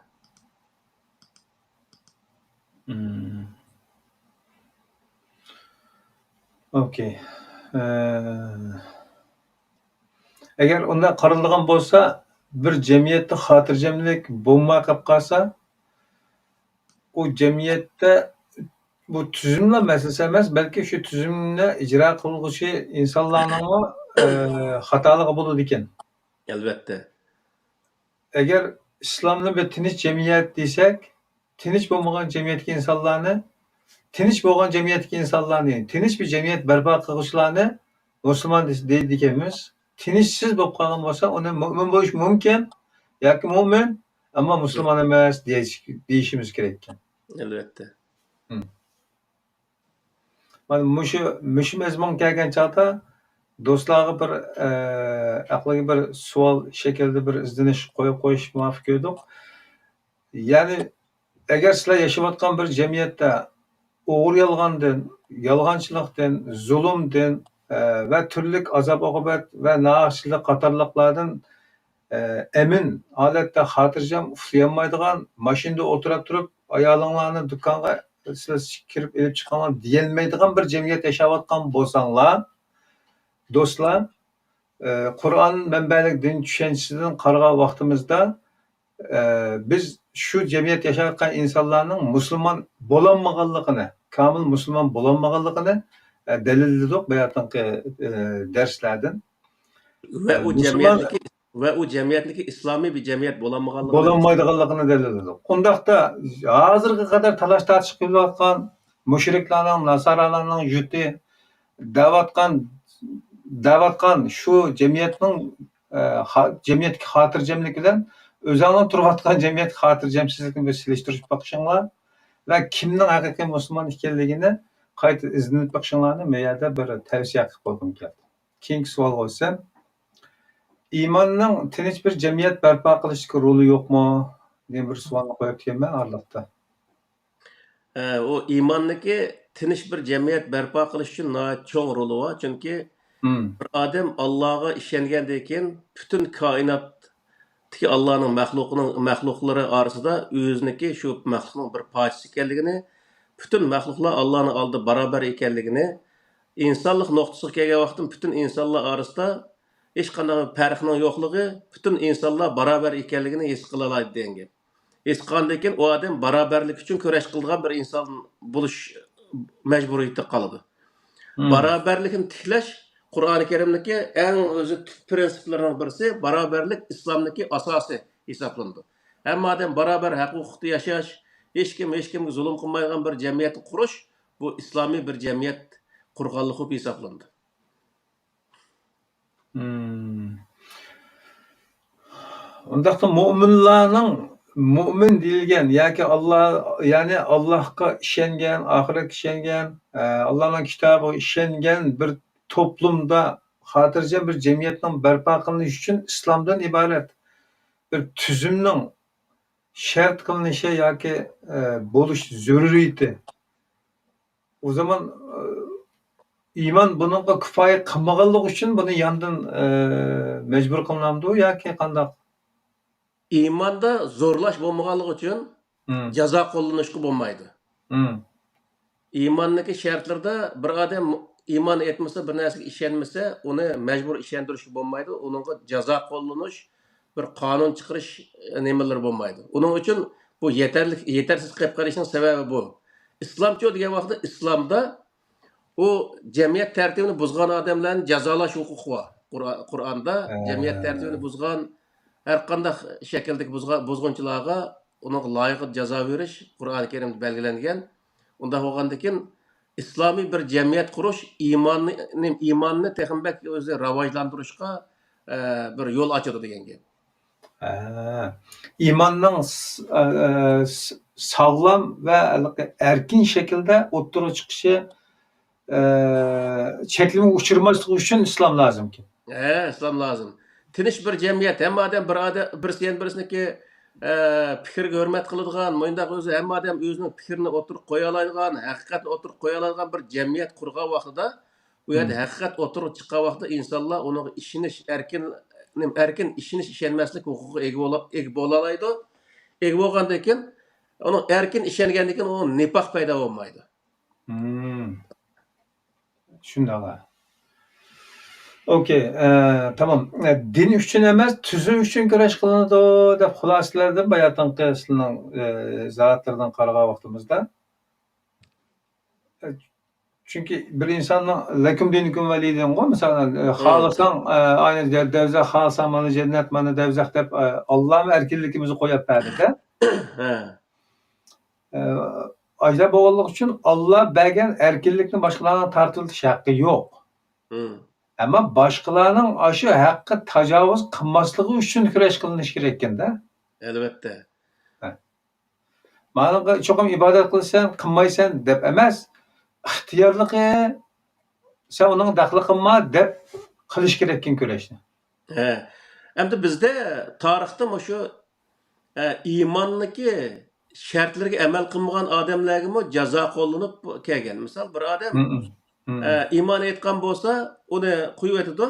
Okey. Agar undan qaraladigan bo'lsa, bir jamiyatda xotirjamlik bo'lmay qolib qolsa, u jamiyatda bu tuzumlar masalasi emas, balki shu tuzumni ijro qilguvchi insonlarning xatoligi bo'ladi ekan. Elbette. Agar islomni bir tinch jamiyat desak, tinch bo'lmagan jamiyatga insonlarni, tinch bo'lgan jamiyatga insonlarni, tinch bir jamiyat barpo qiluvchilarni musulmon deydi ekanmiz. Tinchsiz bo'lib qolgan bo'lsa, uni mo'min bo'lish mumkin yoki mo'min, ammo musulmon emas deyishimiz kerak ekan. Elbette. Mana mushu mazmun kelgan chog'da do'stlarga bir aqliga bir savol shaklida bir izdanish qo'yib qo'yish muvaffaq ko'rdik. Ya'ni agar sizlar yashayotgan bir jamiyatda o'g'ri yolg'ondan, yolg'onchilikdan, zulmdan va turli azob-oqibat va nohaqchilik qatorliqlardan emin holatda xotirjam uxlayolmaydigan, mashinada o'tirib turib ayolinglarni do'konga siz kirib elib chiqqanlar deyolmaydigan bir jamiyat yashayotgan bo'lsanglar, do'stlar, Qur'on manbalik din tushunchasidan qaragan vaqtimizda biz shu jamiyat yashayotgan insonlarning musulmon bo'lolmaganligini, komil musulmon bo'lolmaganligini dalilladik bu yerdangi darslardan. Ve o cemiyetdeki İslami bir cemiyet bo'lanmaydiganligini dalilladik. Undaqda hozirga qadar talash tortish qilayotgan mushriklarning, nasoralarning yuti davatgan shu jamiyatning jamiyatga xotirjamlik bilan o'zinglar turayotgan jamiyat xotirjamsizlikni silishtirib boqishinglar va kimning haqiqiy musulmon ekanligini qayta izlanib boqishinglarni bu yerda bir tavsiya qilib qo'ygim keldi. Keyingi savol bo'lsa, iymonning tinch bir jamiyat barpo qilishga roli yo'qmi degan bir savolni qo'yibdiman orliqda. O imandaki tinch bir jamiyat barpo qilish uchun cho'ng roli bor. Chunki bir odam Allohga ishongandan keyin butun koinotdagi Allohning maxluqlari orasida o'ziniki shu maxluqning bir parchasi ekanligini, butun maxluqlar Allohning oldida barobar ekanligini, insonlik nuqtasiga kelgan vaqtda butun insonlar orasida hech qanday farqning yo'qligi, butun insonlar barobar ekanligini his qila oladi degan gap. His qilgandan keyin u odam barobarlik uchun kurash qilgan bir inson bo'lish majburiyatida qoladi. Barobarlikni tiklash Qur'oni Karimdagi eng o'zi prinsiplarining birisi, barobarlik islomdagi asosi hisoblanadi. Hamma odam barobar haq-huquqda yashash, hech kimga zulm qilmaydigan bir jamiyatni qurish, bu islomiy bir jamiyat qurganlik deb hisoblanadi. Undaqda mu'minlarning mu'min deyilgan yoki ya'ni Allohga ishongan, oxiratga ishongan, Allohning kitobiga ishongan bir toplumda xotirjam bir jamiyatning barpo qilinishi uchun islomdan iborat bir tuzumning shart qilinishi yoki bo'lish zaruriyati. O zaman iymon bunga kifoya qilmaganligi uchun buni yondan majbur qilinamdi yoki qanday? İmanda zorlash bo'lmaganligi uchun jazo qo'llanishga bo'lmaydi. İmandagi shartlarda bir odam iymon etmasa, bir narsaga ishonmasa, uni majbur ishontirishga bo'lmaydi. Uningga jazo qo'llanish, bir qonun chiqarish nimalar bo'lmaydi. Uning uchun bu yetarsiz qilib qolishning sababi bu. İslamchi degan vaqtda islomda u jamiyat tartibini buzgan odamlarni jazolash huquqi bor. Qur'onda jamiyat tartibini buzgan har qanday shakldagi buzg'unchilarga uning loyiq jazo berish Qur'oni Karimda belgilangan. Unda bo'lgandan keyin islomiy bir jamiyat qurish iymonni texmbak o'zi rivojlantirishga bir yo'l ochadi degan gap. İmanның sağlam ve erkin şekilde o'ttirib chiqishi cheklimi uçurmaslık için İslam lazım ki. İslam lazım. Tinch bir jamiyat, hamma odam birisi birisniki fikrga hurmat qiladigan, mo'yindoq o'zi hamma odam o'zining fikrini o'tirib qo'ya oladigan, haqiqatni o'tirib qo'ya oladigan bir jamiyat qurgan vaqtida, u yerda haqiqat o'tirib chiqqan vaqtda insonlar uni ishonish, erkin ishonish, ishonmaslik huquqiga ega bo'la oladi. Ega bo'lgandan keyin, uni erkin ishongandan keyin u nifoq paydo bo'lmaydi. Shundoq. Okey, tamam. Din uchun emas, tuzum uchun kurash qilinadi deb xulosalardan bayotanqi sizning zotlardan qaragan vaqtimizda. Çünkü bir insanın lekum dinukum veliyden o mesela xalasan aynı devzak xalasan mana cennet mana devzak deb Allah'ın erkinlikimizi koyup verdi. Ajda boğulluq için Allah bergen erkinlikni başkalarına tartılış hakkı yok. Ama başkalarının aşı hakkı tecavüz kılmaslığı için küreş kılınış gerekken de. Elbette. Bana çokum ibadet kılsan, kılmaysan deb emas. İhtiyarlığı sen onun daxlı qilma deb qilish kerakkan kurashni. Endi bizde tarixda shu iymonligi shartlariga amal qilmagan odamlarga jazo qo'llanib kelgan. Misol bir odam iymon etgan bo'lsa, uni qo'yib etadi.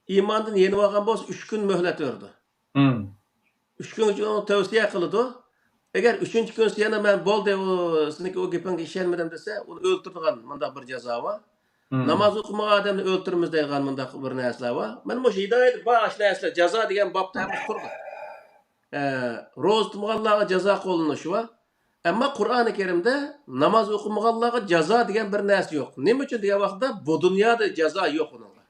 Iymondan yenib olgan bo'lsa 3 kun muhlat berdi. 3 kun uchun uni tavsiya qiladi. Agar 3-chi kun yana men bo'ldi, sizniki o gapingga ishonmadim desa, uni o'ltiradigan bunday bir jazo bor. Namoz o'qimagan odamni o'ltiramiz degan bunday bir narsalar bor. Mana bu hidoyat bosh narsalar jazo degan bobda ham turdi. Ro'za tutmaganlarga jazo qo'llanishi bor. Ammo Qur'oni Karimda namoz o'qimaganlarga jazo degan bir narsa yo'q. Nima uchun degan vaqtda bu dunyoda jazo yo'q uningga.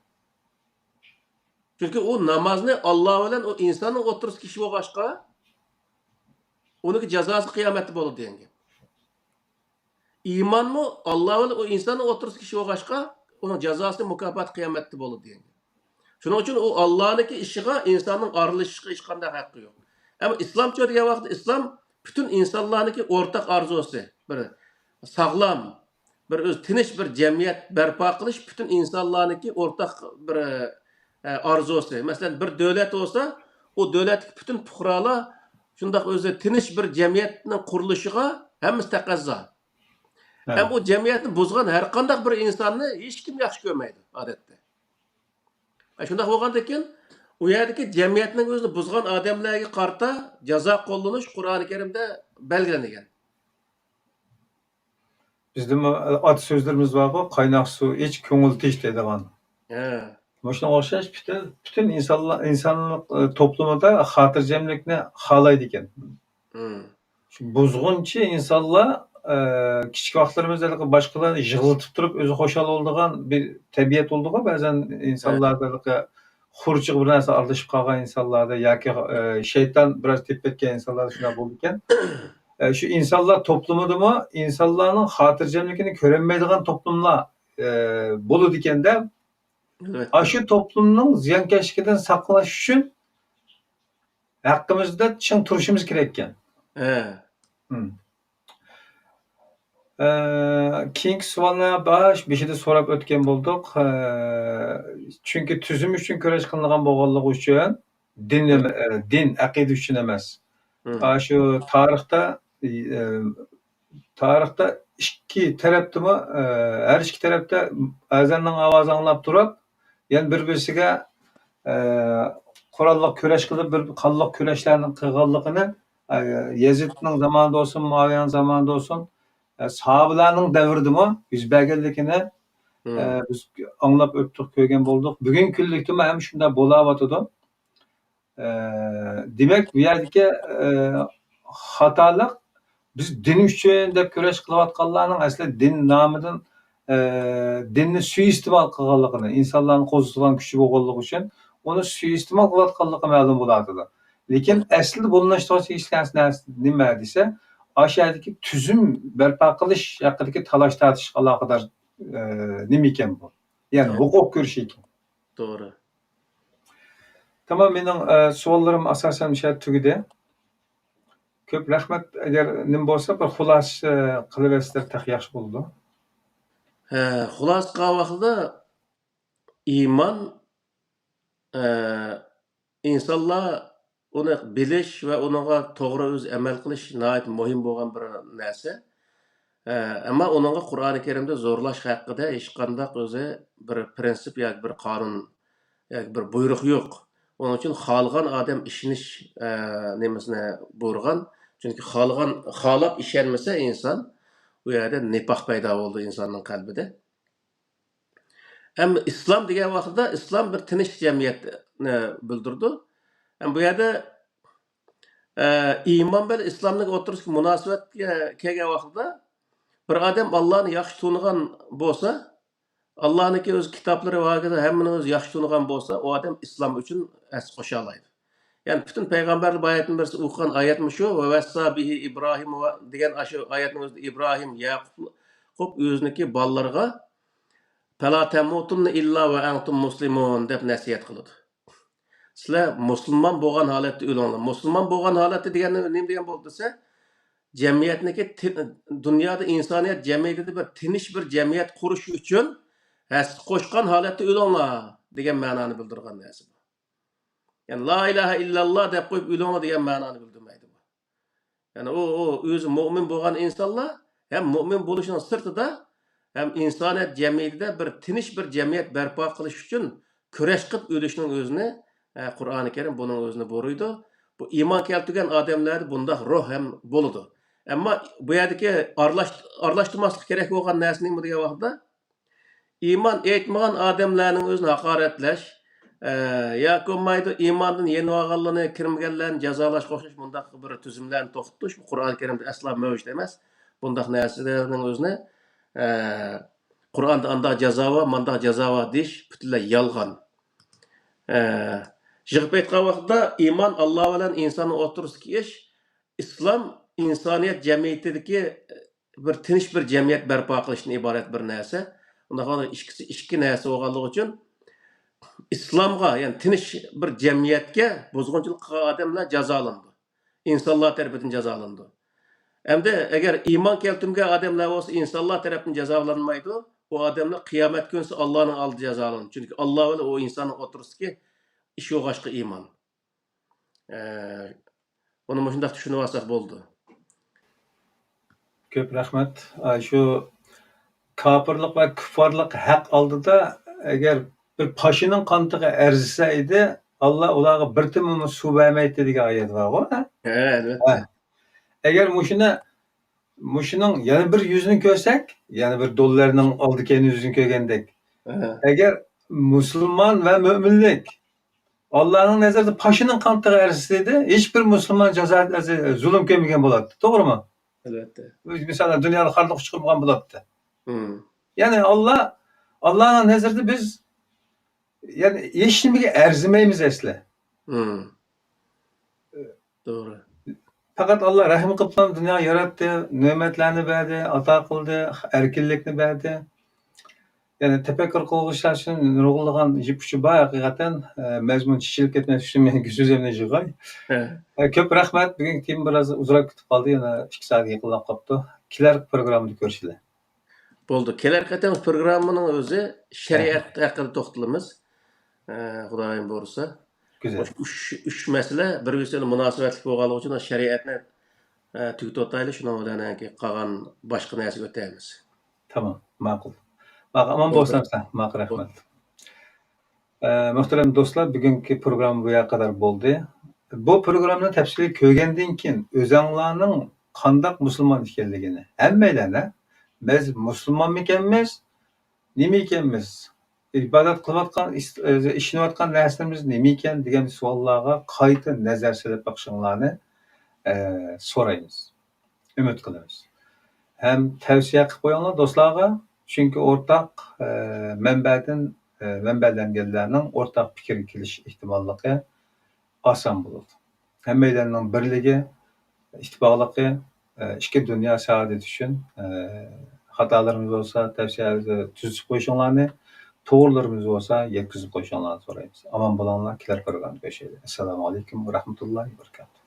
Chunki u namozni Alloh bilan o insonning o'tirishga kishi bo'lg'ashqa uniki jazosi qiyomatda bo'ladi degan gap. İmanmı Allah bilan o insonning o'tirishga kishi bo'lg'ashqa uni jazosi mukofot qiyomatda bo'ladi degan gap. Shuning uchun u Allohniki ishiga insonning aralashishiga hech qanday haqqi yo'q. Ama İslamcha degan vaqtda islom bütün insonlarniki o'rtaq arzusi, bir sog'lom, bir o'z tinch bir jamiyat barpo qilish bütün insonlarniki o'rtaq bir arzusi. Masalan, bir davlat bo'lsa, o davlatdagi bütün fuqarolar shundoq o'zi tinch bir jamiyatning qurilishiga hammasi taqozo. Hem o jamiyatni buzgan har qanday bir insonni hech kim yaxshi ko'rmaydi odatda. Shundoq bo'lgandan keyin u yerdagi jamiyatning o'zini buzgan odamlarga qarta jazo qo'llanish Qur'oni Karimda belgilangan. Bizde at sözlerimiz var bu, kaynak su iç, ko'ngil tinch deydigan. Shunga o'xshash bütün insanlık toplumida xotirjamlikni xohlaydi ekan. Buzg'unchi insonlar kichik vaqtlarimizda boshqalarni yig'iltib turib o'zi xo'shal bo'ladigan bir tabiat bo'ldi-ku, ba'zan insonlarda xurchiq bir narsa aralashib qolgan insonlarda yoki shayton biroz tepib ketgan insonlarda shunday bo'ldi ekan. Şu insonlar toplumidami insonlarning xotirjamligini ko'rinmaydigan toplumlar bo'ladi ekanda, shu toplumning ziyonkashligidan saqlanish uchun haqqimizda ching turishimiz kerak ekan. Keyingi savollar beshida so'rab o'tgan bo'ldik. Chunki tuzum uchun kurash qilingan bo'lganligi uchun din aqida uchun emas. Shu tarixda ikki tarafdami har ikki tarafda azanning ovozini anglab turib, yani bir-birisiga qurolliq kurash qilib, bir qonliq kurashlarning qilganligini Yazidning zamonida bo'lsin, Muaviyaning zamonida bo'lsin, sahobalarning davridami yuz berganligini biz anglab o'tdik, ko'rgan bo'ldik. Bugungi kunlikda ham shunday bo'layotdi. Demak, bu yerdagi xatolik biz din uchun deb kurash qilayotganlarning aslida din nomidan dinni suiiste'mol qilganligini, insonlarni qo'zg'atgan kuchi bo'lganligi uchun uni suiiste'mol qilayotganligi ma'lum bo'ladi. Lekin aslida bo'linishtiruvchi hech narsa nima desa, aşağıdaki tüzüm barpo qilish haqidagi talash tortish aloqador nima ekan bu? Ya'ni huquq ko'rish ekan. To'g'ri. Tamam, mening savollarim asosan o'sha tugidi. Ko'p rahmat. Agar nima bo'lsa bir xulosa qilib bersalar tak yaxshi bo'ladi. Xulos qilgan vaqtida iymon insonlar uni bilish va uningga to'g'ri o'zi amal qilish nihoyat muhim bo'lgan bir narsa. Ammo uningga Qur'oni Karimda zo'rlash haqida hech qanday o'zi bir prinsip yoki bir qonun yoki bir buyruq yo'q. Onun uchun xohlagan odam ishonish nimasini buyurgan. Chunki xohlab ishonmasa inson u yerda nifoq paydo bo'ldi insonning qalbida. Hem İslam degan vaqtda islom bir tinch jamiyatni bildirdi. Hem bu yerda iymon bilan islomning o'rtasidagi munosabatga kelgan vaqtda bir odam Allohni yaxshi tunigan bo'lsa, Allohniki o'z kitoblari vaqtida hammani o'zi yaxshi tunigan bo'lsa, o odam islom uchun as qo'sha oladi. Yani bütün peygamberler bayatın birisi okuyan ayet mi şu? Ve vessa bihi İbrahim degan aşı ayetin özünde İbrahim, Yakup özüneki ballarga Fela temutunna illa ve entum muslimun deb nasihat qiladi. Sizlar musulmon bo'lgan holatda o'linglar. Musulmon bo'lgan holatda degani nima degan bo'ldi desa, jamiyatniki dunyoda insoniyat jamiyatida bir tinch bir jamiyat qurish uchun has qo'shgan holatda o'linglar degan ma'noni bildirgan narsa. Yani la ilahe illallah deb qo'yib o'linglar degan ma'noni bildirmaydi bu. Yani o o'zi mu'min bo'lgan insonlar ham mu'min bo'lishining sirtida hem insaniyat cemiyetinde bir tinch bir cemiyet berpa qilish uchun kurash qilib o'lishning o'zini Qur'oni Karim buning o'zini buyuruydi. Bu iymon keltirgan odamlarda bundoq ruh ham bo'ladi. Ammo bu yerdagi aralashtirmaslik kerak bo'lgan narsa nima degan vaqtda iymon aytmagan odamlarning o'zini haqoratlash yoki bo'lmaydi iymondan yenib olganlarni kirmaganlarni jazolashga o'xshash bundoq bir tuzumlarni to'xtatish Qur'oni Karimda aslo mavjud emas. Bundoq narsalarning o'zini Qur'onda anda jazo va manda jazo va deyish butunlay yolg'on. Yig'ib aytgan vaqtda iymon Alloh bilan insonni o'rtasidagi ish, islom insoniyat jamiyatidagi bir tinch bir jamiyat barpo qilishdan iborat bir narsa. Unda ikki narsa bo'lganligi uchun islomga, ya'ni tinch bir jamiyatga buzg'unchilik qilgan odamlar jazolandi. İnsanlar tarafidan jazolandi. Endi agar iymon keltirgan odamlar bo'lsa, insonlar tarafından jazolanmaydi. O odamlar qiyomat kunsi Allohning oldida jazolanadi. Chunki Alloh bilan o insonning o'rtasidagi ish yo'g'ashqa iymon. Buni shunday tushunib olsak bo'ldi. Ko'p rahmat. Shu kofirlik va kuffarlik haq oldida agar bir pashining qontig'i arzisa edi, Alloh ularga bir tinim suv bermaydi degan oyat bor-ku. Albatta. Agar mushuning yana bir yuzini ko'rsak, yana bir dollarning oldiki yuzini ko'rgandek. Agar musulmon va mo'minlik Allohning nazarida pashining qontig'i arzisaydi, hech bir musulmon zulm ko'rmagan bo'ladi. To'g'rimi? Albatta. Masalan, dunyoda xorliq chiqmagan bo'ladi. Ya'ni Allohning nazarida biz yani hech nimaga arzimaymiz asli. To'g'ri. Fakat Allah rahim qilib dünya yarattı, ne'matlarni berdi, ato qildi, erkinlikni berdi. Yani tefekkür qilishlar uchun nurg'unlagan jipuchi bor haqiqatan mazmun chishilib ketmas uchun men so'zimni yig'ay. Ko'p rahmat. Bugungi tema biroz uzroq kutib qoldi, yana 2 soatga yaqinlab qolibdi. Kelar programmada ko'rishlar. Bo'ldi. Kelar qatam programmaning o'zi shariat haqida to'xtalamiz. Xudoyim bo'lsa. Güzel. Üç mesele bir-birine münasebetli bo'lganligi uchun shariatni tugutib o'taylik, shundan keyin qolgan boshqa narsaga o'tamiz. Tamam, ma'qul. Aman bo'lsin sen, ma'qul rahmat. Muhtaram do'stlar, bugungi program bu yerga qadar bo'ldi. Bu programni tafsiliy ko'rgandan keyin o'zinglarning qanday musulmon ekanligini, hammalarni biz musulmonmikanmiz, nima ekanmiz? İbadet qilayotgan, ishlayotgan narsalarimiz nima ekan degan savollarga qayta nazar solib boqishinglarni so'raymiz. Umid qilamiz. Ham tavsiya qilib qo'yinglar do'stlarga, chunki o'rtaq manbalanganlarning o'rtaq fikrga kelish ehtimolligi oson bo'ladi. Hammalarning birligi, ittifoqligi ikki dunyo saodati uchun xatolarimiz bo'lsa tavsiya tuzib qo'yishinglarni to'g'rilarimiz bo'lsa yetkazib qo'yishingizni so'raymiz. Omon bo'linglar, kelar programmada görüşelim. Assalomu alaykum va rahmatullohi va barakatuh.